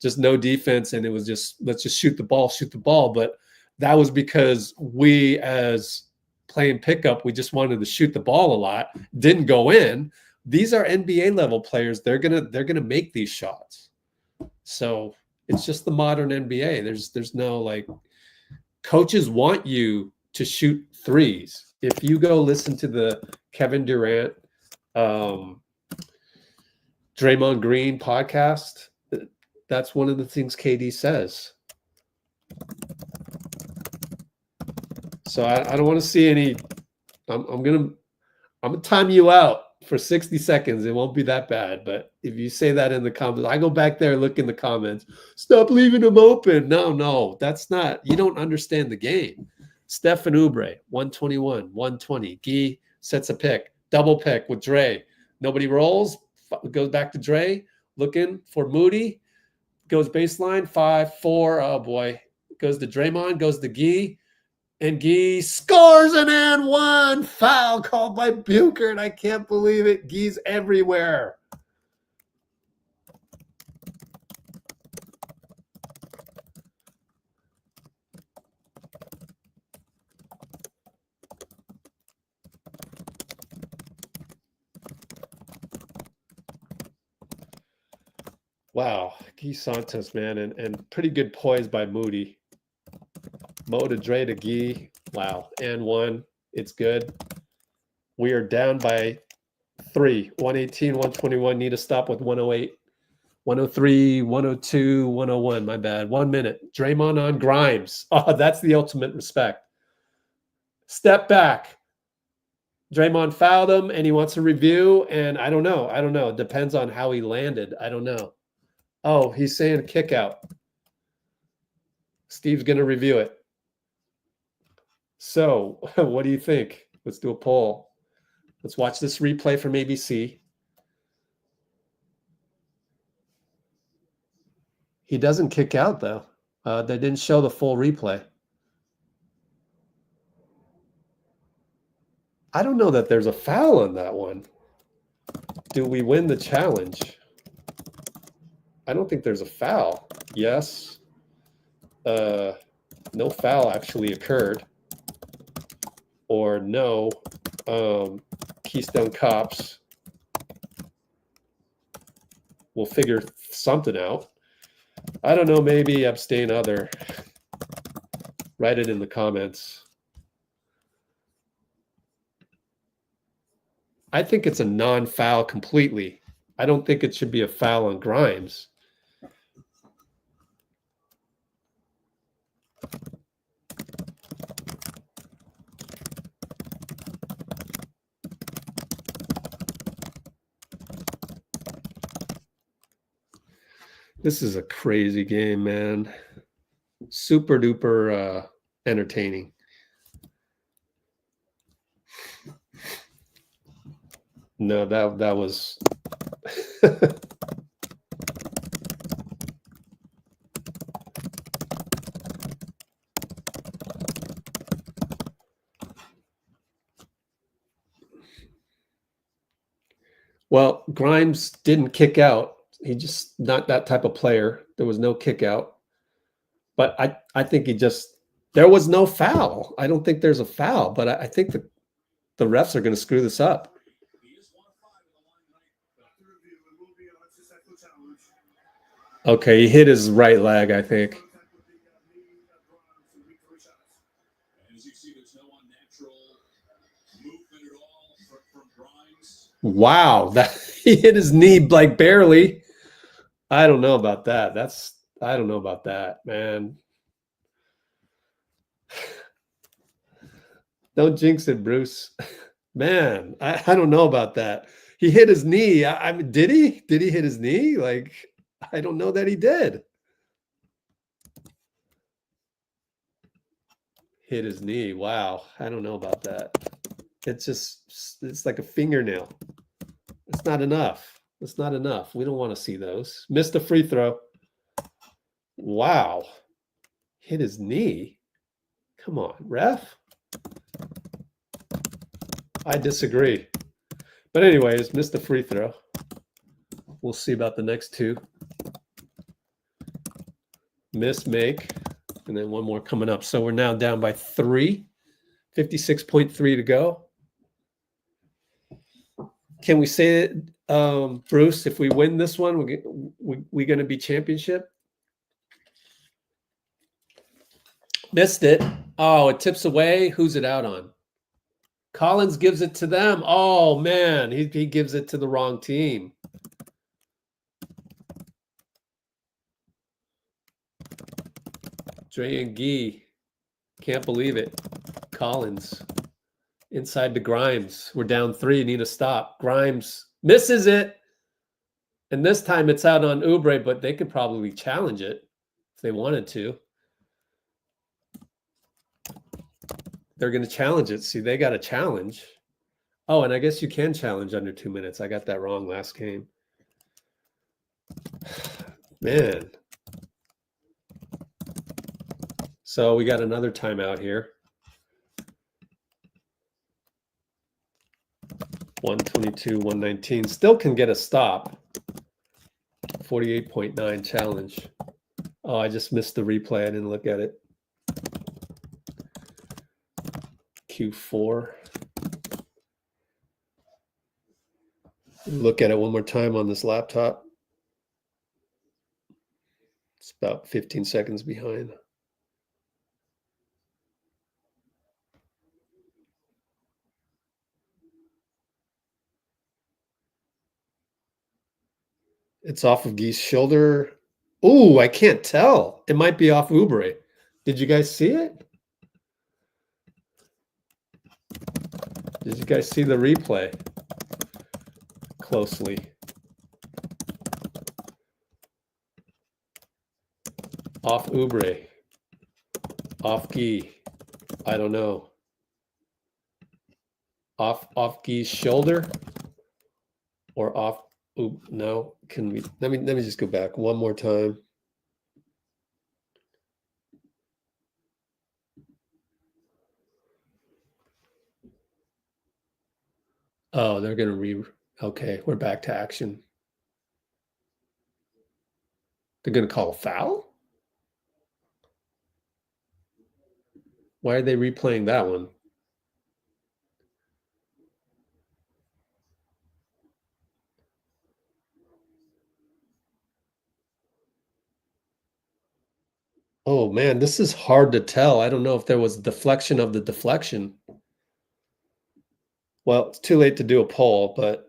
S1: just no defense, and it was just, let's just shoot the ball. But that was because we, as playing pickup, we just wanted to shoot the ball a lot, didn't go in. These are NBA level players. They're gonna make these shots. So it's just the modern NBA. There's no, like, coaches want you to shoot threes. If you go listen to the Kevin Durant, Draymond Green podcast, that's one of the things KD says. So I don't want to see any. I'm gonna time you out for 60 seconds. It won't be that bad. But if you say that in the comments, I go back there and look in the comments. Stop leaving them open. No, that's not. You don't understand the game. Steph and Oubre, 121, 120. Gee sets a pick, double pick with Dray. Nobody rolls. Goes back to Dray, looking for Moody. Goes baseline, 5-4. Oh boy. Goes to Draymond, goes to Gee. And Gee scores an and one. Foul called by Buchert. I can't believe it. Gee's everywhere. Wow. Gee Santos, man. And pretty good poise by Moody. Mo to Dray to Gee. Wow. And one. It's good. We are down by 3. 118, 121. Need to stop with 108. 103, 102, 101. My bad. 1 minute. Draymond on Grimes. Oh, that's the ultimate respect. Step back. Draymond fouled him, and he wants a review. And I don't know. It depends on how he landed. I don't know. Oh, he's saying a kick out. Steve's going to review it. So, what do you think? Let's do a poll. Let's watch this replay from ABC. He doesn't kick out, though. They didn't show the full replay. I don't know that there's a foul on that one. Do we win the challenge? I don't think there's a foul. Yes. No foul actually occurred. Or no. Keystone Cops. We'll figure something out. I don't know, maybe abstain other. Write it in the comments. I think it's a non-foul completely. I don't think it should be a foul on Grimes. This is a crazy game, man. Super duper entertaining. No, that was well, Grimes didn't kick out. He just not that type of player. There was no kick out. But I think there was no foul. I don't think there's a foul, but I think the refs are going to screw this up. Okay, he hit his right leg, I think. Wow, he hit his knee like barely. I don't know about that. I don't know about that, man. Don't jinx it, Bruce. Man, I don't know about that. He hit his knee. I mean, did he? Did he hit his knee? Like, I don't know that he did. Hit his knee. Wow. I don't know about that. It's like a fingernail. It's not enough. It's not enough. We don't want to see those. Missed a free throw. Wow. Hit his knee. Come on, ref. I disagree. But anyways, missed the free throw. We'll see about the next two. miss, make, and then one more coming up. So we're now down by 3, 56.3 to go. Can we say it, Bruce, if we win this one, we're going to be championship? Missed it. Oh, it tips away. Who's it out on? Collins gives it to them. Oh, man. He gives it to the wrong team. Dray and Gee. Can't believe it. Collins. Inside to Grimes. We're down 3. Need a stop. Grimes misses it. And this time it's out on Oubre, but they could probably challenge it if they wanted to. They're going to challenge it. See, they got a challenge. Oh, and I guess you can challenge under 2 minutes. I got that wrong last game. Man. So we got another timeout here. 122, 119. Still can get a stop. 48.9 challenge. Oh, I just missed the replay. I didn't look at it. Q4. Look at it one more time on this laptop. It's about 15 seconds behind. It's off of Gee's shoulder. Oh, I can't tell. It might be off Oubre. Did you guys see it? Did you guys see the replay closely? Off Oubre. Off Gee. I don't know. Off Gee's shoulder or off. Ooh, no. Can we? Let me just go back one more time. Oh, they're gonna Okay, we're back to action. They're gonna call a foul? Why are they replaying that one? Oh man, this is hard to tell. I don't know if there was deflection of the deflection. Well, it's too late to do a poll, but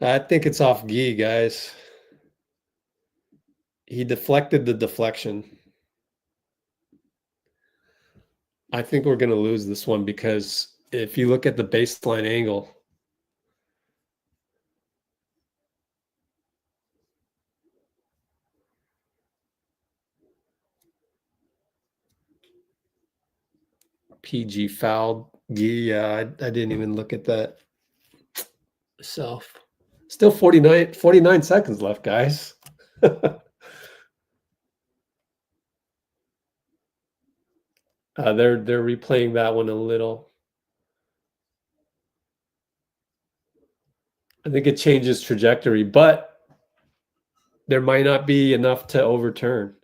S1: I think it's off Gee, guys. He deflected the deflection. I think we're going to lose this one because if you look at the baseline angle, PG fouled Gee. Yeah, I didn't even look at that myself. Still 49 seconds left, guys. They're replaying that one a little. I think it changes trajectory, but there might not be enough to overturn.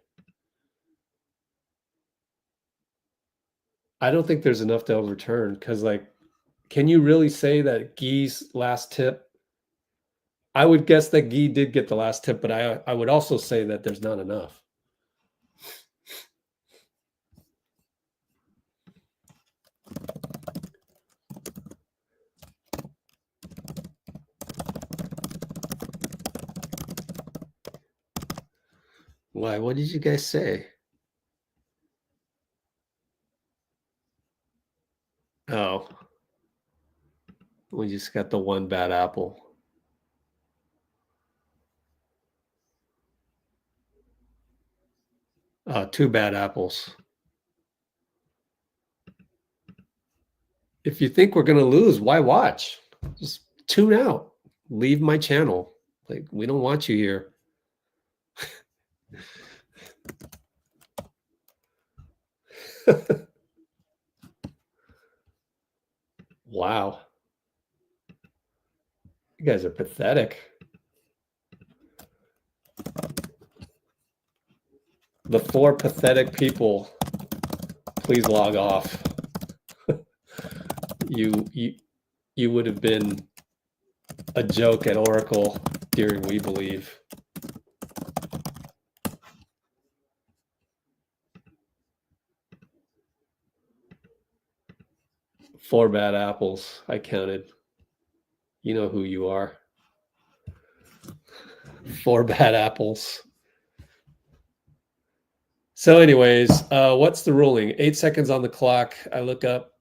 S1: I don't think there's enough to overturn because, like, can you really say that Gee's last tip? I would guess that Gee did get the last tip, but I would also say that there's not enough. Why? What did you guys say? Oh, we just got the one bad apple. Two bad apples. If you think we're going to lose, why watch? Just tune out. Leave my channel. Like, we don't want you here. Wow. You guys are pathetic. The 4 pathetic people, please log off. You would have been a joke at Oracle during We Believe. Four bad apples, I counted. You know who you are. 4 bad apples. So anyways, what's the ruling? 8 seconds on the clock. I look up.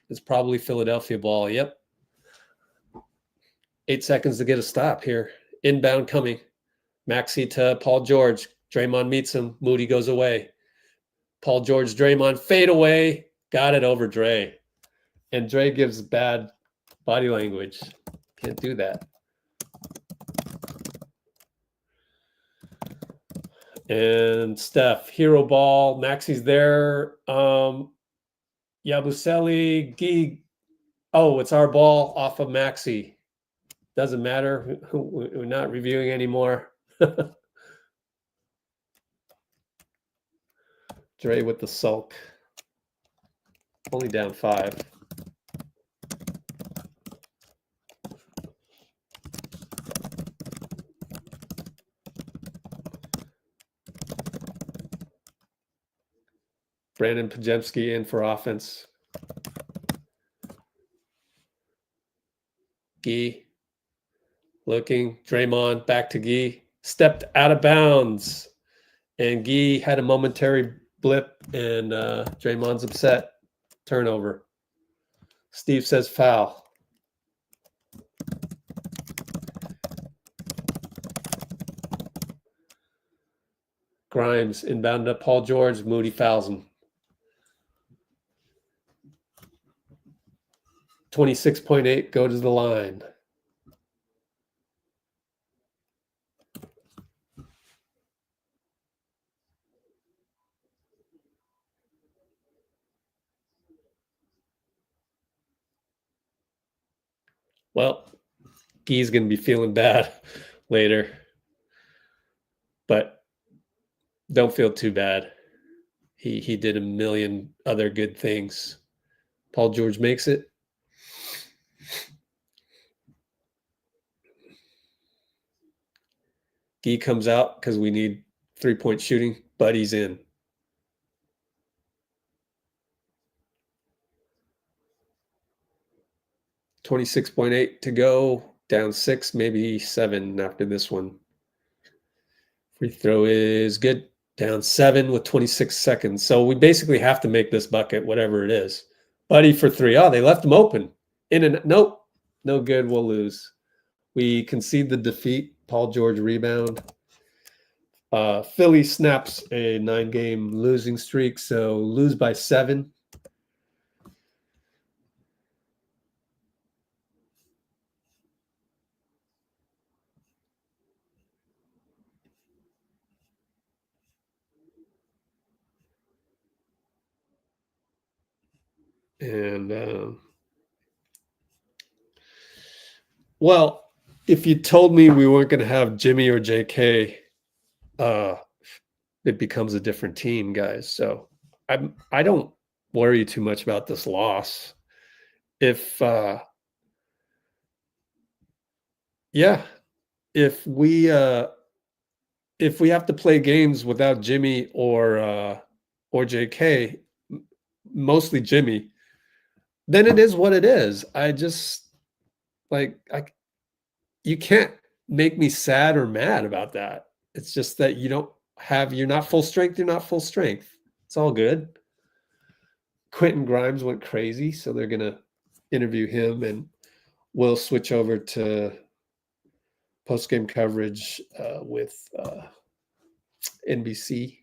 S1: It's probably Philadelphia ball. Yep. 8 seconds to get a stop here. Inbound coming. Maxey to Paul George. Draymond meets him. Moody goes away. Paul George, Draymond, fade away. Got it over Dray. And Dray gives bad body language. Can't do that. And Steph, hero ball. Maxey's there. Yabusele, Gee. Oh, it's our ball off of Maxey. Doesn't matter. We're not reviewing anymore. Dray with the sulk. Only down 5. Brandon Pajemski in for offense. Gee. Looking. Draymond back to Gee. Stepped out of bounds. And Gee had a momentary blip, and Draymond's upset. Turnover. Steve says foul. Grimes inbound to Paul George. Moody fouls him. 26.8 go to the line. Well, Gee's going to be feeling bad later. But don't feel too bad. He did a million other good things. Paul George makes it. Gee comes out because we need 3-point shooting, but he's in. $26.8 to go, down 6, maybe 7 after this one. Free throw is good, down 7 with 26 seconds. So we basically have to make this bucket, whatever it is. Buddy for 3. Oh, they left him open. In and nope, no good. We'll lose. We concede the defeat. Paul George rebound. Philly snaps a 9-game losing streak, so lose by 7. And well, if you told me we weren't going to have Jimmy or JK, it becomes a different team, guys. So I don't worry too much about this loss. If we have to play games without Jimmy or JK, mostly Jimmy, then it is what it is. I just you can't make me sad or mad about that. It's just that you're not full strength. You're not full strength. It's all good. Quinten Grimes went crazy, so they're going to interview him, and we'll switch over to postgame coverage with NBC.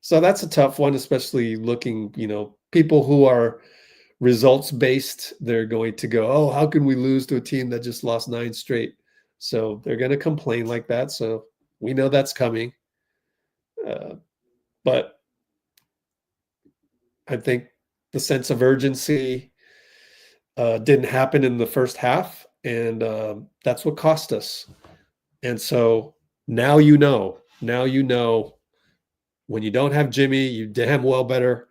S1: So that's a tough one, especially looking, people who are results-based, they're going to go, oh, how can we lose to a team that just lost 9 straight? So they're going to complain like that. So we know that's coming. But I think the sense of urgency didn't happen in the first half, And that's what cost us. And so now you know. Now you know when you don't have Jimmy, you damn well better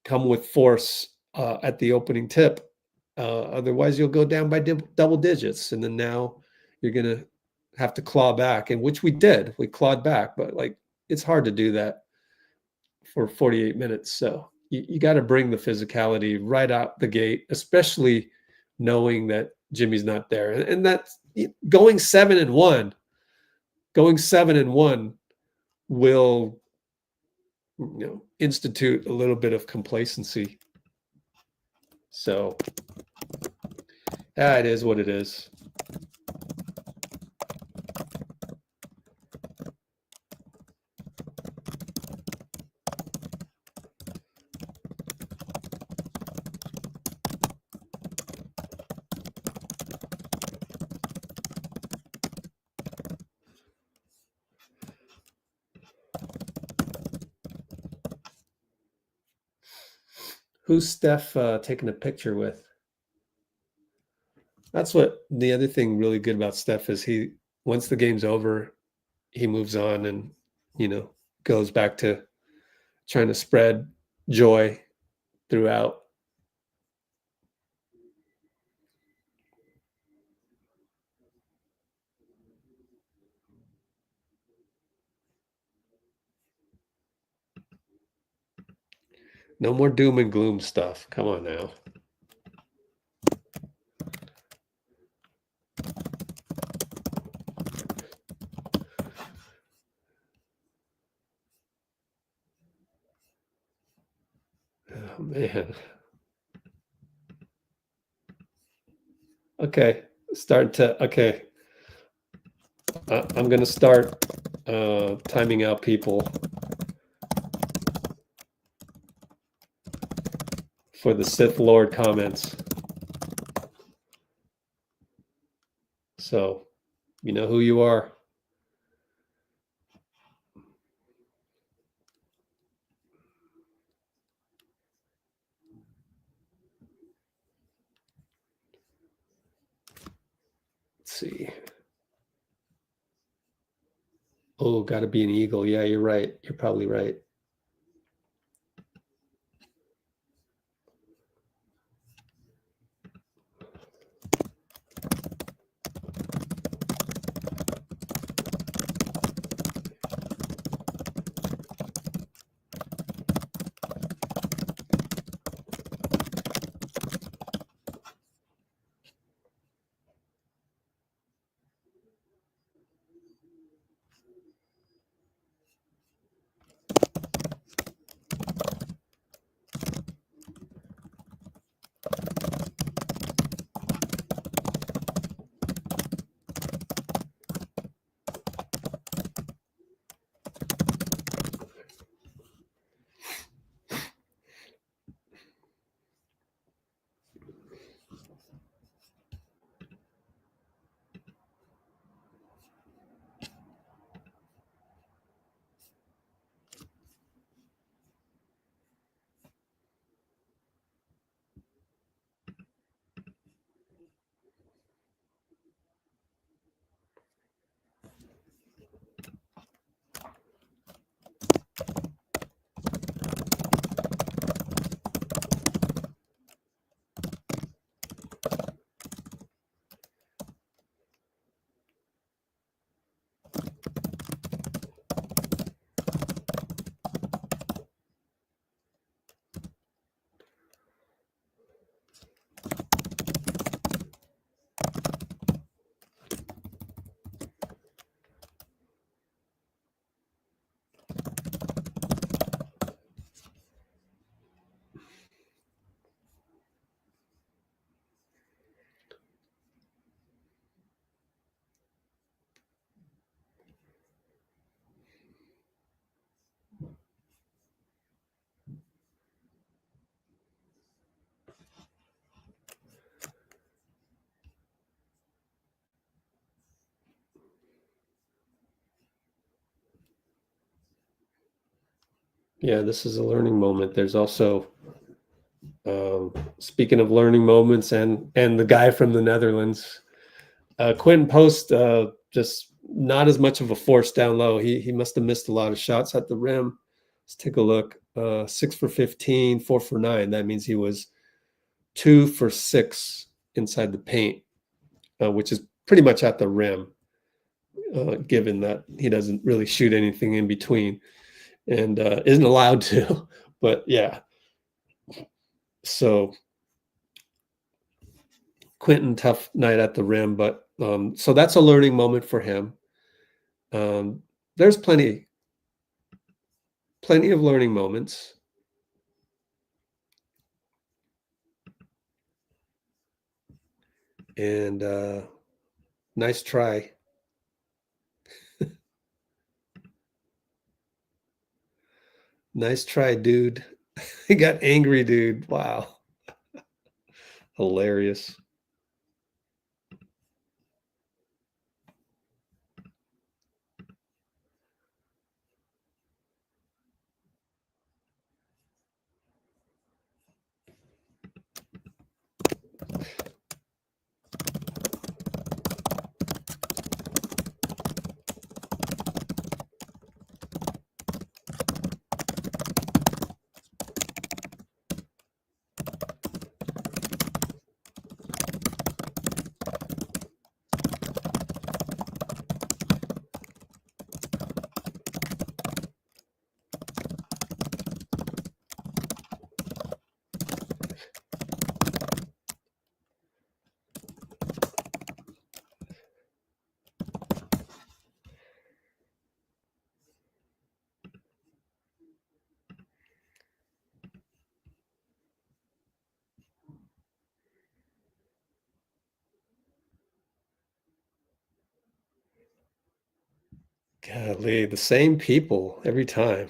S1: come with force at the opening tip. Otherwise, you'll go down by double digits. And then now you're going to have to claw back, and which we did. We clawed back, but like it's hard to do that for 48 minutes. So you got to bring the physicality right out the gate, especially knowing that Jimmy's not there. And that's going 7-1 will, institute a little bit of complacency. So it is what it is. Who's Steph taking a picture with? That's what the other thing really good about Steph is once the game's over, he moves on and, goes back to trying to spread joy throughout. No more doom and gloom stuff. Come on now. Oh, man. Okay. Okay. I'm going to start timing out people for the Sith Lord comments. So, you know who you are. Let's see. Oh, got to be an eagle. Yeah, you're right. You're probably right. Yeah, this is a learning moment. There's also, speaking of learning moments, and the guy from the Netherlands Quinten post, just not as much of a force down low. He must have missed a lot of shots at the rim. Let's take a look. 6 for 15, 4 for 9. That means he was 2 for 6 inside the paint, which is pretty much at the rim, given that he doesn't really shoot anything in between and isn't allowed to. But yeah, so Quinten, tough night at the rim, but so that's a learning moment for him. There's plenty of learning moments. And nice try. Nice try, dude. He got angry, dude. Wow. Hilarious. Golly, the same people every time.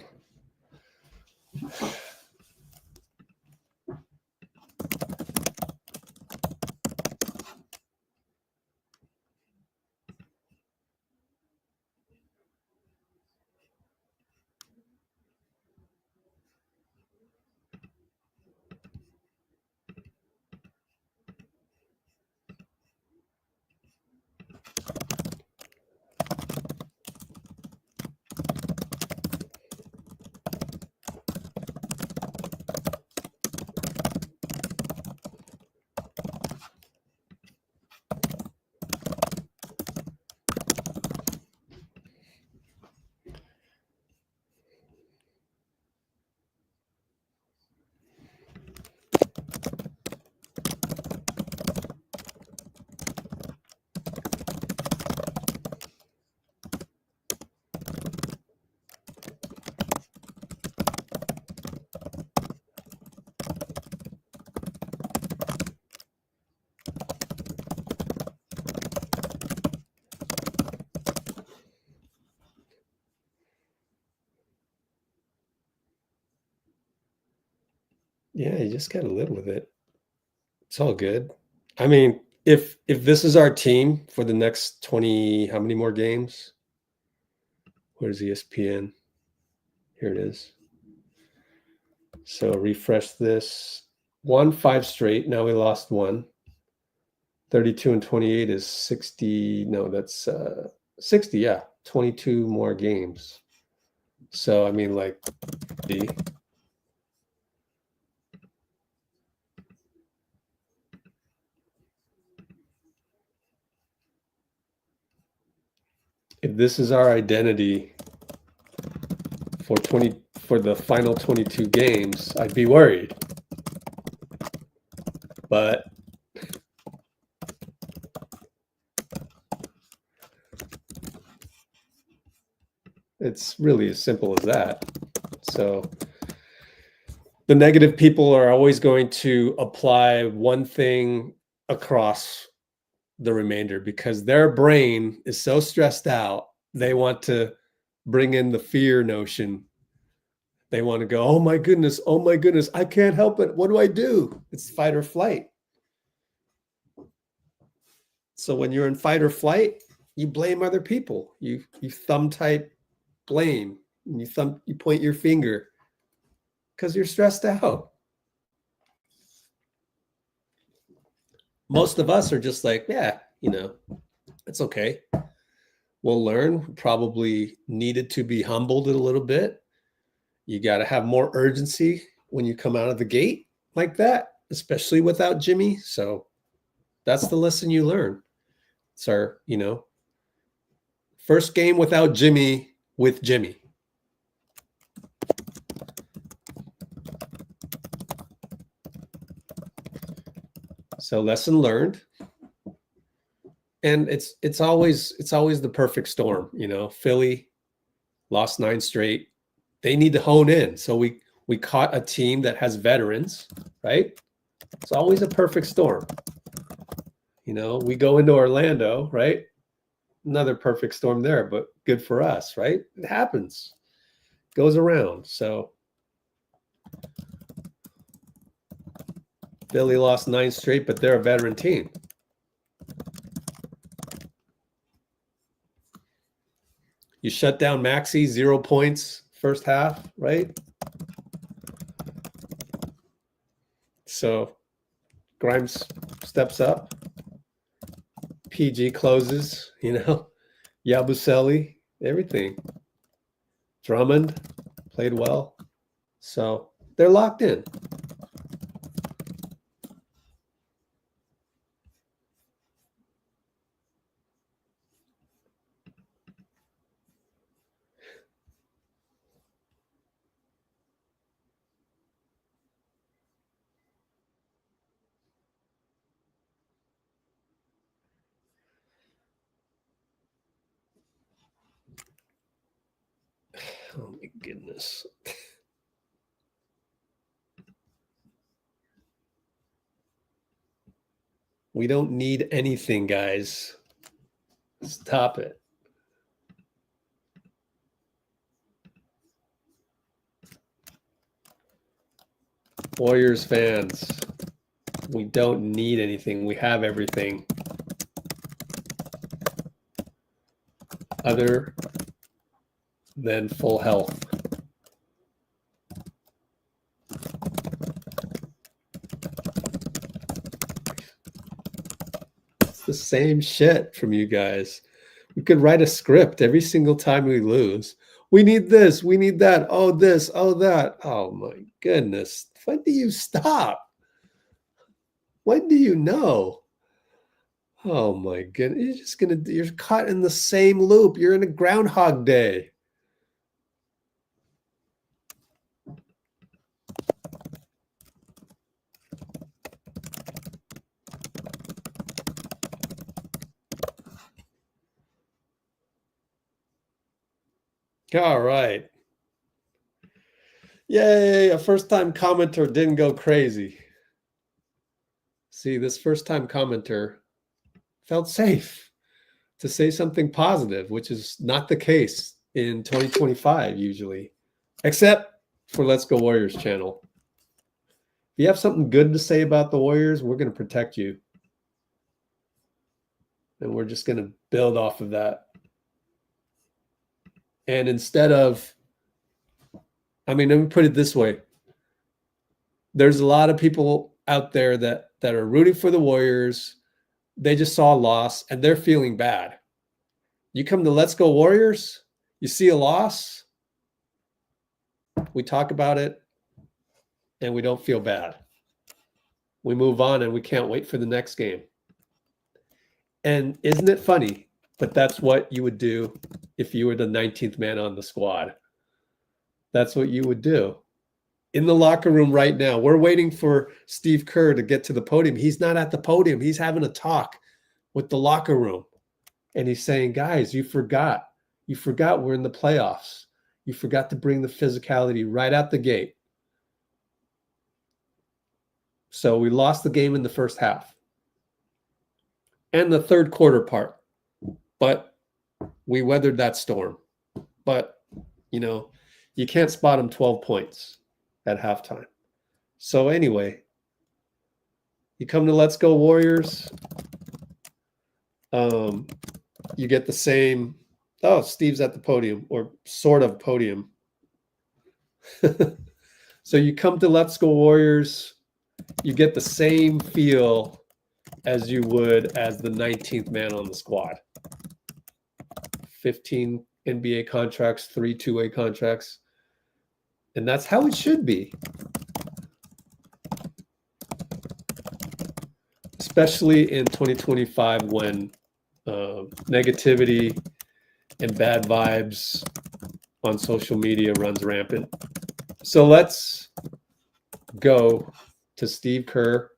S1: Yeah, you just gotta live with it. It's all good. I mean, if this is our team for the next 20, how many more games? Where's ESPN? Here it is. So refresh this. Won 5 straight. Now we lost 1. 32 and 28 is 60. No, that's 60. Yeah, 22 more games. So I mean, like, if this is our identity for the final 22 games, I'd be worried. But it's really as simple as that. So the negative people are always going to apply one thing across the remainder because their brain is so stressed out. They want to bring in the fear notion. They want to go, oh my goodness, I can't help it. What do I do? It's fight or flight. So when you're in fight or flight, you blame other people. You thumb type blame. You point your finger because you're stressed out. Most of us are just like, yeah, It's okay. We'll learn. Probably needed to be humbled a little bit. You got to have more urgency when you come out of the gate like that, especially without Jimmy. So that's the lesson you learn. It's our, first game without Jimmy with Jimmy. So lesson learned. And it's always the perfect storm, Philly lost 9 straight. They need to hone in. So we caught a team that has veterans, right? It's always a perfect storm. We go into Orlando, right? Another perfect storm there, but good for us, right? It happens. Goes around. So Philly lost 9 straight, but they're a veteran team. You shut down Maxey, 0 points first half, right? So Grimes steps up. PG closes, Yabusele, everything. Drummond played well. So they're locked in. Oh my goodness. We don't need anything, guys. Stop it. Warriors fans, we don't need anything. We have everything. Other than full health. It's the same shit from you guys. We could write a script every single time we lose. We need this, we need that. Oh, this, oh, that. Oh my goodness. When do you stop? When do you know? Oh my goodness. You're caught in the same loop. You're in a Groundhog Day. All right. Yay, a first-time commenter didn't go crazy. See, this first-time commenter felt safe to say something positive, which is not the case in 2025 usually, except for Let's Go Warriors channel. If you have something good to say about the Warriors, we're going to protect you. And we're just going to build off of that. And instead of, let me put it this way. There's a lot of people out there that are rooting for the Warriors. They just saw a loss and they're feeling bad. You come to Let's Go Warriors, you see a loss, we talk about it, and we don't feel bad. We move on and we can't wait for the next game. And isn't it funny? But that's what you would do if you were the 19th man on the squad. That's what you would do. In the locker room right now, we're waiting for Steve Kerr to get to the podium. He's not at the podium. He's having a talk with the locker room. And he's saying, guys, you forgot. You forgot we're in the playoffs. You forgot to bring the physicality right out the gate. So we lost the game in the first half and the third quarter part. But we weathered that storm. But, you can't spot them 12 points at halftime. So anyway, you come to Let's Go Warriors. You get the same, Steve's at the podium or sort of podium. So you come to Let's Go Warriors. You get the same feel as you would as the 19th man on the squad. 15 NBA contracts, 3 two-way contracts. And that's how it should be. Especially in 2025 when negativity and bad vibes on social media runs rampant. So let's go to Steve Kerr.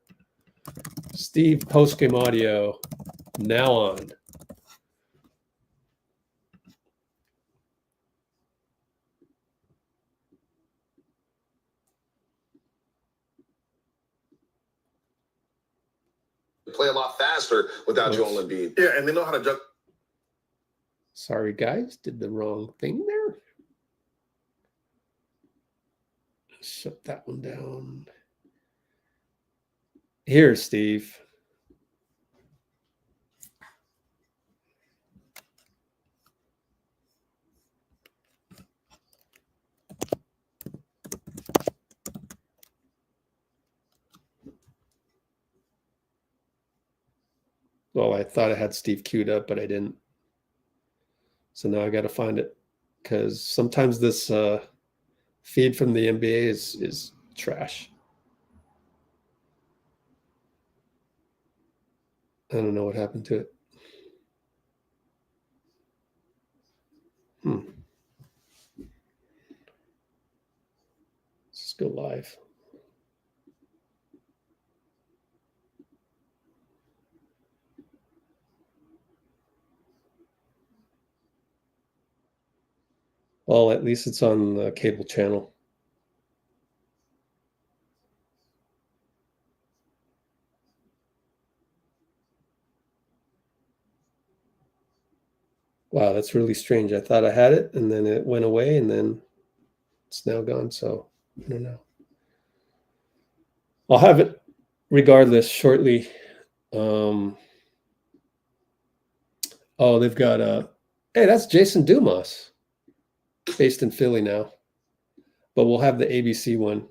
S1: Steve, postgame audio now on.
S3: Play a lot faster without Joel Embiid.
S4: Yeah, and they know how to jump.
S1: Sorry, guys, did the wrong thing there. Shut that one down. Here, Steve. Well, I thought I had Steve queued up, but I didn't. So now I got to find it because sometimes this feed from the NBA is trash. I don't know what happened to it. Let's go live. Well, at least it's on the cable channel. Wow, that's really strange. I thought I had it, and then it went away, and then it's now gone. So I don't know. I'll have it regardless shortly. Oh, they've got hey, that's Jason Dumas, based in Philly now. But we'll have the ABC one.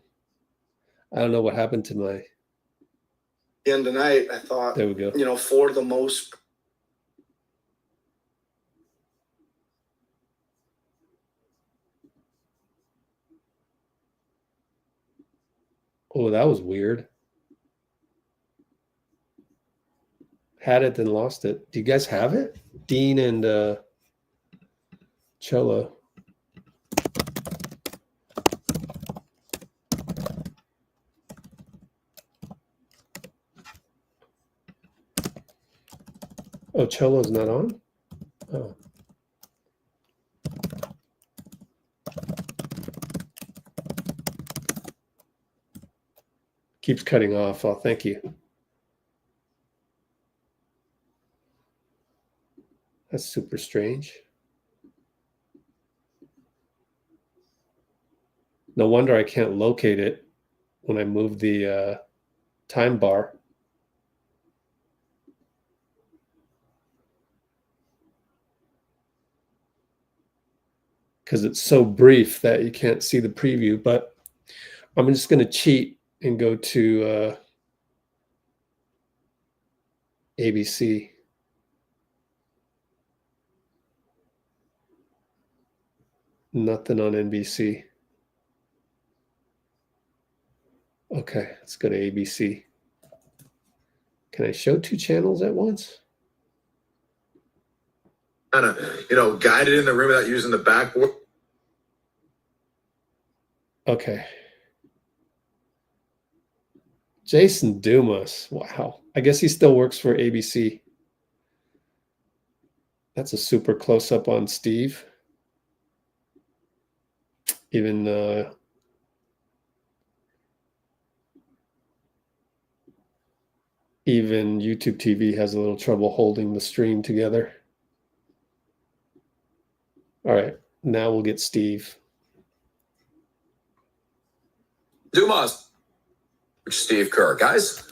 S1: I don't know what happened to my.
S4: Again tonight, I thought,
S1: There we go.
S4: you know, for the most.
S1: Oh, that was weird. Had it, then lost it. Do you guys have it? Dean and Cholo. Oh, Cholo's not on? Oh. Keeps cutting off. Oh, thank you. That's super strange. No wonder I can't locate it when I move the time bar. Because it's so brief that you can't see the preview. But I'm just going to cheat and go to ABC. Nothing on NBC. Okay, let's go to ABC. Can I show 2 channels at once?
S3: Kind of, you know, guided in the rim without using the backboard.
S1: Okay. Jason Dumas. Wow. I guess he still works for ABC. That's a super close-up on Steve. Even YouTube TV has a little trouble holding the stream together. All right, now we'll get Steve.
S3: Dumas. Steve Kerr. Guys?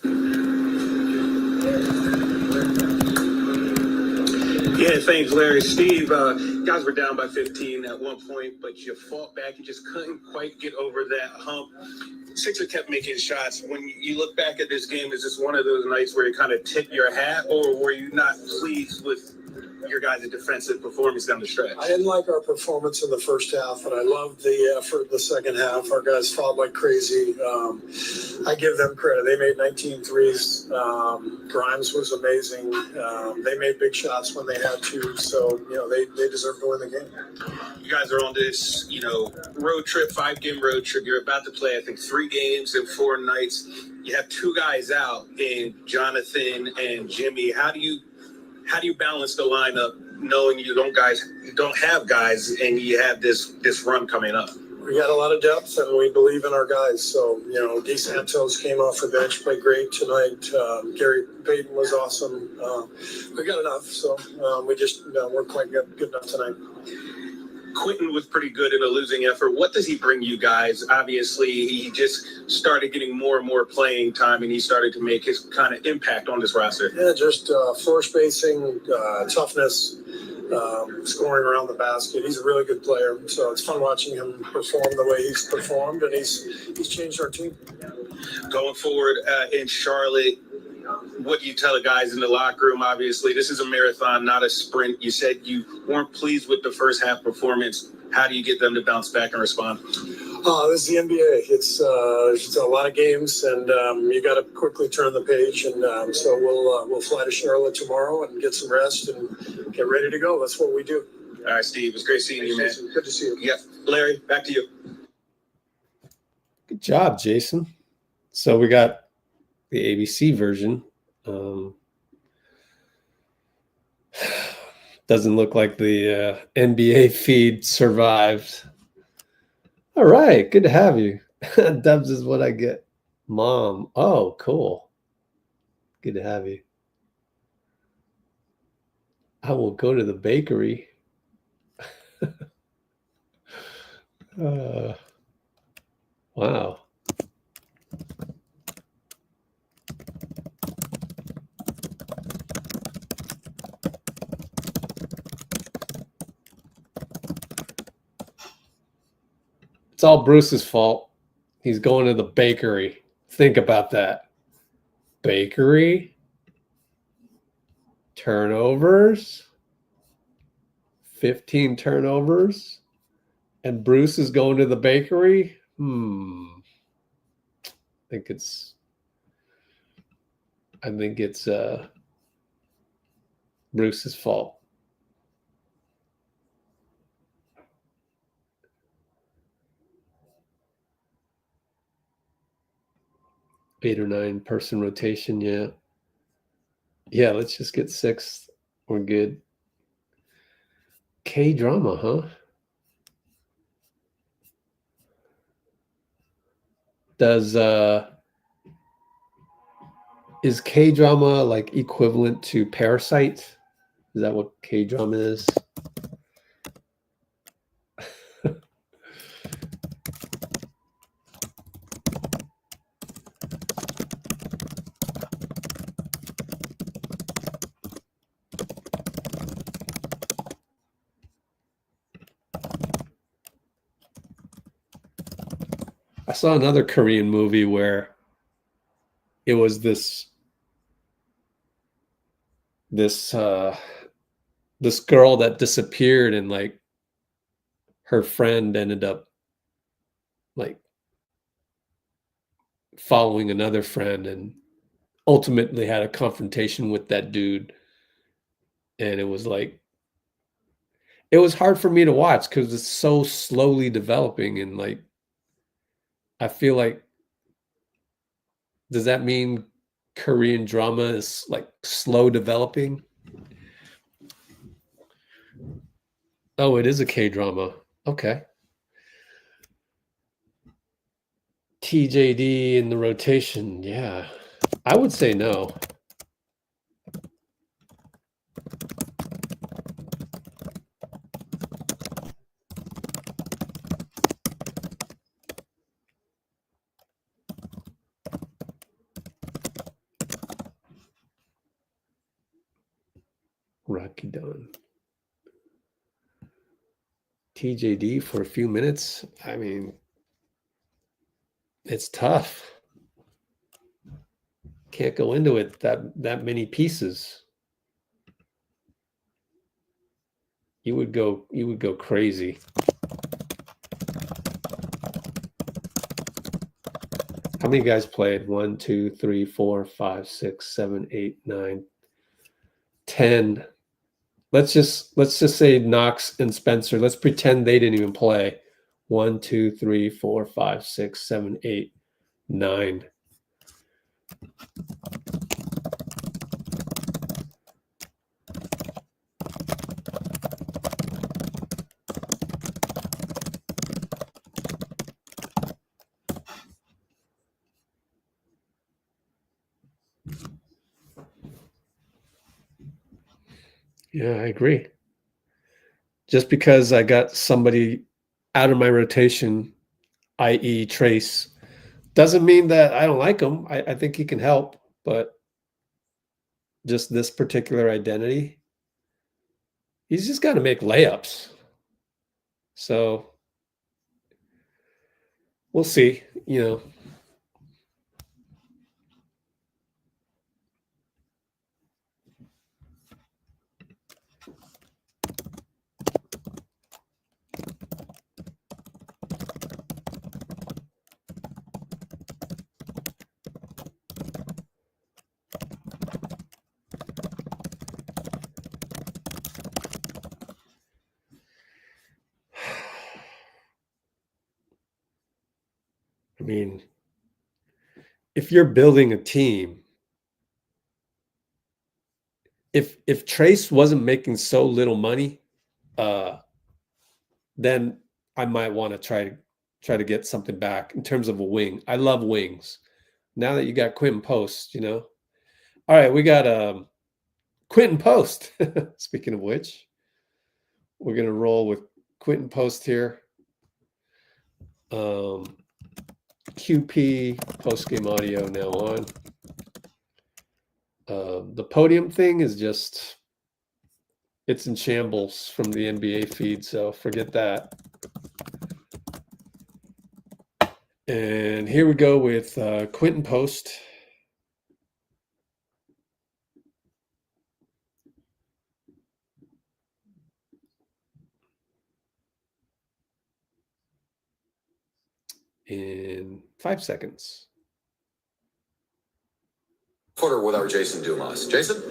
S4: Yeah,
S5: Yeah, thanks, Larry. Steve, you guys were down by 15 at one point, but you fought back. You just couldn't quite get over that hump. Sixer kept making shots. When you look back at this game, is this one of those nights where you kind of tip your hat, or were you not pleased with your guys' defensive performance down the stretch?
S6: I didn't like our performance in the first half, but I loved the effort in the second half. Our guys fought like crazy. I give them credit. They made 19 threes. Grimes was amazing. They made big shots when they had to, so they deserve to win the game.
S5: You guys are on this, road trip, 5-game road trip. You're about to play, I think, 3 games in 4 nights. You have 2 guys out in Jonathan and Jimmy. How do you balance the lineup knowing you don't have guys and you have this run coming up?
S6: We got a lot of depth and we believe in our guys. So, D Santos came off the bench, played great tonight. Gary Payton was awesome. We got enough. So we're quite good enough tonight.
S5: Quinten was pretty good in a losing effort. What does he bring you guys? Obviously, he just started getting more and more playing time, and he started to make his kind of impact on this roster.
S6: Yeah, just floor spacing, toughness, scoring around the basket. He's a really good player, so it's fun watching him perform the way he's performed, and he's changed our team.
S5: Going forward in Charlotte, what do you tell the guys in the locker room? Obviously, this is a marathon, not a sprint. You said you weren't pleased with the first half performance. How do you get them to bounce back and respond?
S6: This is the NBA. It's a lot of games, and you got to quickly turn the page. And so we'll fly to Charlotte tomorrow and get some rest and get ready to go. That's what we do.
S5: All right, Steve. It was great seeing you, man.
S6: Good to see you.
S5: Yeah, Larry, back to you.
S1: Good job, Jason. So we got the ABC version. Doesn't look like the NBA feed survived. All right, good to have you. Dubs is what I get. Mom. Oh, cool. Good to have you. I will go to the bakery. Wow. It's all Bruce's fault. He's going to the bakery. Think about that. Bakery. Turnovers. 15 turnovers. And Bruce is going to the bakery. I think it's Bruce's fault. Eight or 9 person rotation, yeah. Yeah, let's just get 6. We're good. K-drama, huh? Is K-drama like equivalent to Parasite? Is that what K-drama is? I saw another Korean movie where it was this girl that disappeared, and like her friend ended up like following another friend and ultimately had a confrontation with that dude. And it was hard for me to watch because it's so slowly developing, and like I feel like, does that mean Korean drama is like slow developing? Oh, it is a K-drama. Okay. TJD in the rotation. Yeah. I would say no. Rocky done? TJD for a few minutes. I mean, it's tough. Can't go into it that many pieces. You would go crazy. How many guys played? 1, 2, 3, 4, 5, 6, 7, 8, 9, 10. Let's just say Knox and Spencer. Let's pretend they didn't even play. 1, 2, 3, 4, 5, 6, 7, 8, 9. Yeah, I agree. Just because I got somebody out of my rotation, i.e. Trace, doesn't mean that I don't like him. I think he can help, but just this particular identity, he's just got to make layups. So we'll see, you know. I mean, if you're building a team, if Trace wasn't making so little money, then I might want to try to get something back in terms of a wing. I love wings. Now that you got Quinten Post, you know. All right, we got Quinten Post. Speaking of which, we're gonna roll with Quinten Post here. QP postgame audio now on. The podium thing is just, it's in shambles from the NBA feed, so forget that. And here we go with Quinten Post. In 5 seconds.
S3: Quarter with our Jason Dumas. Jason?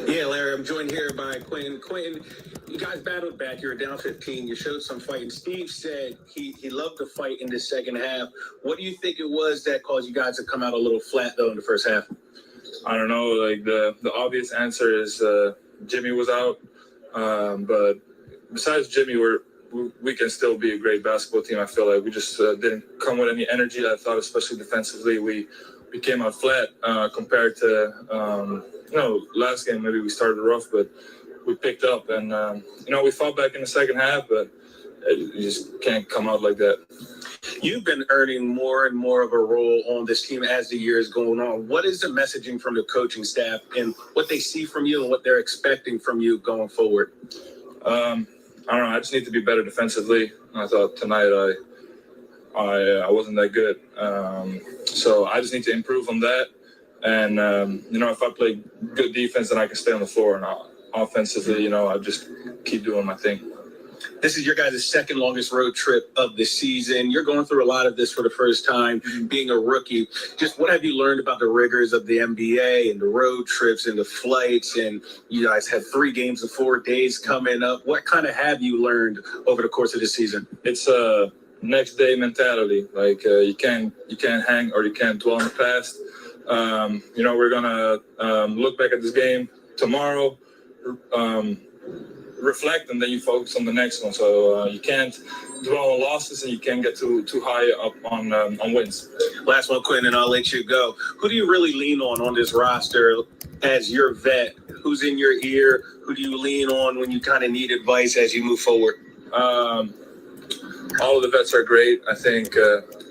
S5: Yeah, Larry, I'm joined here by Quinten. Quinten, you guys battled back. You were down 15. You showed some fight. And Steve said he loved to fight in the second half. What do you think it was that caused you guys to come out a little flat, though, in the first half?
S7: I don't know. Like, the obvious answer is Jimmy was out. But besides Jimmy, we can still be a great basketball team. I feel like we just didn't come with any energy. I thought, especially defensively, we came out flat compared to, last game. Maybe we started rough, but we picked up. And, we fought back in the second half, but you just can't come out like that.
S5: You've been earning more and more of a role on this team as the year is going on. What is the messaging from the coaching staff and what they see from you and what they're expecting from you going forward?
S7: I don't know. I just need to be better defensively. I thought tonight I wasn't that good. So I just need to improve on that. And, if I play good defense, then I can stay on the floor. And offensively, I just keep doing my thing.
S5: This is your guys' second longest road trip of the season. You're going through a lot of this for the first time, being a rookie. Just what have you learned about the rigors of the NBA and the road trips and the flights? And you guys have 3 games in 4 days coming up. What kind of have you learned over the course of the season?
S7: It's a next day mentality. Like you can't hang or you can't dwell on the past. We're gonna look back at this game tomorrow. Reflect, and then you focus on the next one. So you can't dwell on losses, and you can't get too high up on wins.
S5: Last one, Quinten, and I'll let you go. Who do you really lean on this roster as your vet? Who's in your ear? Who do you lean on when you kind of need advice as you move forward?
S7: All of the vets are great. I think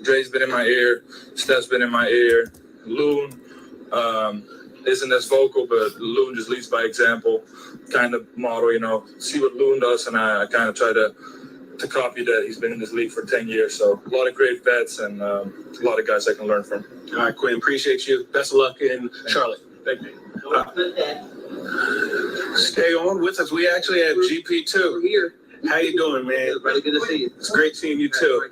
S7: Dray's been in my ear. Steph's been in my ear. Loon, isn't as vocal, but Loon just leads by example kind of model, see what Loon does, and I kind of try to copy that. He's been in this league for 10 years, so a lot of great vets and a lot of guys I can learn from.
S5: All right, Quinn, appreciate you. Best of luck in Charlotte. Thank you. Stay on with us. We actually have GP2 here. How you doing, man?
S8: Really good to see you.
S5: It's great seeing you too.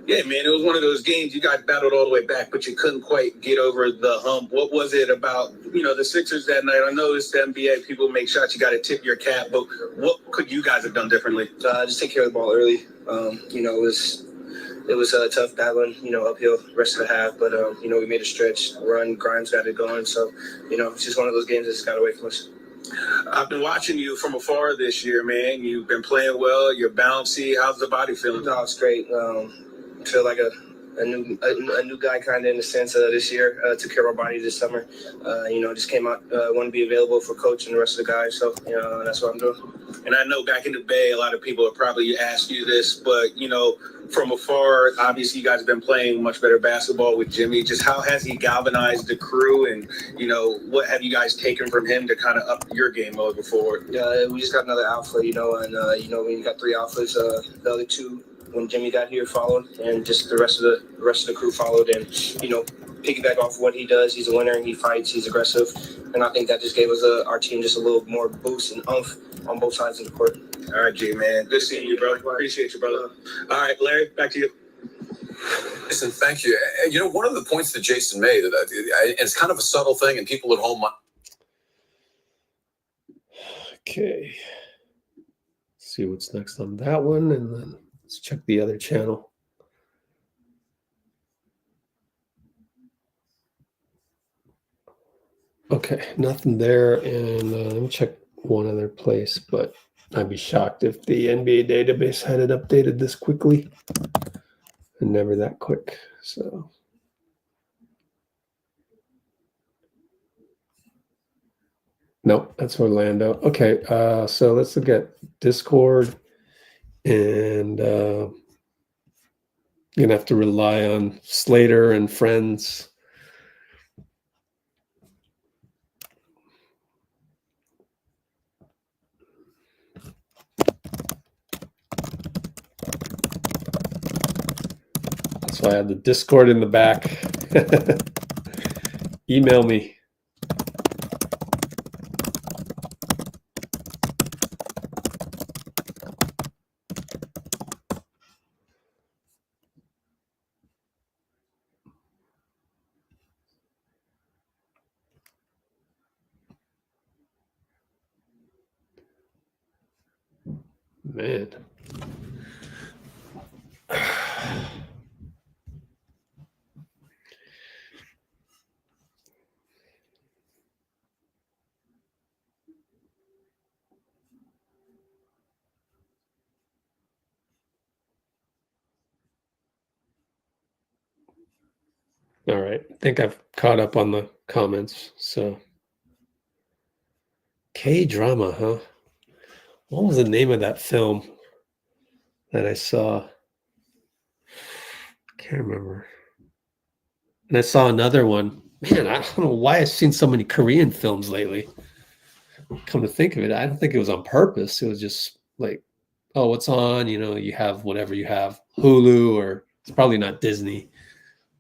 S5: Yeah, man, it was one of those games you got battled all the way back, but you couldn't quite get over the hump. What was it about, the Sixers that night? I know it's the NBA, people make shots, you got to tip your cap, but what could you guys have done differently?
S8: Just take care of the ball early. It was tough battling, uphill the rest of the half, but, we made a stretch, run, Grimes got it going. So, it's just one of those games that just got away from us.
S5: I've been watching you from afar this year, man. You've been playing well. You're bouncy. How's the body feeling?
S8: No, it's great. I feel like a new guy kind of in the sense this year. Took care of our body this summer. Just came out, want to be available for coach and the rest of the guys. So, that's what I'm doing.
S5: And I know back in the Bay, a lot of people have probably asked you this, but, from afar, obviously you guys have been playing much better basketball with Jimmy. Just how has he galvanized the crew, and, what have you guys taken from him to kind of up your game moving forward?
S8: Yeah, we just got another alpha, and, when you got 3 alphas, the other 2, when Jimmy got here, followed, and just the rest of the crew followed, and piggyback off what he does. He's a winner, and he fights. He's aggressive, and I think that just gave us our team just a little more boost and oomph on both sides of the court.
S5: All right, G, man. Good seeing you, bro. Appreciate you, brother. All right, Larry, back to you.
S9: Listen, thank you. One of the points that Jason made, it's kind of a subtle thing, and people at home.
S1: Okay. Let's see what's next on that one, and then let's check the other channel. Okay, nothing there, and let me check one other place, but I'd be shocked if the NBA database had it updated this quickly, and never that quick. So, nope, that's Orlando. Okay, so let's look at Discord, and you're gonna have to rely on Slater and friends. So I have the Discord in the back. Email me. Man. All right. I think I've caught up on the comments. So, K-drama, huh? What was the name of that film that I saw? Can't remember. And I saw another one. Man, I don't know why I've seen so many Korean films lately. Come to think of it, I don't think it was on purpose. It was just like, oh, what's on? You have whatever you have. Hulu, or it's probably not Disney.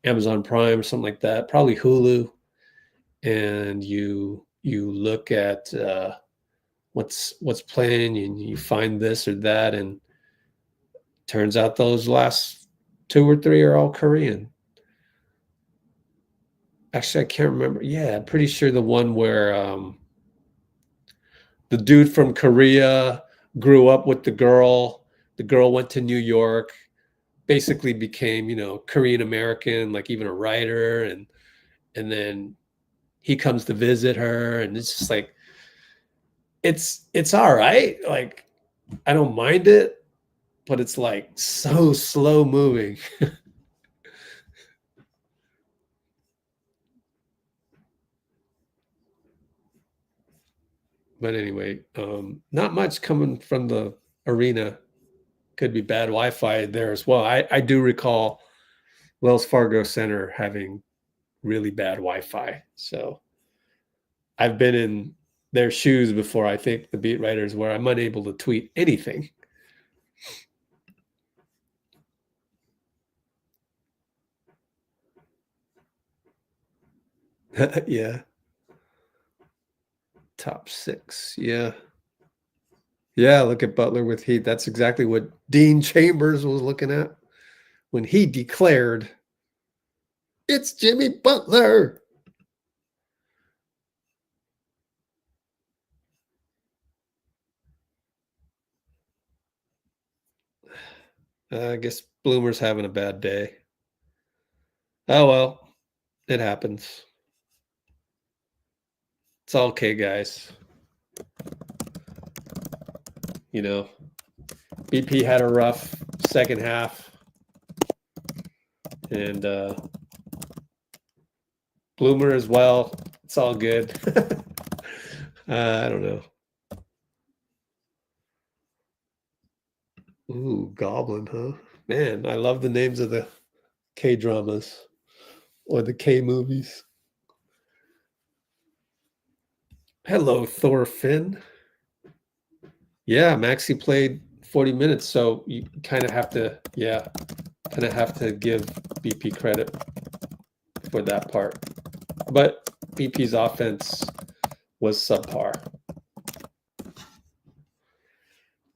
S1: Amazon Prime or something like that, probably Hulu, and you look at what's playing, and you find this or that, and turns out those last 2 or 3 are all Korean. Actually, I can't remember. Yeah, I'm pretty sure the one where the dude from Korea grew up with the girl went to New York, basically became, Korean American, like even a writer, and then he comes to visit her, and it's just like it's all right. Like, I don't mind it, but it's like so slow moving. But anyway, not much coming from the arena. Could be bad Wi-Fi there as well. I do recall Wells Fargo Center having really bad Wi-Fi. So I've been in their shoes before, I think, the beat writers, where I'm unable to tweet anything. Yeah. Top 6. Yeah. Yeah, look at Butler with Heat. That's exactly what Dean Chambers was looking at when he declared, "It's Jimmy Butler." I guess Bloomer's having a bad day. Oh, well, it happens. It's all okay, guys. You know, BP had a rough second half. And Bloomer as well. It's all good. I don't know. Ooh, Goblin, huh? Man, I love the names of the K-dramas or the K-movies. Hello, Thorfinn. Yeah, Maxey played 40 minutes, so you kind of have to, give BP credit for that part. But BP's offense was subpar.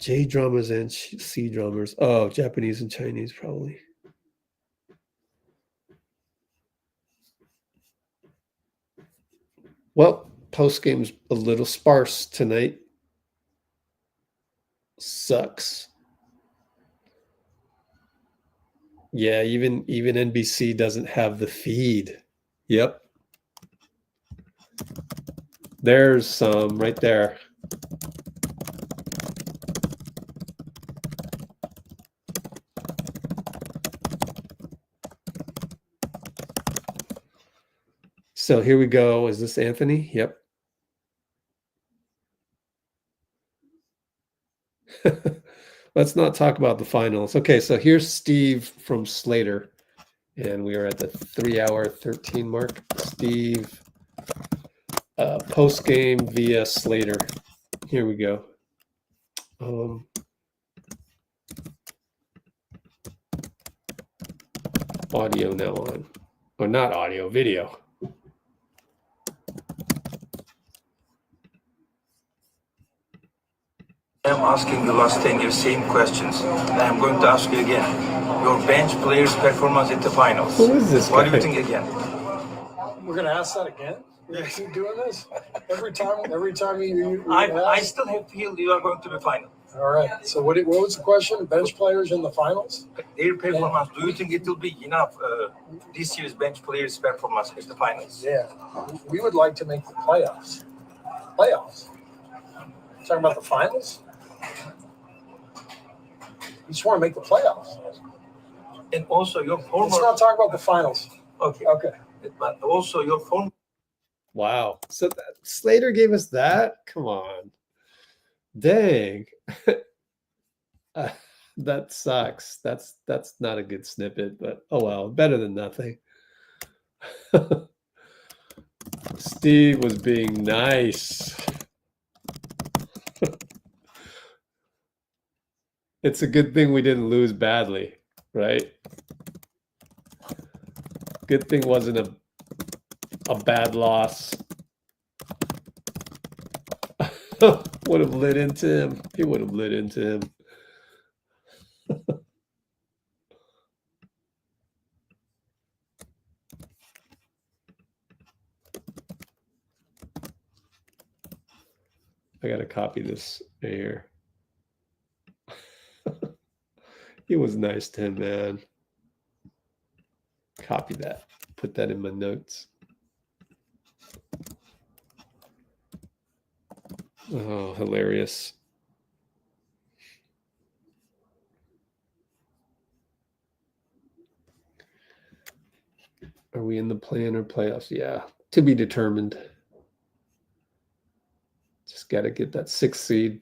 S1: J drummers and C drummers. Oh, Japanese and Chinese probably. Well, postgame's a little sparse tonight. Sucks. Yeah, even NBC doesn't have the feed. Yep. There's some right there. So here we go. Is this Anthony? Yep. Let's not talk about the finals. Okay, so here's Steve from Slater. And we are at the 3-hour 13 mark. Steve, post game via Slater. Here we go. Audio now on. Or not audio, video.
S10: I'm asking the last 10 years same questions, and I'm going to ask you again. Your bench players' performance at the finals.
S1: Who is this
S10: What
S1: guy?
S10: do you think again?
S6: We're gonna ask that again? We're gonna keep doing this? Every time you
S10: I still have feel you are going to the final.
S6: All right. So what was the question? Bench players in the finals?
S10: Their performance, do you think it will be enough, this year's bench players' performance at the finals?
S6: Yeah. We would like to make the playoffs. Playoffs? Talking about the finals? You just want to make the playoffs.
S10: And also your former...
S6: Let's not talk about the finals.
S10: Okay.
S6: Okay.
S10: But also your former...
S1: Wow. So Slater gave us that? Come on. Dang. That sucks. That's not a good snippet, but oh well, better than nothing. Steve was being nice. It's a good thing we didn't lose badly, right? Good thing wasn't a bad loss. Would have lit into him. He would have lit into him. I gotta copy this here. He was nice to him, man. Copy that. Put that in my notes. Oh, hilarious. Are we in the play-in or playoffs? Yeah, to be determined. Just got to get that 6th seed.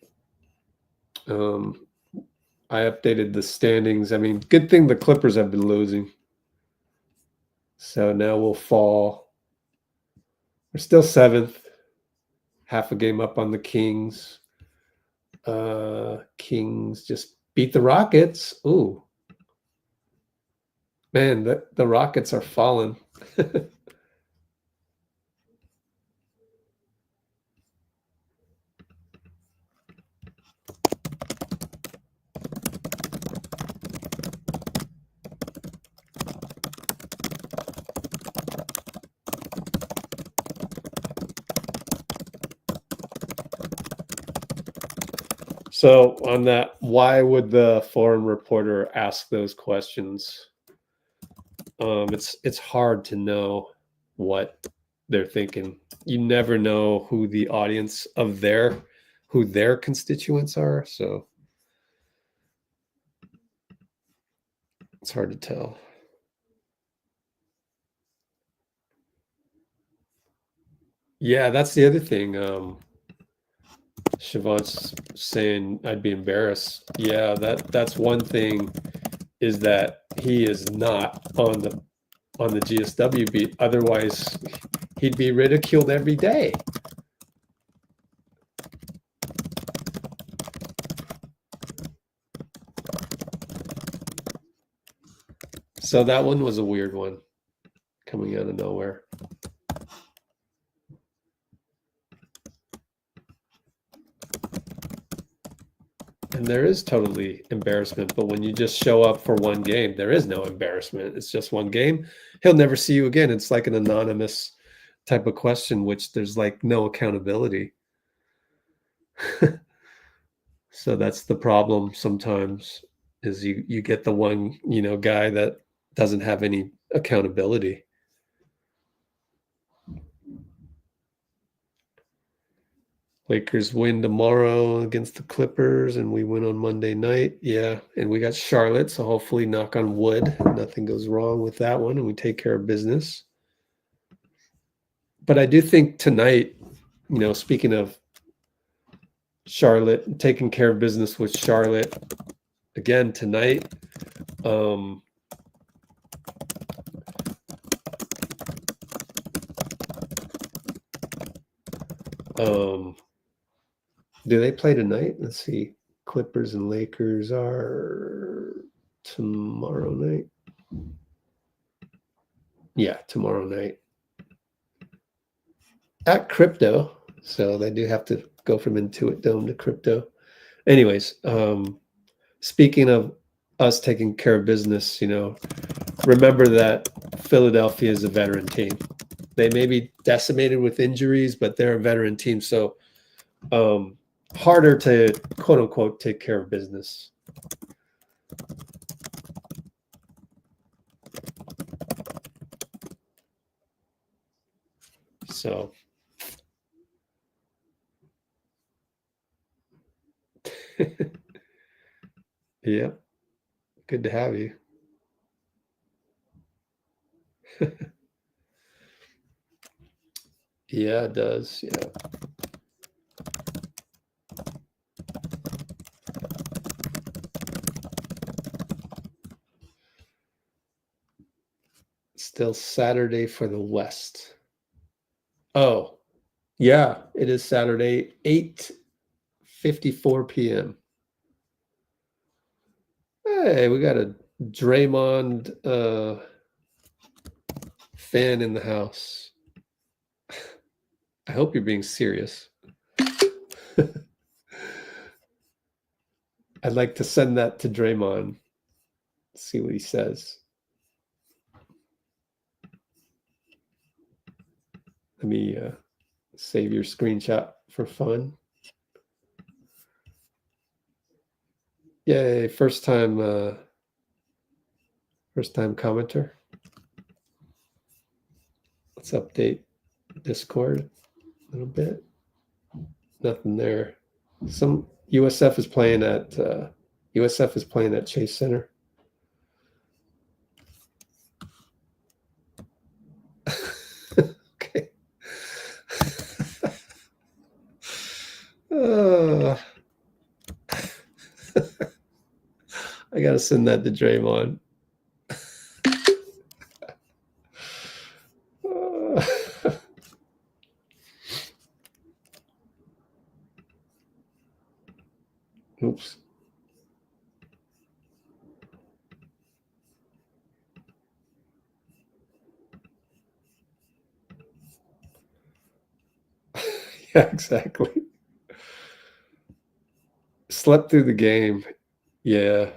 S1: I updated the standings. I mean, good thing the Clippers have been losing. So now we'll fall. We're still 7th. Half a game up on the Kings. Kings just beat the Rockets. Ooh. Man, the Rockets are falling. So on that, why would the foreign reporter ask those questions? It's hard to know what they're thinking. You never know who the audience of who their constituents are, so it's hard to tell. Yeah, that's the other thing. Siobhan's saying I'd be embarrassed. Yeah, that's one thing, is that he is not on the GSW beat. Otherwise, he'd be ridiculed every day. So that one was a weird one, coming out of nowhere. And there is totally embarrassment, but when you just show up for one game, there is no embarrassment. It's just one game. He'll never see you again. It's like an anonymous type of question, which there's like no accountability. So that's the problem sometimes, is you get the one, guy that doesn't have any accountability. Lakers win tomorrow against the Clippers, and we win on Monday night. Yeah, and we got Charlotte, so hopefully, knock on wood, nothing goes wrong with that one, and we take care of business. But I do think tonight, speaking of Charlotte, taking care of business with Charlotte, again tonight, do they play tonight? Let's see. Clippers and Lakers are tomorrow night. Yeah, tomorrow night. At Crypto. So they do have to go from Intuit Dome to Crypto. Anyways, speaking of us taking care of business, remember that Philadelphia is a veteran team. They may be decimated with injuries, but they're a veteran team. So harder to, quote unquote, take care of business. So yeah, good to have you. Yeah, it does. Yeah. Still Saturday for the West. Oh, yeah, it is Saturday, 8:54 p.m. Hey, we got a Draymond fan in the house. I hope you're being serious. I'd like to send that to Draymond. See what he says. Let me save your screenshot for fun. Yay, first time commenter. Let's update Discord a little bit. Nothing there. Some USF is playing at Chase Center. Okay. I gotta send that to Draymond. Oops. Yeah, exactly. Slept through the game. Yeah.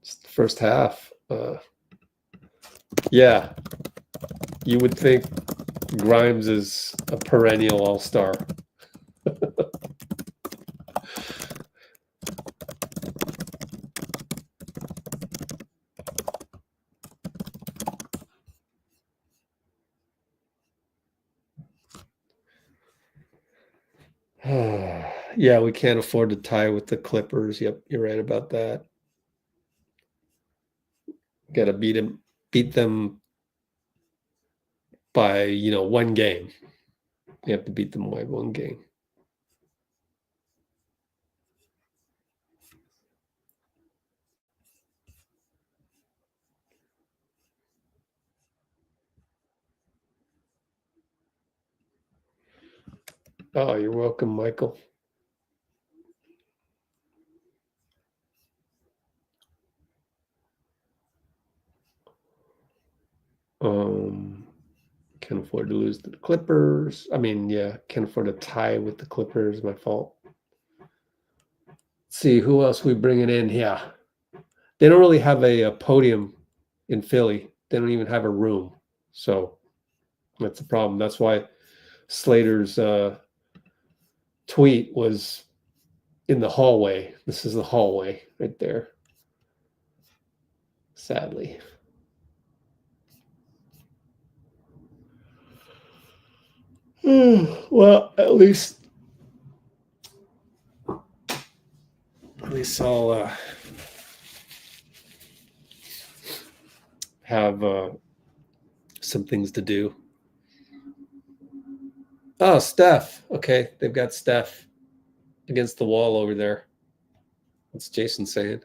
S1: Just the first half. Yeah. You would think Grimes is a perennial all-star. Yeah, we can't afford to tie with the Clippers. Yep, you're right about that. Got to beat them by, one game. You have to beat them by one game. Oh, you're welcome, Michael. Can't afford to lose to the Clippers. I mean, yeah, can't afford to tie with the Clippers. My fault. Let's see who else we bringing in. Yeah, they don't really have a podium in Philly. They don't even have a room, so that's the problem. That's why Slater's tweet was in the hallway. This is the hallway right there. Sadly. Well, at least I'll have some things to do. Oh, Steph. Okay, they've got Steph against the wall over there. What's Jason saying?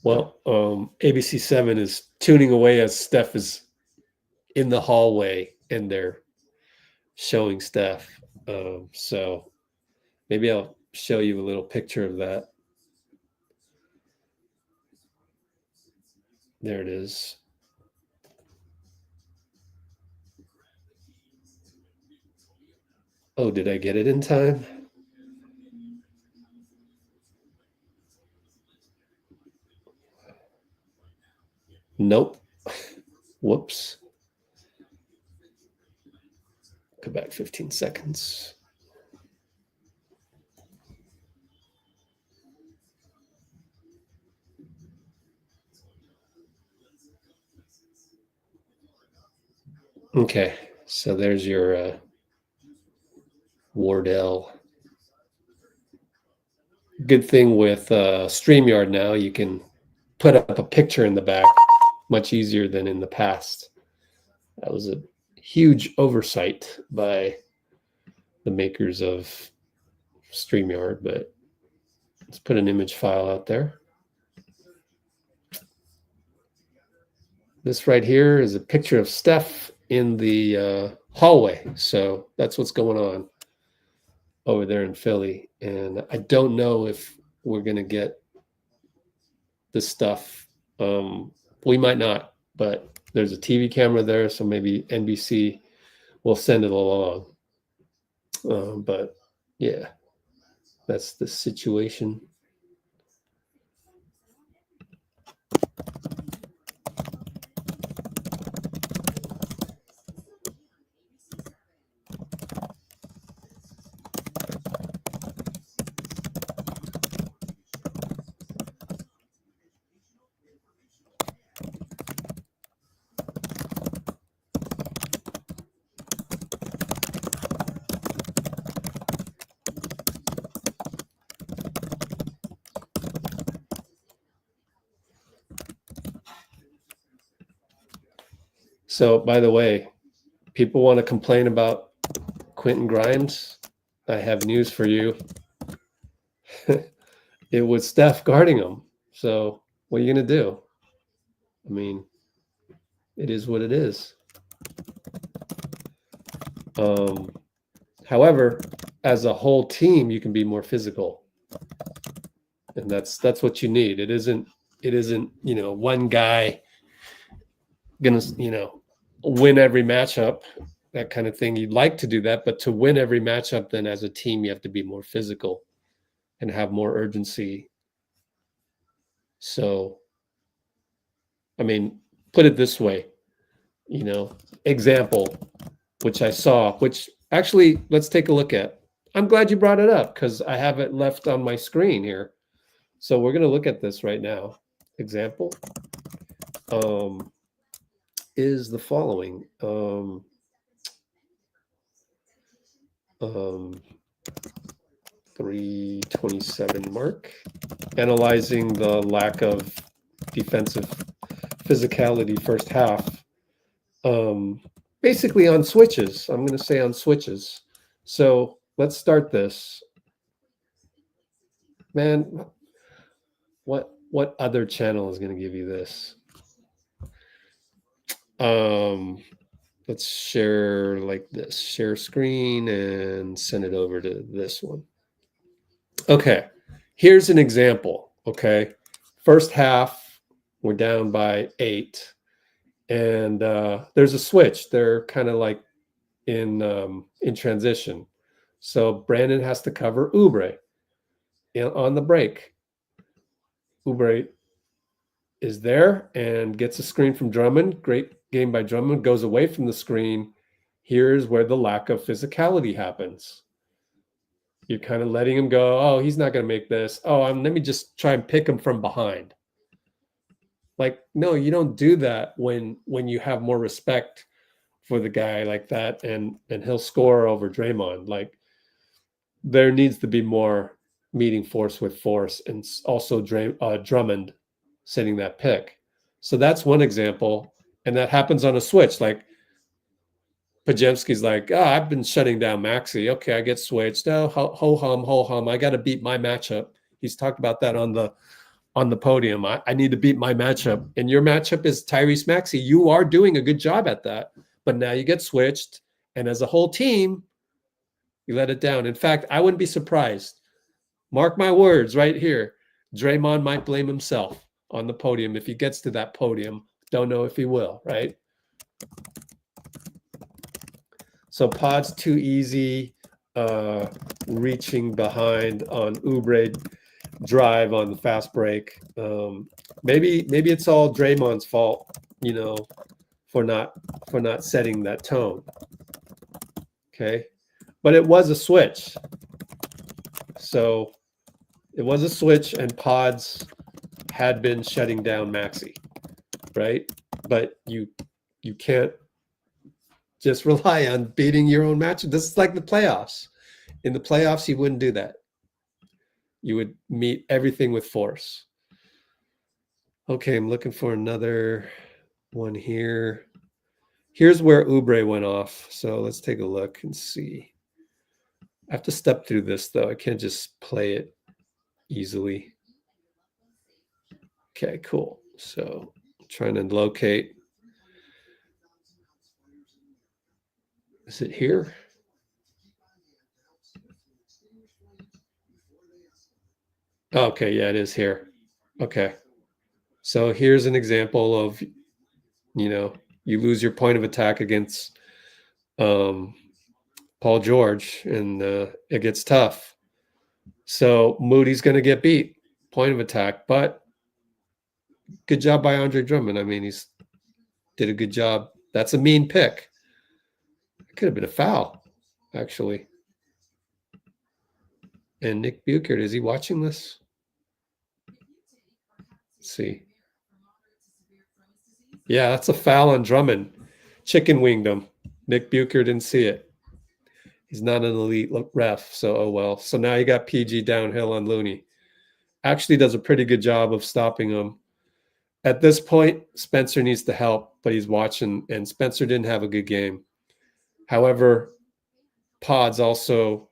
S1: Well, ABC7 is tuning away as Steph is in the hallway and they're showing Steph. So maybe I'll show you a little picture of that. There it is. Oh, did I get it in time? Nope. Whoops. Go back 15 seconds. Okay, so there's your Wardell. Good thing with StreamYard now, you can put up a picture in the back much easier than in the past. That was a huge oversight by the makers of StreamYard, but let's put an image file out there. This right here is a picture of Steph in the hallway. So that's what's going on over there in Philly. And I don't know if we're going to get this stuff. We might not, but there's a TV camera there. So maybe NBC will send it along. But yeah, that's the situation. So, by the way, people want to complain about Quinten Grimes. I have news for you. It was Steph guarding him. So what are you going to do? I mean, it is what it is. However, as a whole team, you can be more physical. And that's what you need. It isn't, one guy gonna, win every matchup, that kind of thing. You'd like to do that, but to win every matchup, then as a team, you have to be more physical and have more urgency. So, I mean, put it this way, example, which I saw, which actually, let's take a look at. I'm glad you brought it up because I have it left on my screen here. So we're going to look at this right now. Example is the following. 327 mark. Analyzing the lack of defensive physicality first half. Basically on switches. I'm going to say on switches. So let's start this. Man, what other channel is going to give you this? Let's share like this. Share screen and send it over to this one. Okay, here's an example. Okay, first half, we're down by 8. And there's a switch. They're kind of like in transition. So Brandon has to cover Oubre on the break. Oubre is there and gets a screen from Drummond. Great game by Drummond. Goes away from the screen. Here's where the lack of physicality happens. You're kind of letting him go. Oh, he's not going to make this. Oh, let me just try and pick him from behind. Like, no, you don't do that when you have more respect for the guy like that, and he'll score over Draymond. Like, there needs to be more meeting force with force, and also Drummond setting that pick. So that's one example, and that happens on a switch. Like, Pajemski's like, I've been shutting down Maxey. Okay, I get switched. Oh, ho hum. I got to beat my matchup. He's talked about that on the podium. I need to beat my matchup. And your matchup is Tyrese Maxey. You are doing a good job at that. But now you get switched. And as a whole team, you let it down. In fact, I wouldn't be surprised. Mark my words right here. Draymond might blame himself on the podium if he gets to that podium. Don't know if he will, right? So Podz too easy, reaching behind on Oubre drive on the fast break. Maybe it's all Draymond's fault, for not setting that tone. Okay, but it was a switch. So it was a switch, and Podz had been shutting down Maxey, right? But you can't just rely on beating your own match. This is like the playoffs. In the playoffs, you wouldn't do that. You would meet everything with force. Okay, I'm looking for another one here. Here's where Oubre went off. So let's take a look and see. I have to step through this, though. I can't just play it easily. Okay, cool. So I'm trying to locate. Is it here? Okay, yeah, it is here. Okay. So here's an example of, you lose your point of attack against Paul George, and it gets tough. So Moody's going to get beat, point of attack, but good job by Andre Drummond. I mean, he's did a good job. That's a mean pick. It could have been a foul, actually. And Nick Buchert, is he watching this? Let's see. Yeah, that's a foul on Drummond. Chicken winged him. Nick Buchert didn't see it. He's not an elite ref, so oh well. So now you got PG downhill on Looney. Actually does a pretty good job of stopping him. At this point, Spencer needs to help, but he's watching, and Spencer didn't have a good game. However, Podz also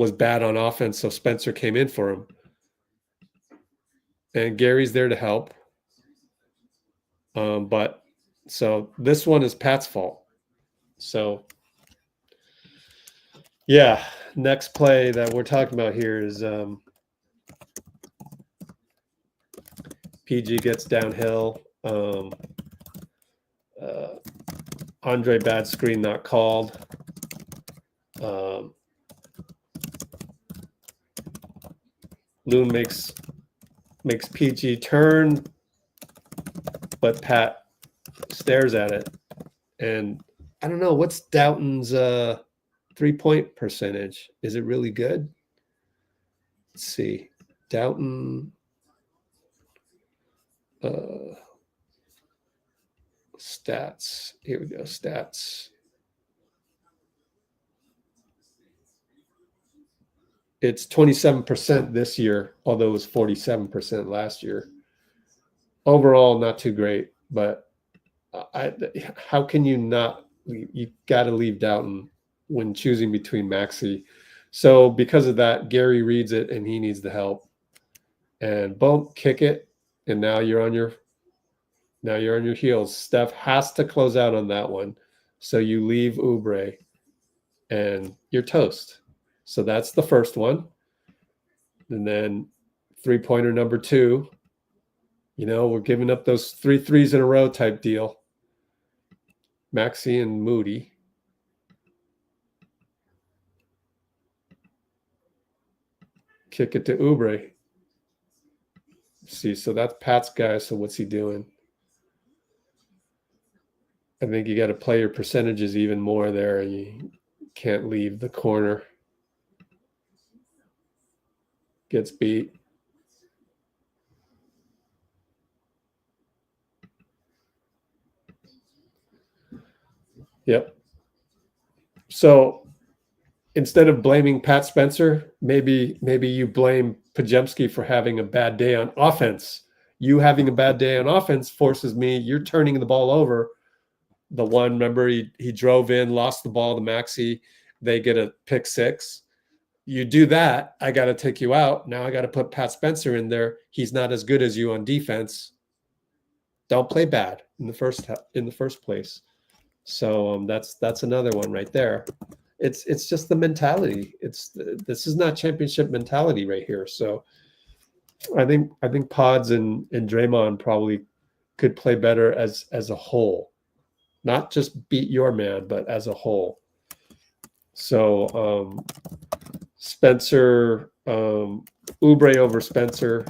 S1: was bad on offense, so Spencer came in for him. And Gary's there to help. But so this one is Pat's fault. So yeah, next play that we're talking about here is PG gets downhill. Andre bad screen not called. Loon makes PG turn, but Pat stares at it. And I don't know, what's Doughton's 3-point percentage? Is it really good? Let's see. Doughton stats. Here we go. Stats. It's 27% this year, although it was 47% last year. Overall, not too great, but how can you not? You got to leave Doughton when choosing between Maxey. So because of that, Gary reads it and he needs the help. And boom, kick it, and now you're on your heels. Steph has to close out on that one, so you leave Oubre, and you're toast. So that's the first one. And then 3-pointer number 2. You know, we're giving up those 3 threes in a row type deal. Maxey and Moody. Kick it to Oubre. See, so that's Pat's guy. So what's he doing? I think you got to play your percentages even more there. You can't leave the corner. Gets beat. Yep. So instead of blaming Pat Spencer, maybe you blame Pajemski for having a bad day on offense. You having a bad day on offense forces me. You're turning the ball over. The one, remember, he drove in, lost the ball to Maxey. They get a pick 6. You do that, I got to take you out. Now I got to put Pat Spencer in there. He's not as good as you on defense. Don't play bad in the first place. So that's another one right there. It's just the mentality. This is not championship mentality right here. So I think Podz and Draymond probably could play better as a whole, not just beat your man, but as a whole. So Spencer, Oubre over Spencer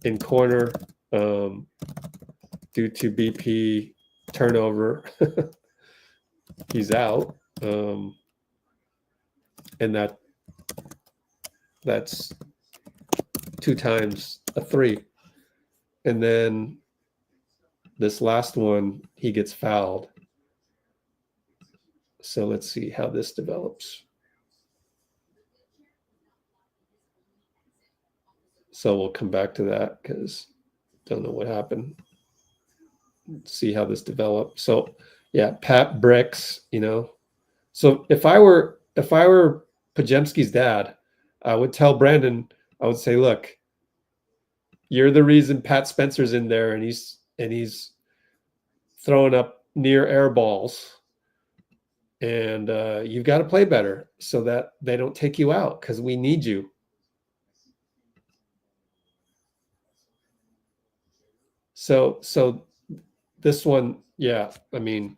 S1: in corner due to BP turnover. He's out. And that's 2 times a 3. And then this last one, he gets fouled. So let's see how this develops. So we'll come back to that because don't know what happened. Let's see how this develops. So yeah, Pat bricks, you know. So if I were Pajemski's dad, I would tell Brandon, I would say, look, you're the reason Pat Spencer's in there and he's throwing up near air balls. And you've got to play better so that they don't take you out because we need you. So this one, yeah, I mean,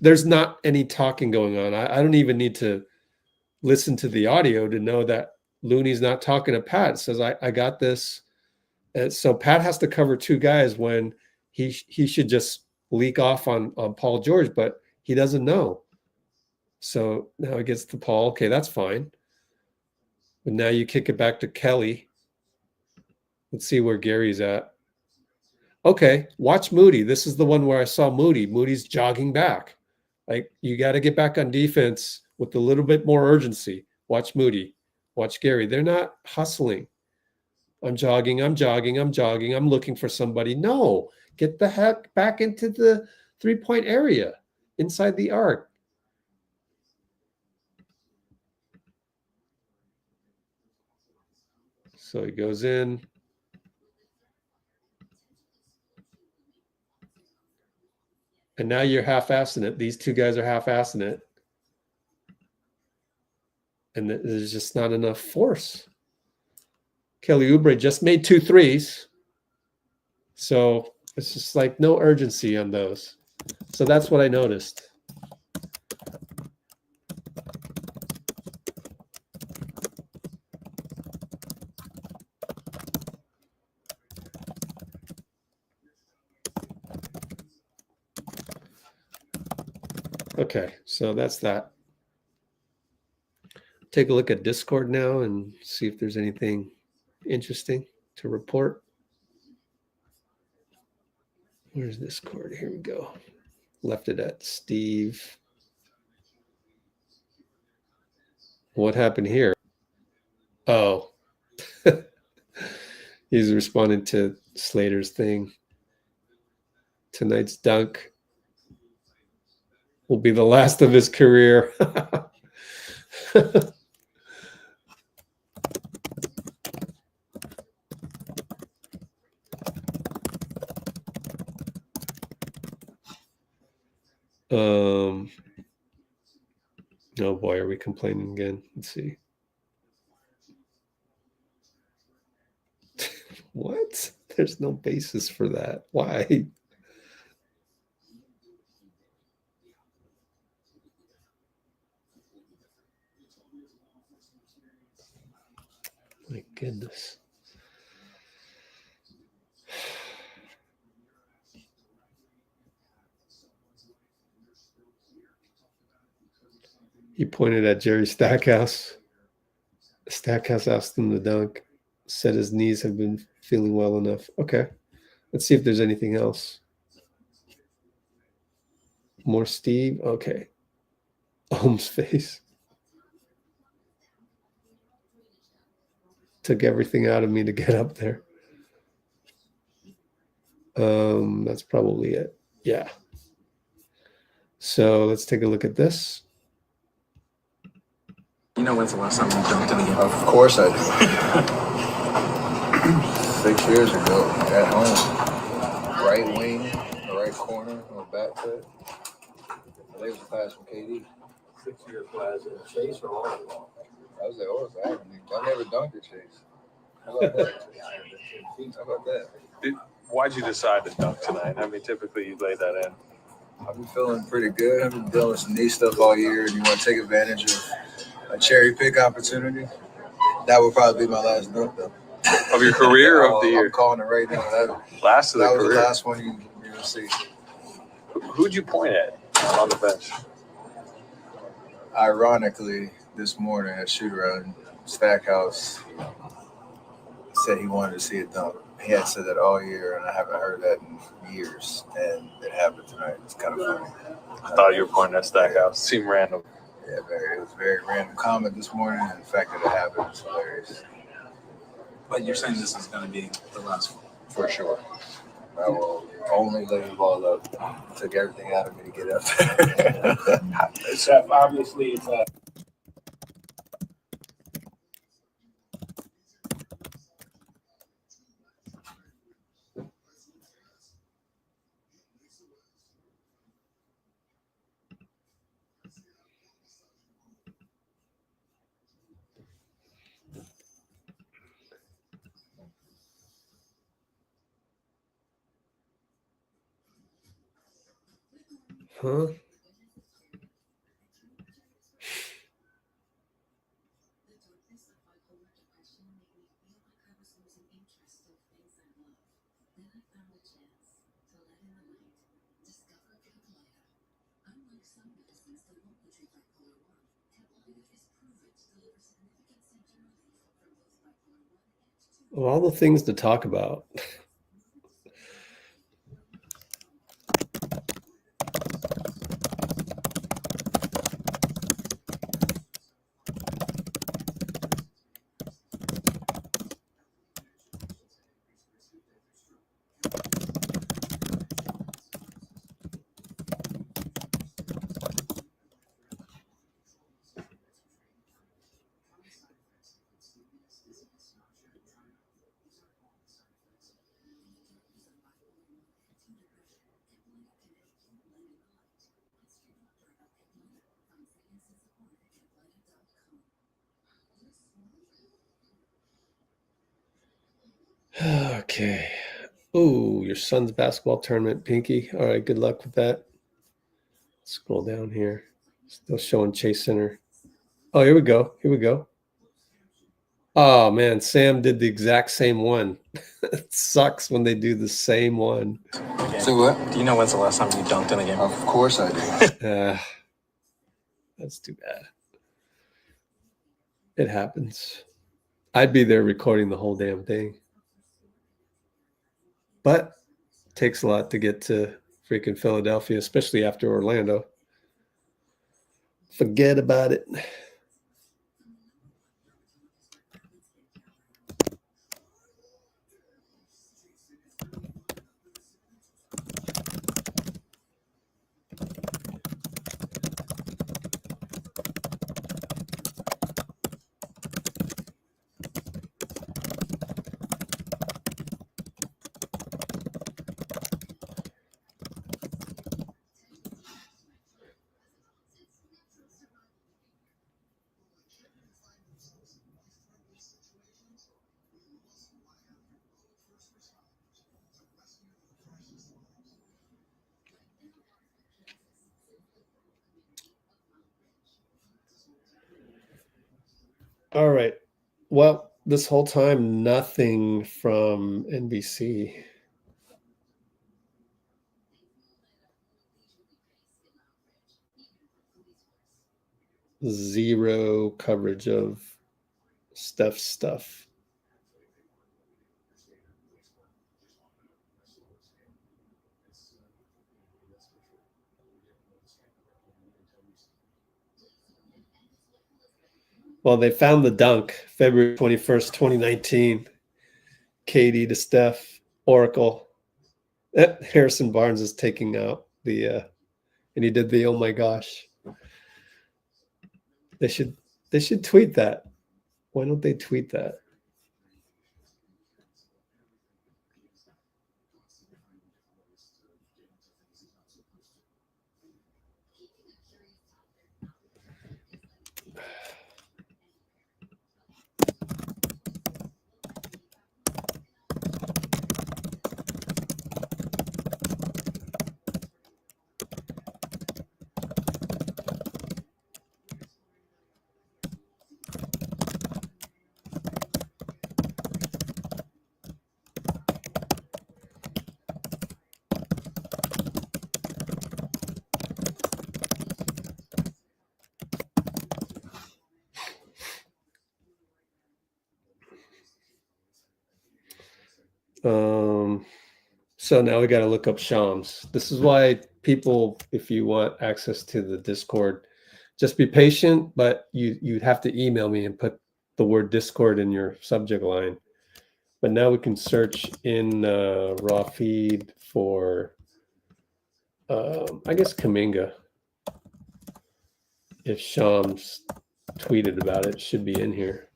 S1: there's not any talking going on. I don't even need to listen to the audio to know that Looney's not talking to Pat. Says, I got this. And so Pat has to cover 2 guys when he should just leak off on Paul George, but he doesn't know. So now it gets to Paul. Okay, that's fine. But now you kick it back to Kelly. Let's see where Gary's at. Okay, watch Moody. This is the one where I saw Moody. Moody's jogging back. Like, you got to get back on defense with a little bit more urgency. Watch Moody. Watch Gary. They're not hustling. I'm jogging. I'm looking for somebody. No, get the heck back into the 3-point area inside the arc. So he goes in. And now you're half-assing it. These two guys are half-assing it. And there's just not enough force. Kelly Oubre just made 2 threes. So it's just like no urgency on those. So that's what I noticed. Okay, so that's that. Take a look at Discord now and see if there's anything interesting to report. Where's Discord? Here we go. Left it at Steve. What happened here? Oh, he's responding to Slater's thing. Tonight's dunk will be the last of his career. Oh boy, are we complaining again? Let's see. What? There's no basis for that. Why? My goodness. He pointed at Jerry Stackhouse. Stackhouse asked him to dunk. Said his knees have been feeling well enough. Okay. Let's see if there's anything else. More Steve. Okay. Ohm's face. Took everything out of me to get up there. That's probably it. Yeah. So let's take a look at this.
S11: You know when's the last time you dunked in a game?
S12: Of course I do. 6 years ago at home. Right wing, the right corner, on back foot. I think it was a pass from KD.
S11: 6-year class at Chase or all?
S12: I was at Oregon. I never dunked at Chase. How about that? How about that?
S13: Why'd you decide to dunk tonight? I mean, typically you lay that in.
S12: I've been feeling pretty good. I've been dealing with some knee stuff all year, and you want to take advantage of a cherry pick opportunity. That would probably be my last dunk, though.
S13: Of your career or of the year?
S12: I'm calling it right now.
S13: Last of the
S12: career. That was the last one you will see.
S13: Who'd you point at on the bench?
S12: Ironically, this morning at shootaround, Stackhouse said he wanted to see a dunk. He had said that all year, and I haven't heard that in years, and it happened tonight. It's kind of funny.
S13: I thought you were pointing at Stackhouse. It seemed random.
S12: Yeah, it was a very random comment this morning, and the fact that it happened is hilarious.
S11: But you're saying this is going to be the last one?
S12: For sure. I will only lay the ball up. It took everything out of me to get up there.
S11: Steph, obviously, it's
S1: Huh? Of all the things to talk about. Okay. Oh, your son's basketball tournament, Pinky. All right, good luck with that. Scroll down here. Still showing Chase Center. Oh, here we go. Here we go. Oh, man, Sam did the exact same one. It sucks when they do the same one.
S11: So what? Do you know when's the last time you dunked in a game?
S12: Of course I do.
S1: That's too bad. It happens. I'd be there recording the whole damn thing. But it takes a lot to get to freaking Philadelphia, especially after Orlando. Forget about it. All right. Well, this whole time, nothing from NBC. Zero coverage of Steph's stuff. Well, they found the dunk, February 21st, 2019. KD to Steph, Oracle. Harrison Barnes is taking out the, and he did the, oh my gosh. They should tweet that. Why don't they tweet that? So now we got to look up Shams. This is why people, if you want access to the Discord, just be patient, but you'd have to email me and put the word Discord in your subject line. But now we can search in raw feed for, I guess, Kuminga. If Shams tweeted about it, it should be in here.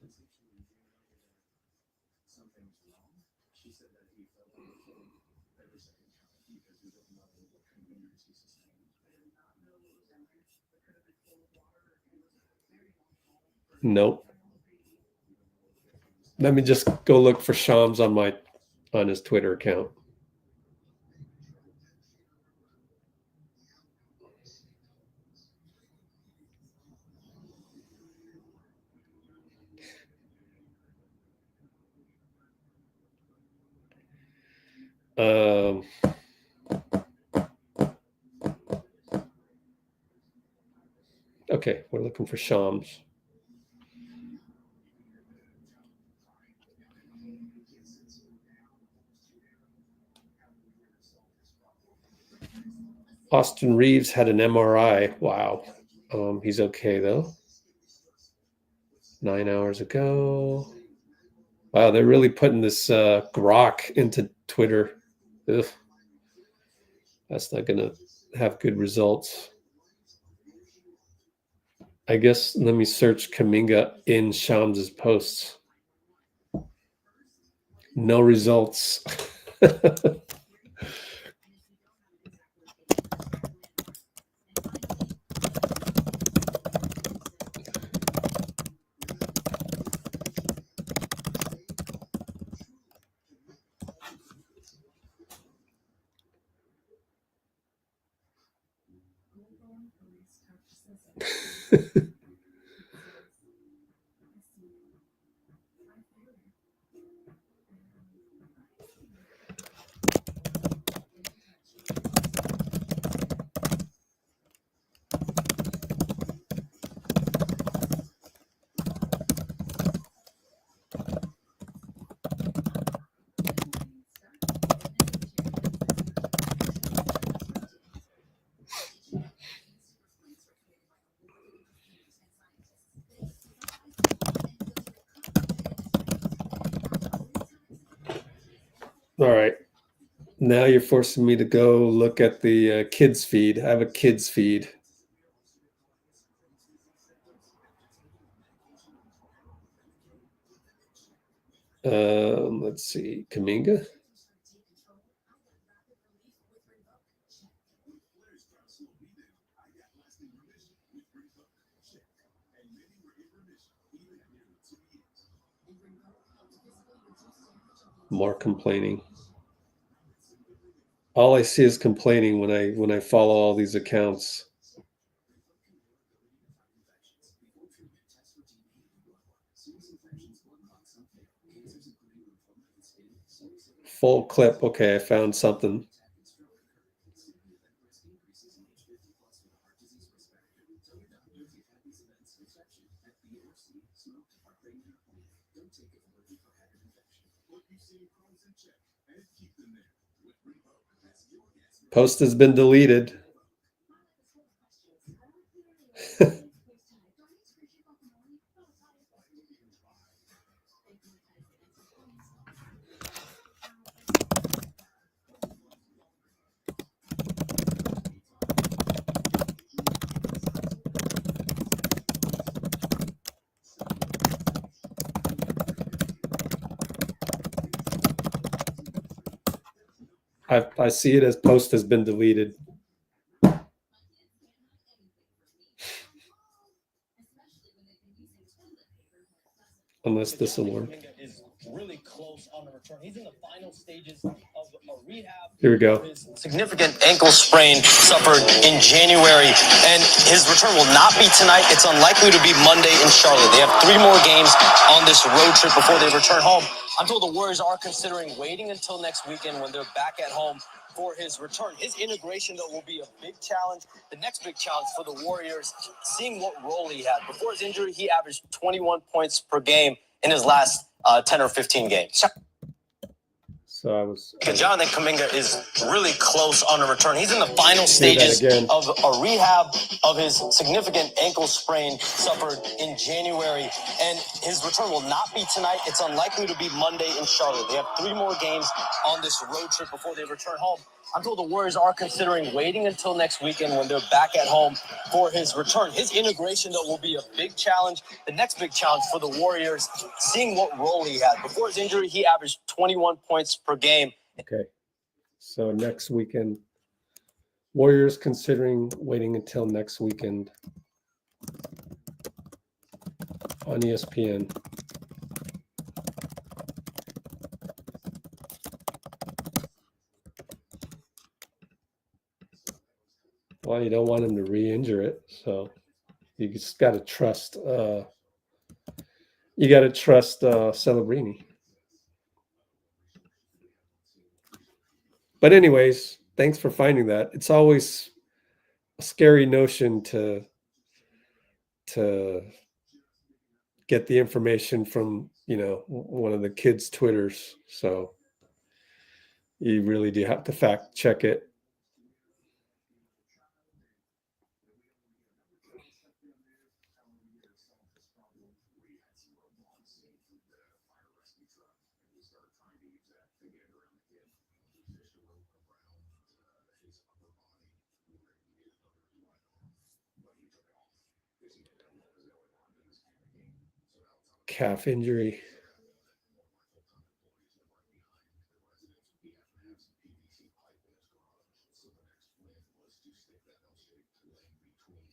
S1: Nope. Let me just go look for Shams on his Twitter account. Okay, we're looking for Shams. Austin Reeves had an MRI. Wow. He's okay, though. 9 hours ago. Wow, they're really putting this grok into Twitter. Ugh. That's not going to have good results. I guess let me search Kuminga in Shams' posts. No results. All right. Now you're forcing me to go look at the kids feed. I have a kids feed. Let's see, Kuminga. More complaining. All I see is complaining when I follow all these accounts. Full clip. Okay, I found something. Post has been deleted. I see it as post has been deleted. Unless this will work.
S14: Really close on the return. He's in the final stages of a rehab.
S1: Here we go.
S14: His significant ankle sprain suffered in January, and his return will not be tonight. It's unlikely to be Monday in Charlotte. They have 3 more games on this road trip before they return home. I'm told the Warriors are considering waiting until next weekend when they're back at home for his return. His integration, though, will be a big challenge. The next big challenge for the Warriors, seeing what role he had. Before his injury, he averaged 21 points per game in his last 10 or 15 games.
S1: So I was.
S14: Jonathan Kuminga is really close on the return. He's in the final stages of a rehab of his significant ankle sprain suffered in January, and his return will not be tonight. It's unlikely to be Monday in Charlotte. They have 3 more games on this road trip before they return home. I'm told the Warriors are considering waiting until next weekend when they're back at home for his return. His integration, though, will be a big challenge. The next big challenge for the Warriors, seeing what role he had. Before his injury, he averaged 21 points per game.
S1: Okay. So next weekend, Warriors considering waiting until next weekend on ESPN. Well, you don't want him to re-injure it, so you just got to trust. You got to trust Celebrini. But anyways, thanks for finding that. It's always a scary notion to get the information from, one of the kids' Twitters. So you really do have to fact check it. Calf injury.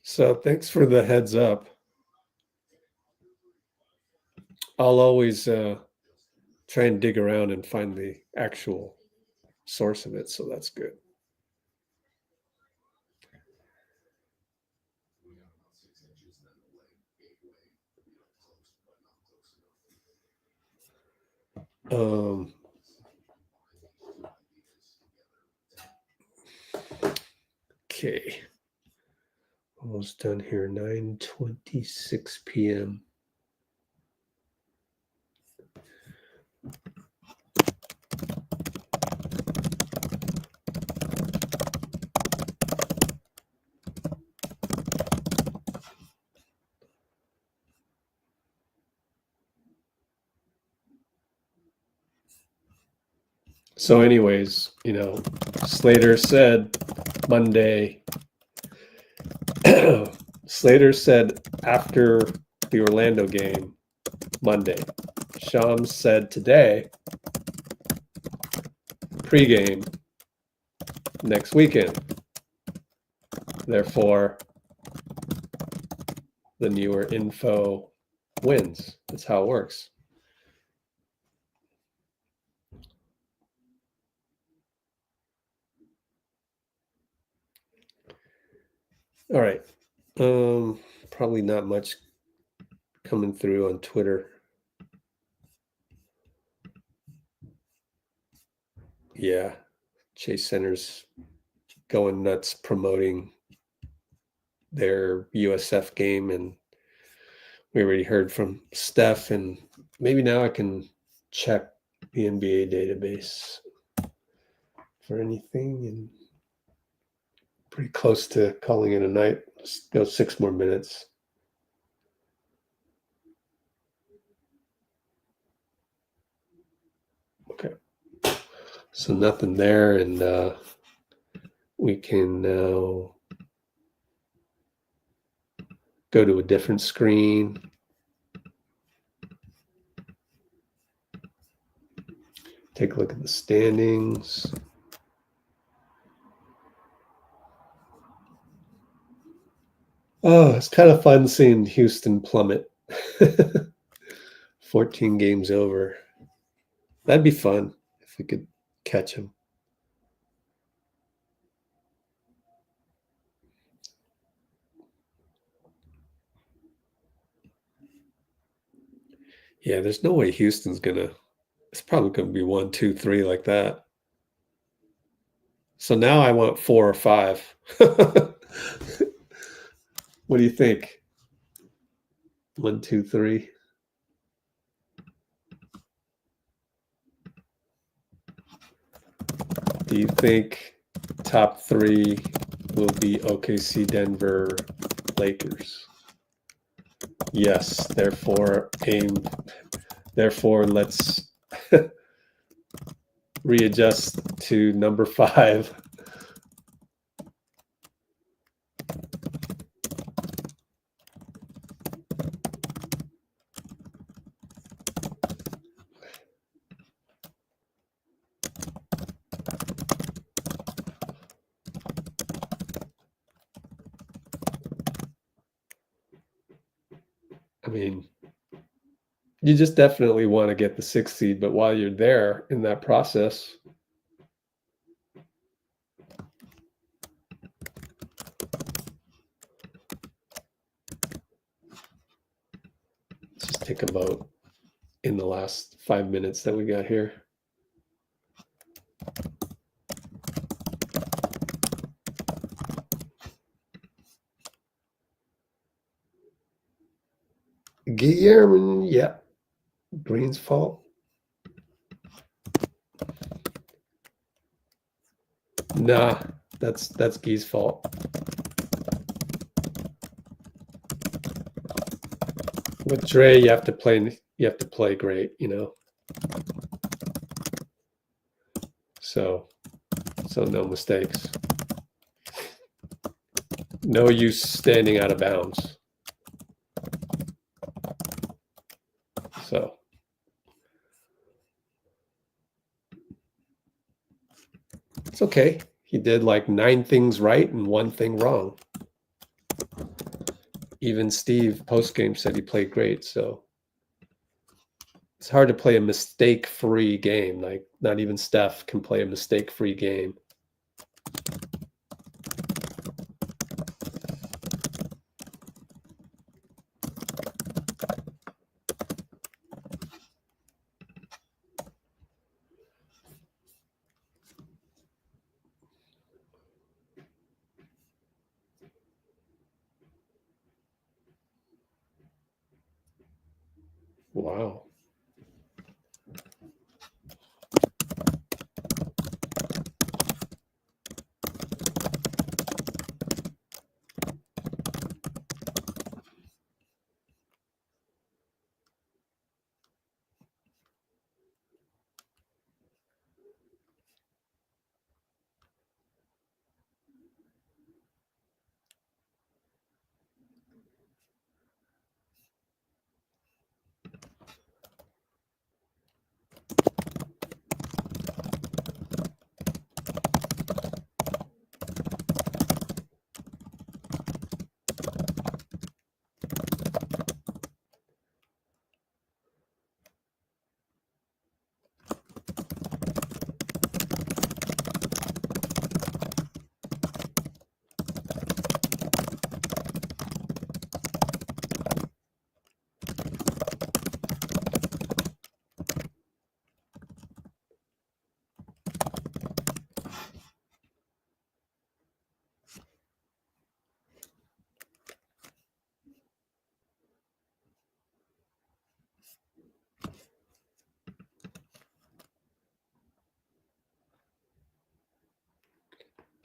S1: So thanks for the heads up. I'll always try and dig around and find the actual source of it. So that's good. Okay. Almost done here. 9:26 p.m. So anyways, Slater said Monday, Slater said after the Orlando game Monday, Shams said today, pregame next weekend. Therefore, the newer info wins. That's how it works. All right. Probably not much coming through on Twitter. Yeah. Chase Center's going nuts promoting their USF game, and we already heard from Steph, and maybe now I can check the NBA database for anything, and pretty close to calling it a night. Let's go 6 more minutes. Okay. So nothing there, and we can now go to a different screen. Take a look at the standings. Oh, it's kind of fun seeing Houston plummet. 14 games over. That'd be fun if we could catch him. Yeah, there's no way Houston's it's probably gonna be 1, 2, 3 like that. So now I want 4 or 5. What do you think? 1, 2, 3. Do you think top 3 will be OKC, Denver, Lakers? Yes. Therefore, let's readjust to number 5. I mean, you just definitely want to get the 6th seed, but while you're there in that process, let's just take a vote in the last 5 minutes that we got here. Guillermo, yeah. Green's fault. Nah, that's Guy's fault. With Dre, you have to play great, So no mistakes. No use standing out of bounds. So it's okay. He did like 9 things right and 1 thing wrong. Even Steve postgame said he played great. So it's hard to play a mistake-free game. Like not even Steph can play a mistake-free game. Wow.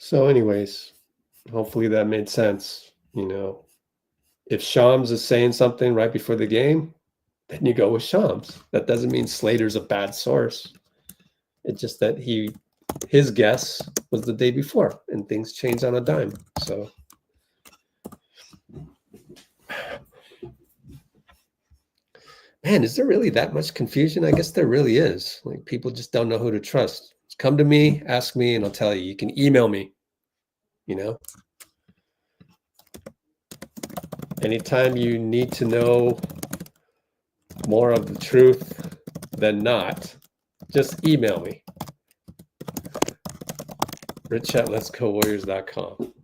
S1: So anyways, hopefully that made sense. You know, if Shams is saying something right before the game, then you go with Shams. That doesn't mean Slater's a bad source. It's just that his guess was the day before and things change on a dime. So man, is there really that much confusion? I guess there really is. Like, people just don't know who to trust. Just come to me, ask me, and I'll tell you. You can email me, you know. Anytime you need to know more of the truth than not, just email me. rich@letsgowarriors.com.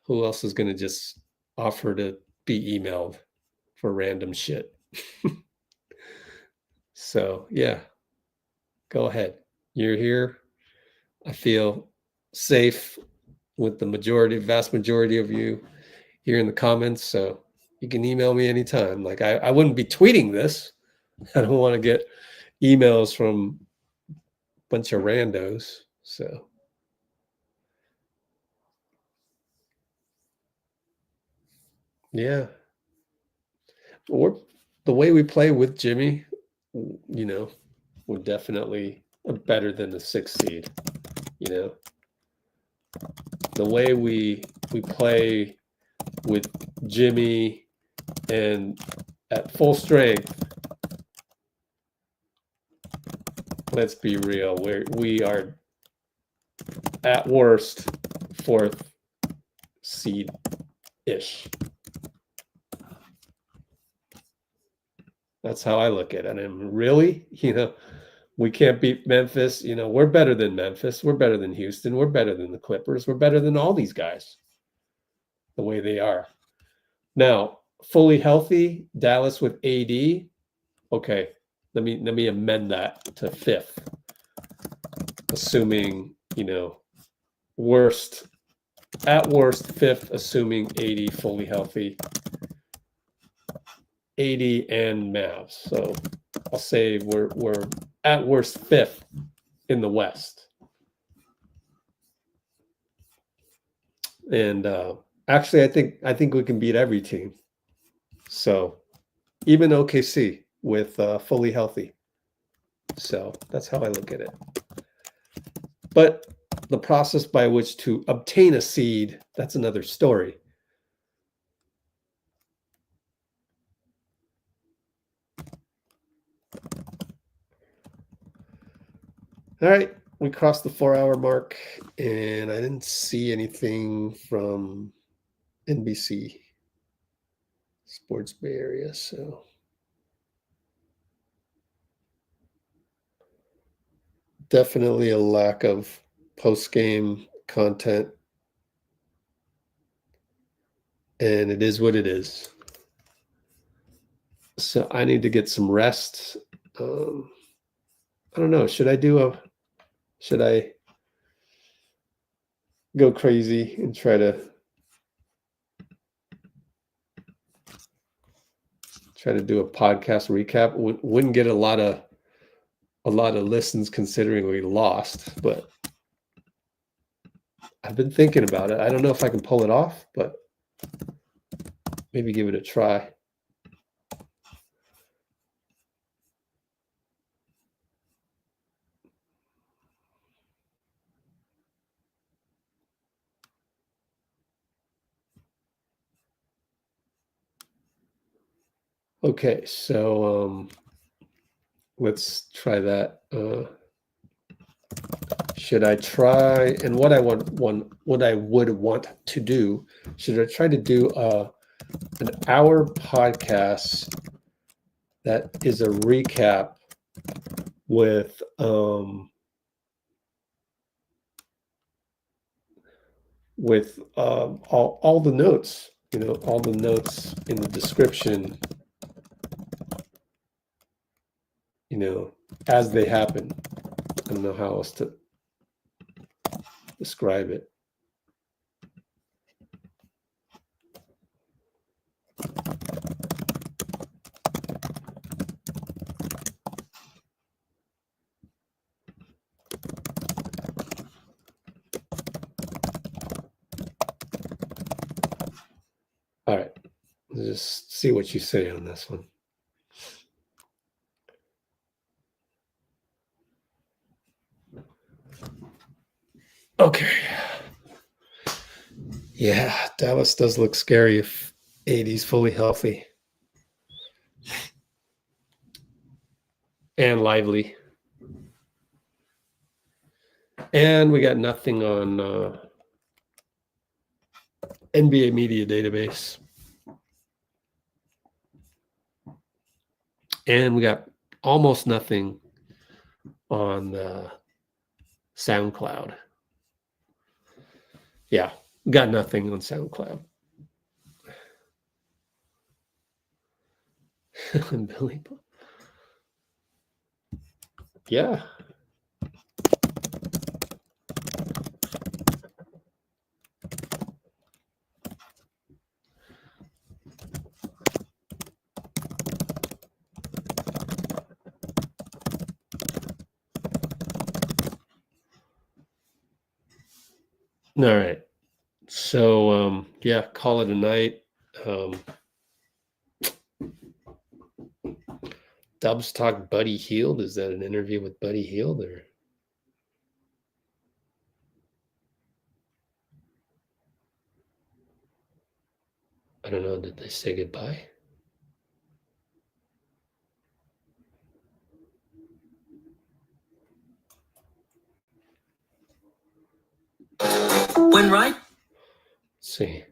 S1: Who else is going to just offer to be emailed for random shit? So, yeah, go ahead. You're here. I feel safe with the vast majority of you here in the comments. So you can email me anytime. Like, I wouldn't be tweeting this. I don't want to get emails from a bunch of randos. So yeah, or the way we play with Jimmy, you know, we're definitely better than the 6th seed. You know, the way we play with Jimmy and at full strength, let's be real, we are at worst 4th seed-ish. That's how I look at it. And really, you know, we can't beat Memphis. You know, we're better than Memphis. We're better than Houston. We're better than the Clippers. We're better than all these guys, the way they are. Now, fully healthy, Dallas with AD. Okay, let me amend that to 5th. Assuming, you know, at worst 5th, assuming AD fully healthy. AD and Mavs. So I'll say we're at worst 5th in the West. And actually, I think we can beat every team. So even OKC with fully healthy. So that's how I look at it. But the process by which to obtain a seed, that's another story. All right, we crossed the 4-hour mark, and I didn't see anything from NBC Sports Bay Area, so definitely a lack of post-game content, and it is what it is. So I need to get some rest. I don't know. Should I go crazy and try to Try to do a podcast recap. Wouldn't get a lot of listens considering we lost, but I've been thinking about it. I don't know if I can pull it off, but maybe give it a try. Okay, so let's try that. Should I try? And what I would want to do? Should I try to do an hour podcast that is a recap with all the notes? You know, all the notes in the description. You know, as they happen. I don't know how else to describe it. All right, let's just see what you say on this one. Okay. Yeah, Dallas does look scary if AD's fully healthy. And lively. And we got nothing on NBA Media Database. And we got almost nothing on SoundCloud. Yeah, got nothing on SoundCloud. Billy. Yeah. All right. So, yeah, call it a night. Dubs talk Buddy Hield. Is that an interview with Buddy Hield or? I don't know. Did they say goodbye?
S15: When right?
S1: Let's see.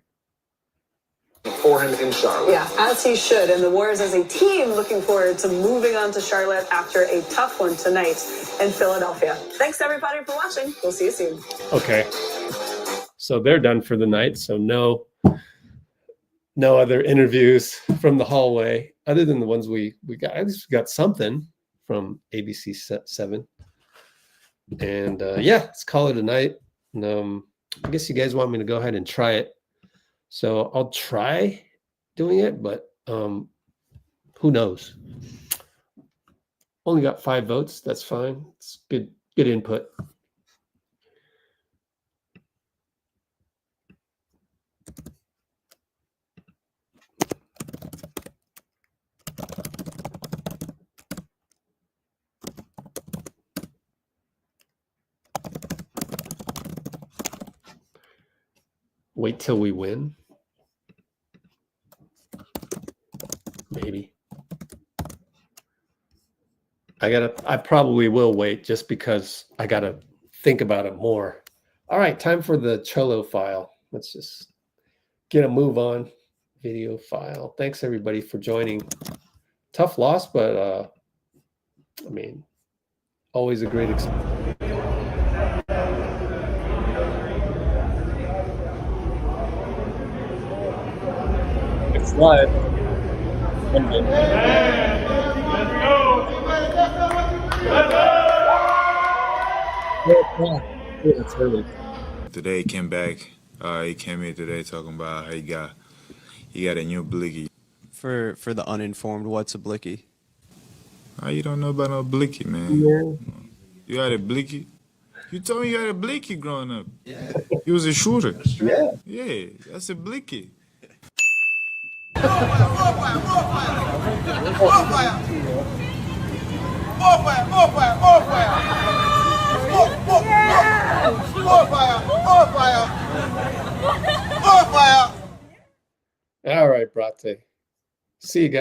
S4: For him in Charlotte.
S16: Yeah, as he should. And the Warriors as a team looking forward to moving on to Charlotte after a tough one tonight in Philadelphia. Thanks everybody for watching. We'll see you soon.
S1: Okay. So they're done for the night. So no other interviews from the hallway other than the ones we got. At least we got something from ABC 7. And yeah, let's call it a night. And, I guess you guys want me to go ahead and try it. So I'll try doing it, but who knows? Only got 5 votes. That's fine. It's good input. Wait till we win. Maybe. I probably will wait just because I gotta think about it more. All right, time for the Cholo file. Let's just get a move on. Video file. Thanks everybody for joining. Tough loss, but I mean, always a great experience. It's live.
S17: Today he came back. He came here today talking about how he got a new blicky.
S15: for the uninformed, what's a blicky?
S17: How you don't know about no blicky, man?
S1: Yeah.
S17: You had a blicky? You told me you had a blicky growing up. Yeah. You was a shooter.
S1: Yeah.
S17: Yeah, that's a blicky.
S1: All right, Brate. See you guys.